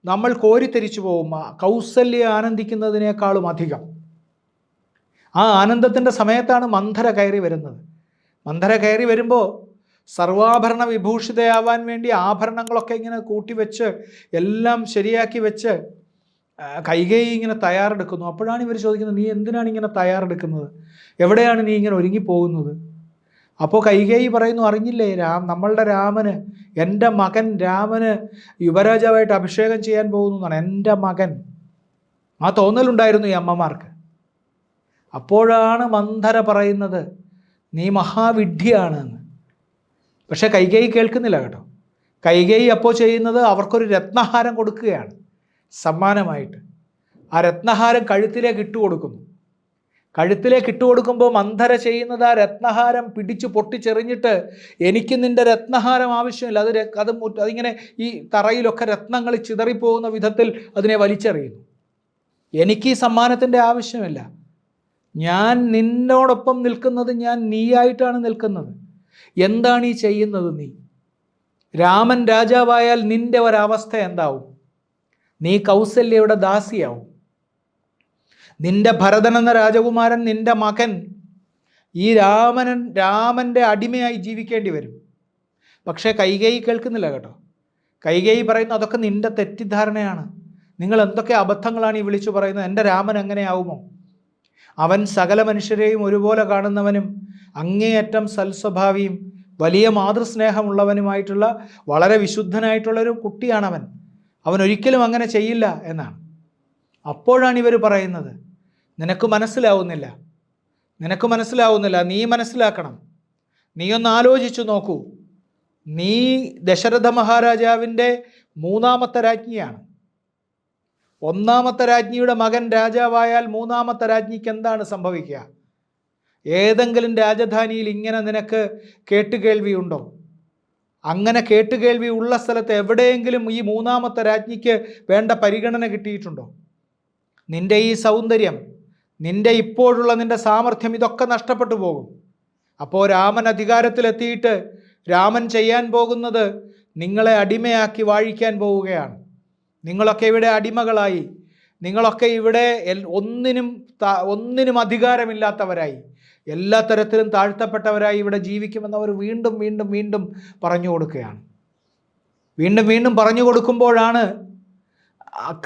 നമ്മൾ കോരിത്തരിച്ചു പോകും. കൗസല്യ ആനന്ദിക്കുന്നതിനേക്കാളും അധികം ആ ആനന്ദത്തിൻ്റെ സമയത്താണ് മന്ധര കയറി വരുന്നത്. മന്ധര കയറി വരുമ്പോൾ സർവാഭരണ വിഭൂഷിതയാവാൻ വേണ്ടി ആഭരണങ്ങളൊക്കെ ഇങ്ങനെ കൂട്ടിവെച്ച് എല്ലാം ശരിയാക്കി വെച്ച് കൈകേയി ഇങ്ങനെ തയ്യാറെടുക്കുന്നു. അപ്പോഴാണ് ഇവർ ചോദിക്കുന്നത്, നീ എന്തിനാണ് ഇങ്ങനെ തയ്യാറെടുക്കുന്നത്, എവിടെയാണ് നീ ഇങ്ങനെ ഒരുങ്ങിപ്പോകുന്നത്? അപ്പോൾ കൈകേയി പറയുന്നു, അറിഞ്ഞില്ലേ നമ്മളുടെ രാമന്, എൻ്റെ മകൻ രാമന് യുവരാജാവായിട്ട് അഭിഷേകം ചെയ്യാൻ പോകുന്നു എന്നാണ്, എൻ്റെ മകൻ. ആ തോന്നലുണ്ടായിരുന്നു ഈ അമ്മമാർക്ക്. അപ്പോഴാണ് മന്ധര പറയുന്നത്, നീ മഹാവിഡ്ഢിയാണ് എന്ന്. പക്ഷേ കൈകേയി കേൾക്കുന്നില്ല കേട്ടോ. കൈകേയി അപ്പോൾ ചെയ്യുന്നത് അവർക്കൊരു രത്നഹാരം കൊടുക്കുകയാണ് സമ്മാനമായിട്ട്. ആ രത്നഹാരം കഴുത്തിലേക്ക് ഇട്ടുകൊടുക്കുന്നു. കഴുത്തിലേക്ക് ഇട്ടുകൊടുക്കുമ്പോൾ മന്ധര ചെയ്യുന്നത് ആ രത്നഹാരം പിടിച്ച് പൊട്ടിച്ചെറിഞ്ഞിട്ട്, എനിക്ക് നിൻ്റെ രത്നഹാരം ആവശ്യമില്ല, അതിങ്ങനെ ഈ തറയിലൊക്കെ രത്നങ്ങൾ ചിതറിപ്പോകുന്ന വിധത്തിൽ അതിനെ വലിച്ചെറിയുന്നു. എനിക്ക് ഈ സമ്മാനത്തിൻ്റെ ആവശ്യമില്ല, ഞാൻ നിന്നോടൊപ്പം നിൽക്കുന്നത്, ഞാൻ നീയായിട്ടാണ് നിൽക്കുന്നത്. എന്താണ് ഈ ചെയ്യുന്നത് നീ? രാമൻ രാജാവായാൽ നിൻ്റെ ഒരവസ്ഥ എന്താവും? നീ കൗസല്യയുടെ ദാസിയാവും. നിൻ്റെ ഭരതൻ എന്ന രാജകുമാരൻ, നിൻ്റെ മകൻ ഈ രാമൻ്റെ അടിമയായി ജീവിക്കേണ്ടി വരും. പക്ഷേ കൈകേയി കേൾക്കുന്നില്ല കേട്ടോ. കൈകേയി പറയുന്നു, അതൊക്കെ നിൻ്റെ തെറ്റിദ്ധാരണയാണ്, നിങ്ങൾ എന്തൊക്കെ അബദ്ധങ്ങളാണ് ഈ വിളിച്ചു പറയുന്നത്. എൻ്റെ രാമൻ എങ്ങനെയാവുമോ? അവൻ സകല മനുഷ്യരെയും ഒരുപോലെ കാണുന്നവനും അങ്ങേയറ്റം സൽസ്വഭാവിയും വലിയ മാതൃസ്നേഹമുള്ളവനുമായിട്ടുള്ള വളരെ വിശുദ്ധനായിട്ടുള്ളൊരു കുട്ടിയാണവൻ. അവൻ ഒരിക്കലും അങ്ങനെ ചെയ്യില്ല എന്നാണ്. അപ്പോഴാണ് ഇവർ പറയുന്നത്, നിനക്ക് മനസ്സിലാവുന്നില്ല, നീ മനസ്സിലാക്കണം, നീ ഒന്ന് ആലോചിച്ചു നോക്കൂ. നീ ദശരഥ മഹാരാജാവിൻ്റെ മൂന്നാമത്തെ രാജ്ഞിയാണ്. ഒന്നാമത്തെ രാജ്ഞിയുടെ മകൻ രാജാവായാൽ മൂന്നാമത്തെ രാജ്ഞിക്ക് എന്താണ് സംഭവിക്കുക? ഏതെങ്കിലും രാജധാനിയിൽ ഇങ്ങനെ നിനക്ക് കേട്ടുകേൾവിയുണ്ടോ? അങ്ങനെ കേട്ടുകേൾവി ഉള്ള സ്ഥലത്ത് എവിടെയെങ്കിലും ഈ മൂന്നാമത്തെ രാജ്ഞിക്ക് വേണ്ട പരിഗണന കിട്ടിയിട്ടുണ്ടോ? നിൻ്റെ ഈ സൗന്ദര്യം, നിൻ്റെ ഇപ്പോഴുള്ള നിൻ്റെ സാമർഥ്യം, ഇതൊക്കെ നഷ്ടപ്പെട്ടു പോകും. അപ്പോൾ രാമൻ അധികാരത്തിലെത്തിയിട്ട് രാമൻ ചെയ്യാൻ പോകുന്നത് നിങ്ങളെ അടിമയാക്കി വാഴിക്കാൻ പോവുകയാണ്. നിങ്ങളൊക്കെ ഇവിടെ അടിമകളായി, നിങ്ങളൊക്കെ ഇവിടെ ഒന്നിനും അധികാരമില്ലാത്തവരായി, എല്ലാ തരത്തിലും താഴ്ത്തപ്പെട്ടവരായി ഇവിടെ ജീവിക്കുമെന്ന് അവർ വീണ്ടും വീണ്ടും വീണ്ടും പറഞ്ഞു കൊടുക്കുകയാണ്. വീണ്ടും വീണ്ടും പറഞ്ഞു കൊടുക്കുമ്പോഴാണ്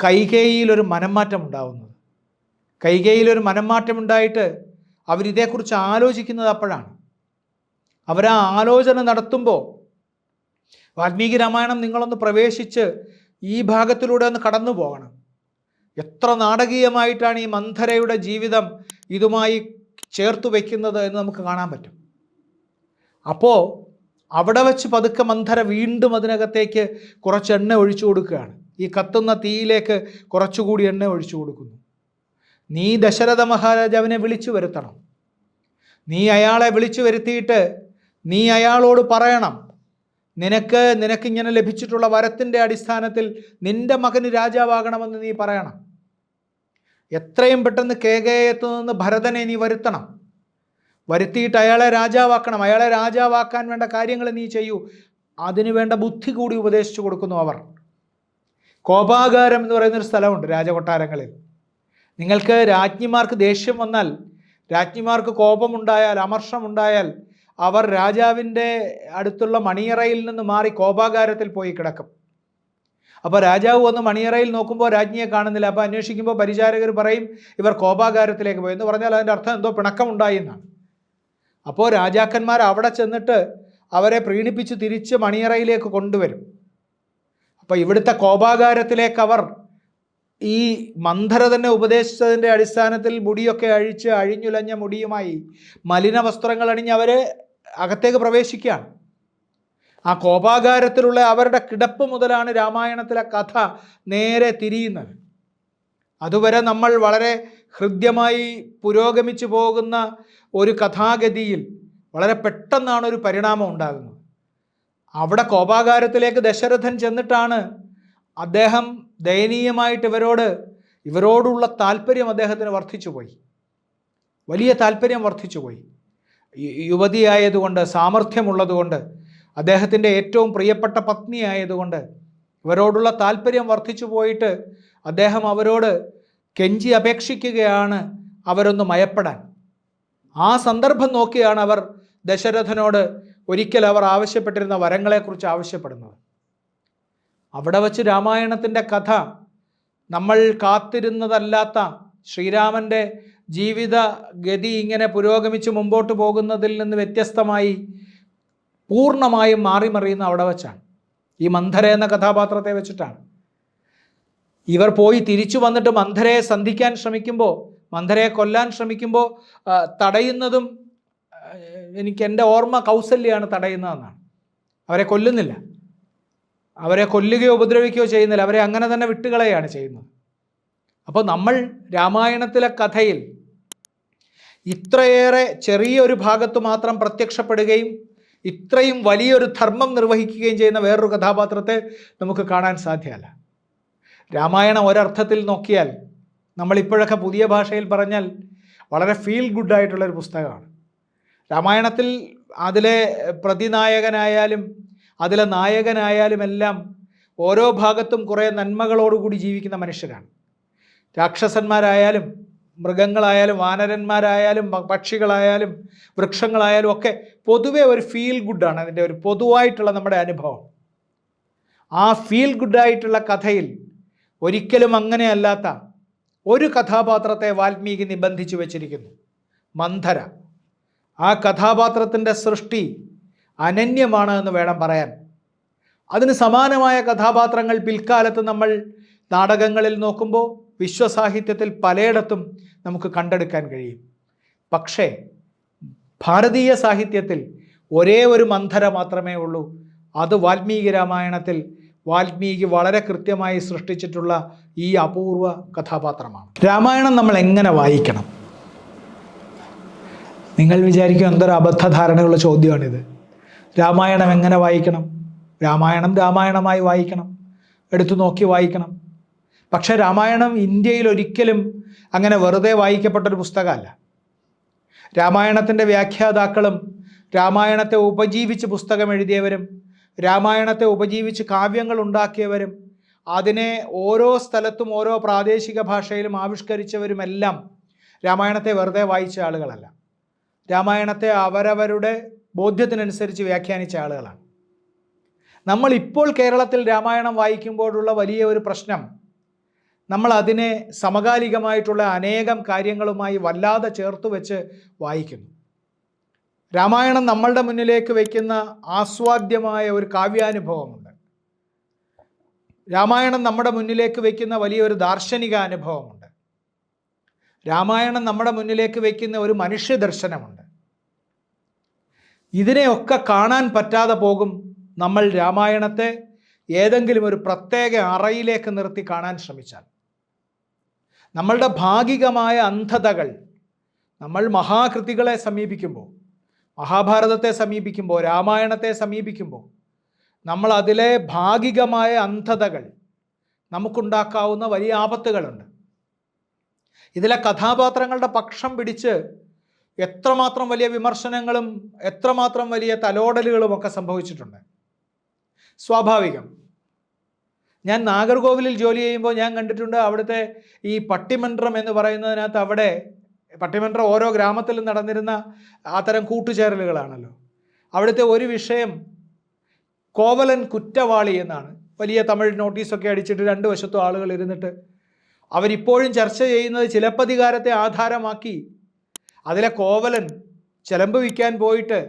കൈകേയിലൊരു മനംമാറ്റം ഉണ്ടാവുന്നത്. കൈകേയിലൊരു മനംമാറ്റം ഉണ്ടായിട്ട് അവരിതേക്കുറിച്ച് ആലോചിക്കുന്നത് അപ്പോഴാണ്. അവരാ ആലോചന നടത്തുമ്പോൾ വാൽമീകി രാമായണം നിങ്ങളൊന്ന് പ്രവേശിച്ച് ഈ ഭാഗത്തിലൂടെ ഒന്ന് കടന്നു പോകണം. എത്ര നാടകീയമായിട്ടാണ് ഈ മന്ധരയുടെ ജീവിതം ഇതുമായി ചേർത്ത് വയ്ക്കുന്നത് എന്ന് നമുക്ക് കാണാൻ പറ്റും. അപ്പോൾ അവിടെ വെച്ച് പതുക്കെ മന്ധര വീണ്ടും അതിനകത്തേക്ക് കുറച്ച് എണ്ണ ഒഴിച്ചു കൊടുക്കുകയാണ്. ഈ കത്തുന്ന തീയിലേക്ക് കുറച്ചുകൂടി എണ്ണ ഒഴിച്ചു കൊടുക്കുന്നു. നീ ദശരഥ മഹാരാജാവിനെ വിളിച്ചു വരുത്തണം. നീ അയാളെ വിളിച്ചു വരുത്തിയിട്ട് നീ അയാളോട് പറയണം, നിനക്കിങ്ങനെ ലഭിച്ചിട്ടുള്ള വരത്തിൻ്റെ അടിസ്ഥാനത്തിൽ നിന്റെ മകന് രാജാവാകണമെന്ന് നീ പറയണം. എത്രയും പെട്ടെന്ന് കേകയത്തു നിന്ന് ഭരതനെ നീ വരുത്തണം. വരുത്തിയിട്ട് അയാളെ രാജാവാക്കണം. അയാളെ രാജാവാക്കാൻ വേണ്ട കാര്യങ്ങൾ നീ ചെയ്യൂ. അതിനു വേണ്ട ബുദ്ധി കൂടി ഉപദേശിച്ചു കൊടുക്കുന്നു അവർ. കോപാകാരം എന്ന് പറയുന്നൊരു സ്ഥലമുണ്ട് രാജകൊട്ടാരങ്ങളിൽ. നിങ്ങൾക്ക് രാജ്ഞിമാർക്ക് ദേഷ്യം വന്നാൽ, രാജ്ഞിമാർക്ക് കോപമുണ്ടായാൽ, അമർഷമുണ്ടായാൽ അവർ രാജാവിൻ്റെ അടുത്തുള്ള മണിയറയിൽ നിന്ന് മാറി കോപാകാരത്തിൽ പോയി കിടക്കും. അപ്പോൾ രാജാവ് വന്ന് മണിയറയിൽ നോക്കുമ്പോൾ രാജ്ഞിയെ കാണുന്നില്ല. അപ്പോൾ അന്വേഷിക്കുമ്പോൾ പരിചാരകർ പറയും ഇവർ കോപാകാരത്തിലേക്ക് പോയി എന്ന് പറഞ്ഞാൽ അതിൻ്റെ അർത്ഥം എന്തോ പിണക്കമുണ്ടായി എന്നാണ്. അപ്പോൾ രാജാക്കന്മാർ അവിടെ ചെന്നിട്ട് അവരെ പ്രീണിപ്പിച്ച് തിരിച്ച് മണിയറയിലേക്ക് കൊണ്ടുവരും. അപ്പോൾ ഇവിടുത്തെ കോപാകാരത്തിലേക്ക് അവർ ഈ മന്ധര തന്നെ ഉപദേശിച്ചതിൻ്റെ അടിസ്ഥാനത്തിൽ മുടിയൊക്കെ അഴിച്ച് അഴിഞ്ഞുലഞ്ഞ മുടിയുമായി മലിന വസ്ത്രങ്ങൾ അണിഞ്ഞ് അവർ അകത്തേക്ക് പ്രവേശിക്കുകയാണ്. ആ കോപാകാരത്തിലുള്ള അവരുടെ കിടപ്പ് മുതലാണ് രാമായണത്തിലെ കഥ നേരെ തിരിയുന്നത്. അതുവരെ നമ്മൾ വളരെ ഹൃദ്യമായി പുരോഗമിച്ചു പോകുന്ന ഒരു കഥാഗതിയിൽ വളരെ പെട്ടെന്നാണ് ഒരു പരിണാമം ഉണ്ടാകുന്നത്. അവിടെ കോപാകാരത്തിലേക്ക് ദശരഥൻ ചെന്നിട്ടാണ് അദ്ദേഹം ദയനീയമായിട്ട് ഇവരോടുള്ള താല്പര്യം അദ്ദേഹത്തിന് വർദ്ധിച്ചുപോയി. വലിയ താല്പര്യം വർദ്ധിച്ചുപോയി. യുവതിയായതുകൊണ്ട്, സാമർഥ്യമുള്ളതുകൊണ്ട്, അദ്ദേഹത്തിൻ്റെ ഏറ്റവും പ്രിയപ്പെട്ട പത്നിയായതുകൊണ്ട് ഇവരോടുള്ള താല്പര്യം വർദ്ധിച്ചു പോയിട്ട് അദ്ദേഹം അവരോട് കെഞ്ചി അപേക്ഷിക്കുകയാണ് അവരൊന്ന് മയപ്പെടാൻ. ആ സന്ദർഭം നോക്കിയാണ് അവർ ദശരഥനോട് ഒരിക്കൽ അവർ ആവശ്യപ്പെട്ടിരുന്ന വരങ്ങളെക്കുറിച്ച് ആവശ്യപ്പെടുന്നത്. അവിടെ വച്ച് രാമായണത്തിൻ്റെ കഥ നമ്മൾ കാത്തിരുന്നതല്ലാത്ത ശ്രീരാമൻ്റെ ജീവിത ഗതി ഇങ്ങനെ പുരോഗമിച്ച് മുമ്പോട്ട് പോകുന്നതിൽ നിന്ന് വ്യത്യസ്തമായി പൂർണ്ണമായും മാറിമറിയുന്ന അവിടെ വച്ചാണ്. ഈ മന്ധര എന്ന കഥാപാത്രത്തെ വെച്ചിട്ടാണ്. ഇവർ പോയി തിരിച്ചു വന്നിട്ട് മന്ധരയെ സന്ധിക്കാൻ ശ്രമിക്കുമ്പോൾ, മന്ധരയെ കൊല്ലാൻ ശ്രമിക്കുമ്പോൾ തടയുന്നതും എൻ്റെ ഓർമ്മ കൗസല്യാണ് തടയുന്നതെന്നാണ്. അവരെ കൊല്ലുന്നില്ല, അവരെ കൊല്ലുകയോ ഉപദ്രവിക്കുകയോ ചെയ്യുന്നില്ല, അവരെ അങ്ങനെ തന്നെ വിട്ടുകളയാണ് ചെയ്യുന്നത്. അപ്പോൾ നമ്മൾ രാമായണത്തിലെ കഥയിൽ ഇത്രയേറെ ചെറിയൊരു ഭാഗത്ത് മാത്രം പ്രത്യക്ഷപ്പെടുകയും ഇത്രയും വലിയൊരു ധർമ്മം നിർവഹിക്കുകയും ചെയ്യുന്ന വേറൊരു കഥാപാത്രത്തെ നമുക്ക് കാണാൻ സാധ്യമല്ല. രാമായണം ഒരർത്ഥത്തിൽ നോക്കിയാൽ, നമ്മളിപ്പോഴൊക്കെ പുതിയ ഭാഷയിൽ പറഞ്ഞാൽ, വളരെ ഫീൽ ഗുഡായിട്ടുള്ളൊരു പുസ്തകമാണ്. രാമായണത്തിൽ അതിലെ പ്രതിനായകനായാലും അതിലെ നായകനായാലും എല്ലാം ഓരോ ഭാഗത്തും കുറേ നന്മകളോടുകൂടി ജീവിക്കുന്ന മനുഷ്യരാണ്. രാക്ഷസന്മാരായാലും മൃഗങ്ങളായാലും വാനരന്മാരായാലും പക്ഷികളായാലും വൃക്ഷങ്ങളായാലും ഒക്കെ പൊതുവെ ഒരു ഫീൽ ഗുഡാണ് അതിൻ്റെ ഒരു പൊതുവായിട്ടുള്ള നമ്മുടെ അനുഭവം. ആ ഫീൽ ഗുഡായിട്ടുള്ള കഥയിൽ ഒരിക്കലും അങ്ങനെയല്ലാത്ത ഒരു കഥാപാത്രത്തെ വാൽമീകി നിബന്ധിച്ചു വച്ചിരിക്കുന്നു, മന്ധര. ആ കഥാപാത്രത്തിൻ്റെ സൃഷ്ടി അനന്യമാണ് എന്ന് വേണം പറയാൻ. അതിന് സമാനമായ കഥാപാത്രങ്ങൾ പിൽക്കാലത്ത് നമ്മൾ നാടകങ്ങളിൽ നോക്കുമ്പോൾ വിശ്വസാഹിത്യത്തിൽ പലയിടത്തും നമുക്ക് കണ്ടെടുക്കാൻ കഴിയും. പക്ഷേ ഭാരതീയ സാഹിത്യത്തിൽ ഒരേ ഒരു മന്ധര മാത്രമേ ഉള്ളൂ. അത് വാൽമീകി രാമായണത്തിൽ വാൽമീകി വളരെ കൃത്യമായി സൃഷ്ടിച്ചിട്ടുള്ള ഈ അപൂർവ കഥാപാത്രമാണ്. രാമായണം നമ്മൾ എങ്ങനെ വായിക്കണം? നിങ്ങൾ വിചാരിക്കും എന്തൊരു അബദ്ധധാരണയുള്ള ചോദ്യമാണിത്. രാമായണം എങ്ങനെ വായിക്കണം? രാമായണം രാമായണമായി വായിക്കണം, എടുത്തു നോക്കി വായിക്കണം. പക്ഷേ രാമായണം ഇന്ത്യയിൽ ഒരിക്കലും അങ്ങനെ വെറുതെ വായിക്കപ്പെട്ടൊരു പുസ്തകമല്ല. രാമായണത്തിൻ്റെ വ്യാഖ്യാതാക്കളും രാമായണത്തെ ഉപജീവിച്ച് പുസ്തകം എഴുതിയവരും രാമായണത്തെ ഉപജീവിച്ച് കാവ്യങ്ങൾ ഉണ്ടാക്കിയവരും അതിനെ ഓരോ സ്ഥലത്തും ഓരോ പ്രാദേശിക ഭാഷയിലും ആവിഷ്കരിച്ചവരുമെല്ലാം രാമായണത്തെ വെറുതെ വായിച്ച ആളുകളല്ല. രാമായണത്തെ അവരവരുടെ ബോധ്യത്തിനനുസരിച്ച് വ്യാഖ്യാനിച്ച ആളുകളാണ്. നമ്മളിപ്പോൾ കേരളത്തിൽ രാമായണം വായിക്കുമ്പോഴുള്ള വലിയ ഒരു പ്രശ്നം, നമ്മൾ അതിനെ സമകാലികമായിട്ടുള്ള അനേകം കാര്യങ്ങളുമായി വല്ലാതെ ചേർത്ത് വെച്ച് വായിക്കുന്നു. രാമായണം നമ്മളുടെ മുന്നിലേക്ക് വയ്ക്കുന്ന ആസ്വാദ്യമായ ഒരു കാവ്യാനുഭവമുണ്ട്. രാമായണം നമ്മുടെ മുന്നിലേക്ക് വയ്ക്കുന്ന വലിയൊരു ദാർശനിക അനുഭവമുണ്ട്. രാമായണം നമ്മുടെ മുന്നിലേക്ക് വയ്ക്കുന്ന ഒരു മനുഷ്യ ദർശനമുണ്ട്. ഇതിനെയൊക്കെ കാണാൻ പറ്റാതെ പോകും നമ്മൾ രാമായണത്തെ ഏതെങ്കിലും ഒരു പ്രത്യേക അറയിലേക്ക് നിർത്തി കാണാൻ ശ്രമിച്ചാൽ. നമ്മളുടെ ഭാഗികമായ അന്ധതകൾ, നമ്മൾ മഹാകൃതികളെ സമീപിക്കുമ്പോൾ, മഹാഭാരതത്തെ സമീപിക്കുമ്പോൾ, രാമായണത്തെ സമീപിക്കുമ്പോൾ, നമ്മൾ അതിലെ ഭാഗികമായ അന്ധതകൾ നമുക്കുണ്ടാക്കാവുന്ന വലിയ ആപത്തുകളുണ്ട്. ഇതിലെ കഥാപാത്രങ്ങളുടെ പക്ഷം പിടിച്ച് എത്രമാത്രം വലിയ വിമർശനങ്ങളും എത്രമാത്രം വലിയ തലോടലുകളും ഒക്കെ സംഭവിച്ചിട്ടുണ്ട്. സ്വാഭാവികം. ഞാൻ നാഗർകോവിലിൽ ജോലി ചെയ്യുമ്പോൾ ഞാൻ കണ്ടിട്ടുണ്ട്, അവിടുത്തെ ഈ പട്ടിമന്ത്രം എന്ന് പറയുന്നതിനകത്ത്, അവിടെ പട്ടിമന്ത്രം ഓരോ ഗ്രാമത്തിലും നടന്നിരുന്ന അത്തരം കൂട്ടുചേരലുകളാണല്ലോ. അവിടുത്തെ ഒരു വിഷയം കോവലൻ കുറ്റവാളി എന്നാണ്. വലിയ തമിഴ് നോട്ടീസൊക്കെ അടിച്ചിട്ട് രണ്ട് വശത്തും ആളുകൾ ഇരുന്നിട്ട് അവരിപ്പോഴും ചർച്ച ചെയ്യുന്നത് ചിലപ്പതികാരത്തെ ആധാരമാക്കി അതിലെ കോവലൻ ചിലമ്പ് വിൽക്കാൻ പോയിട്ട്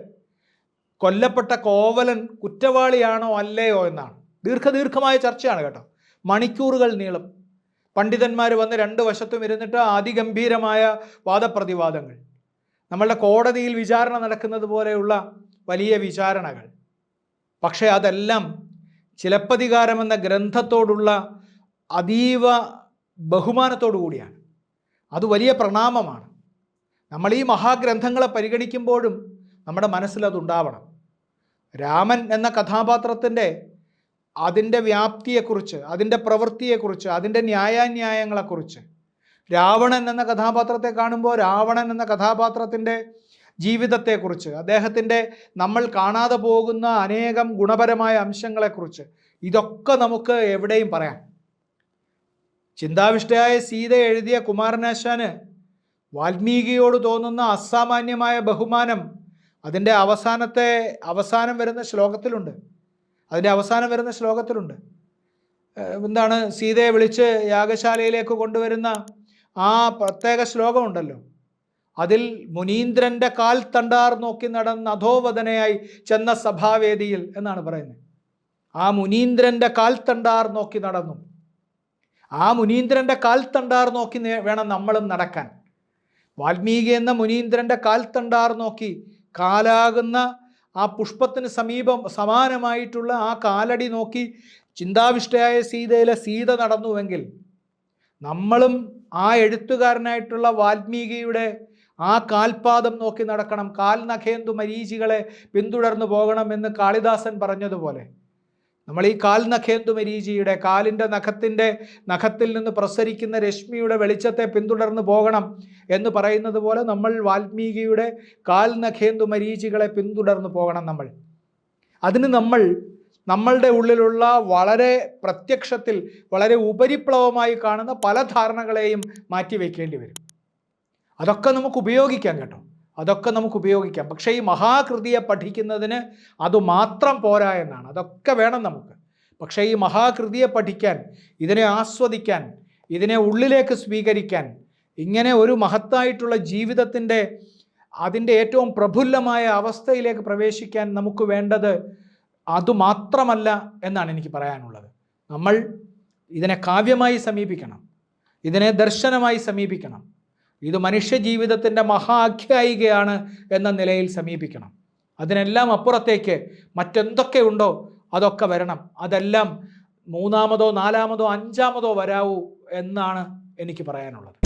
കൊല്ലപ്പെട്ട കോവലൻ കുറ്റവാളിയാണോ അല്ലയോ എന്നാണ്. ദീർഘമായ ചർച്ചയാണ് കേട്ടോ, മണിക്കൂറുകൾ നീളും. പണ്ഡിതന്മാർ വന്ന് രണ്ട് വശത്തും ഇരുന്നിട്ട് അതിഗംഭീരമായ വാദപ്രതിവാദങ്ങൾ, നമ്മളുടെ കോടതിയിൽ വിചാരണ നടക്കുന്നത് പോലെയുള്ള വലിയ വിചാരണകൾ. പക്ഷേ അതെല്ലാം ചിലപ്പതികാരം എന്ന ഗ്രന്ഥത്തോടുള്ള അതീവ ബഹുമാനത്തോടു കൂടിയാണ്. അത് വലിയ പ്രണാമമാണ്. നമ്മൾ ഈ മഹാഗ്രന്ഥങ്ങളെ പരിഗണിക്കുമ്പോഴും നമ്മുടെ മനസ്സിലതുണ്ടാവണം. രാമൻ എന്ന കഥാപാത്രത്തിൻ്റെ അതിൻ്റെ വ്യാപ്തിയെക്കുറിച്ച്, അതിൻ്റെ പ്രവൃത്തിയെക്കുറിച്ച്, അതിൻ്റെ ന്യായാന്യായങ്ങളെക്കുറിച്ച്, രാവണൻ എന്ന കഥാപാത്രത്തെ കാണുമ്പോൾ രാവണൻ എന്ന കഥാപാത്രത്തിൻ്റെ ജീവിതത്തെക്കുറിച്ച്, അദ്ദേഹത്തിൻ്റെ നമ്മൾ കാണാതെ പോകുന്ന അനേകം ഗുണപരമായ അംശങ്ങളെക്കുറിച്ച്, ഇതൊക്കെ നമുക്ക് എവിടെയും പറയാം. ചിന്താവിഷ്ടയായ സീത എഴുതിയ കുമാരനാശാന് വാൽമീകിയോട് തോന്നുന്ന അസാമാന്യമായ ബഹുമാനം അതിൻ്റെ അവസാനം വരുന്ന ശ്ലോകത്തിലുണ്ട്. എന്താണ്, സീതയെ വിളിച്ച് യാഗശാലയിലേക്ക് കൊണ്ടുവരുന്ന ആ പ്രത്യേക ശ്ലോകമുണ്ടല്ലോ, അതിൽ മുനീന്ദ്രൻ്റെ കാൽ തണ്ടാർ നോക്കി നടന്ന അധോവദനയായി ചെന്ന സഭാവേദിയിൽ എന്നാണ് പറയുന്നത്. ആ മുനീന്ദ്രൻ്റെ കാൽ തണ്ടാർ നോക്കി നടന്നു. ആ മുനീന്ദ്രൻ്റെ കാൽ തണ്ടാർ നോക്കി വേണം നമ്മളും നടക്കാൻ. വാൽമീകി എന്ന മുനീന്ദ്രൻ്റെ കാൽ തണ്ടാർ നോക്കി, കാലാകുന്ന ആ പുഷ്പത്തിന് സമാനമായിട്ടുള്ള ആ കാലടി നോക്കി ചിന്താവിഷ്ടയായ സീതയിലെ സീത നടന്നുവെങ്കിൽ നമ്മളും ആ എഴുത്തുകാരനായിട്ടുള്ള വാൽമീകിയുടെ ആ കാൽപാദം നോക്കി നടക്കണം. കാൽ നഖേന്ദു മരീചികളെ പിന്തുടർന്നു പോകണം എന്ന് കാളിദാസൻ പറഞ്ഞതുപോലെ നമ്മൾ ഈ കാൽ നഖേന്ദു മരീചിയുടെ, കാലിൻ്റെ നഖത്തിൽ നിന്ന് പ്രസരിക്കുന്ന രശ്മിയുടെ വെളിച്ചത്തെ പിന്തുടർന്ന് പോകണം എന്ന് പറയുന്നത് പോലെ നമ്മൾ വാൽമീകിയുടെ കാൽ നഖേന്ദു മരീചികളെ പിന്തുടർന്ന് പോകണം. അതിന് നമ്മളുടെ ഉള്ളിലുള്ള വളരെ പ്രത്യക്ഷത്തിൽ വളരെ ഉപരിപ്ലവമായി കാണുന്ന പല ധാരണകളെയും മാറ്റിവെക്കേണ്ടി വരും. അതൊക്കെ നമുക്ക് ഉപയോഗിക്കാം കേട്ടോ, അതൊക്കെ നമുക്ക് ഉപയോഗിക്കാം. പക്ഷേ ഈ മഹാകൃതിയെ പഠിക്കുന്നതിന് അതുമാത്രം പോരാ എന്നാണ്. അതൊക്കെ വേണം നമുക്ക്. പക്ഷേ ഈ മഹാകൃതിയെ പഠിക്കാൻ, ഇതിനെ ആസ്വദിക്കാൻ, ഇതിനെ ഉള്ളിലേക്ക് സ്വീകരിക്കാൻ, ഇങ്ങനെ ഒരു മഹത്തായിട്ടുള്ള ജീവിതത്തിൻ്റെ അതിൻ്റെ ഏറ്റവും പ്രഫുല്ലമായ അവസ്ഥയിലേക്ക് പ്രവേശിക്കാൻ നമുക്ക് വേണ്ടത് അതുമാത്രമല്ല എന്നാണ് എനിക്ക് പറയാനുള്ളത്. നമ്മൾ ഇതിനെ കാവ്യമായി സമീപിക്കണം, ഇതിനെ ദർശനമായി സമീപിക്കണം, ഇത് മനുഷ്യജീവിതത്തിൻ്റെ മഹാഖ്യായികയാണ് എന്ന നിലയിൽ സമീപിക്കണം. അതിനെല്ലാം അപ്പുറത്തേക്ക് മറ്റെന്തൊക്കെ ഉണ്ടോ അതൊക്കെ വരണം. അതെല്ലാം മൂന്നാമതോ നാലാമതോ അഞ്ചാമതോ വരാവൂ എന്നാണ് എനിക്ക് പറയാനുള്ളത്.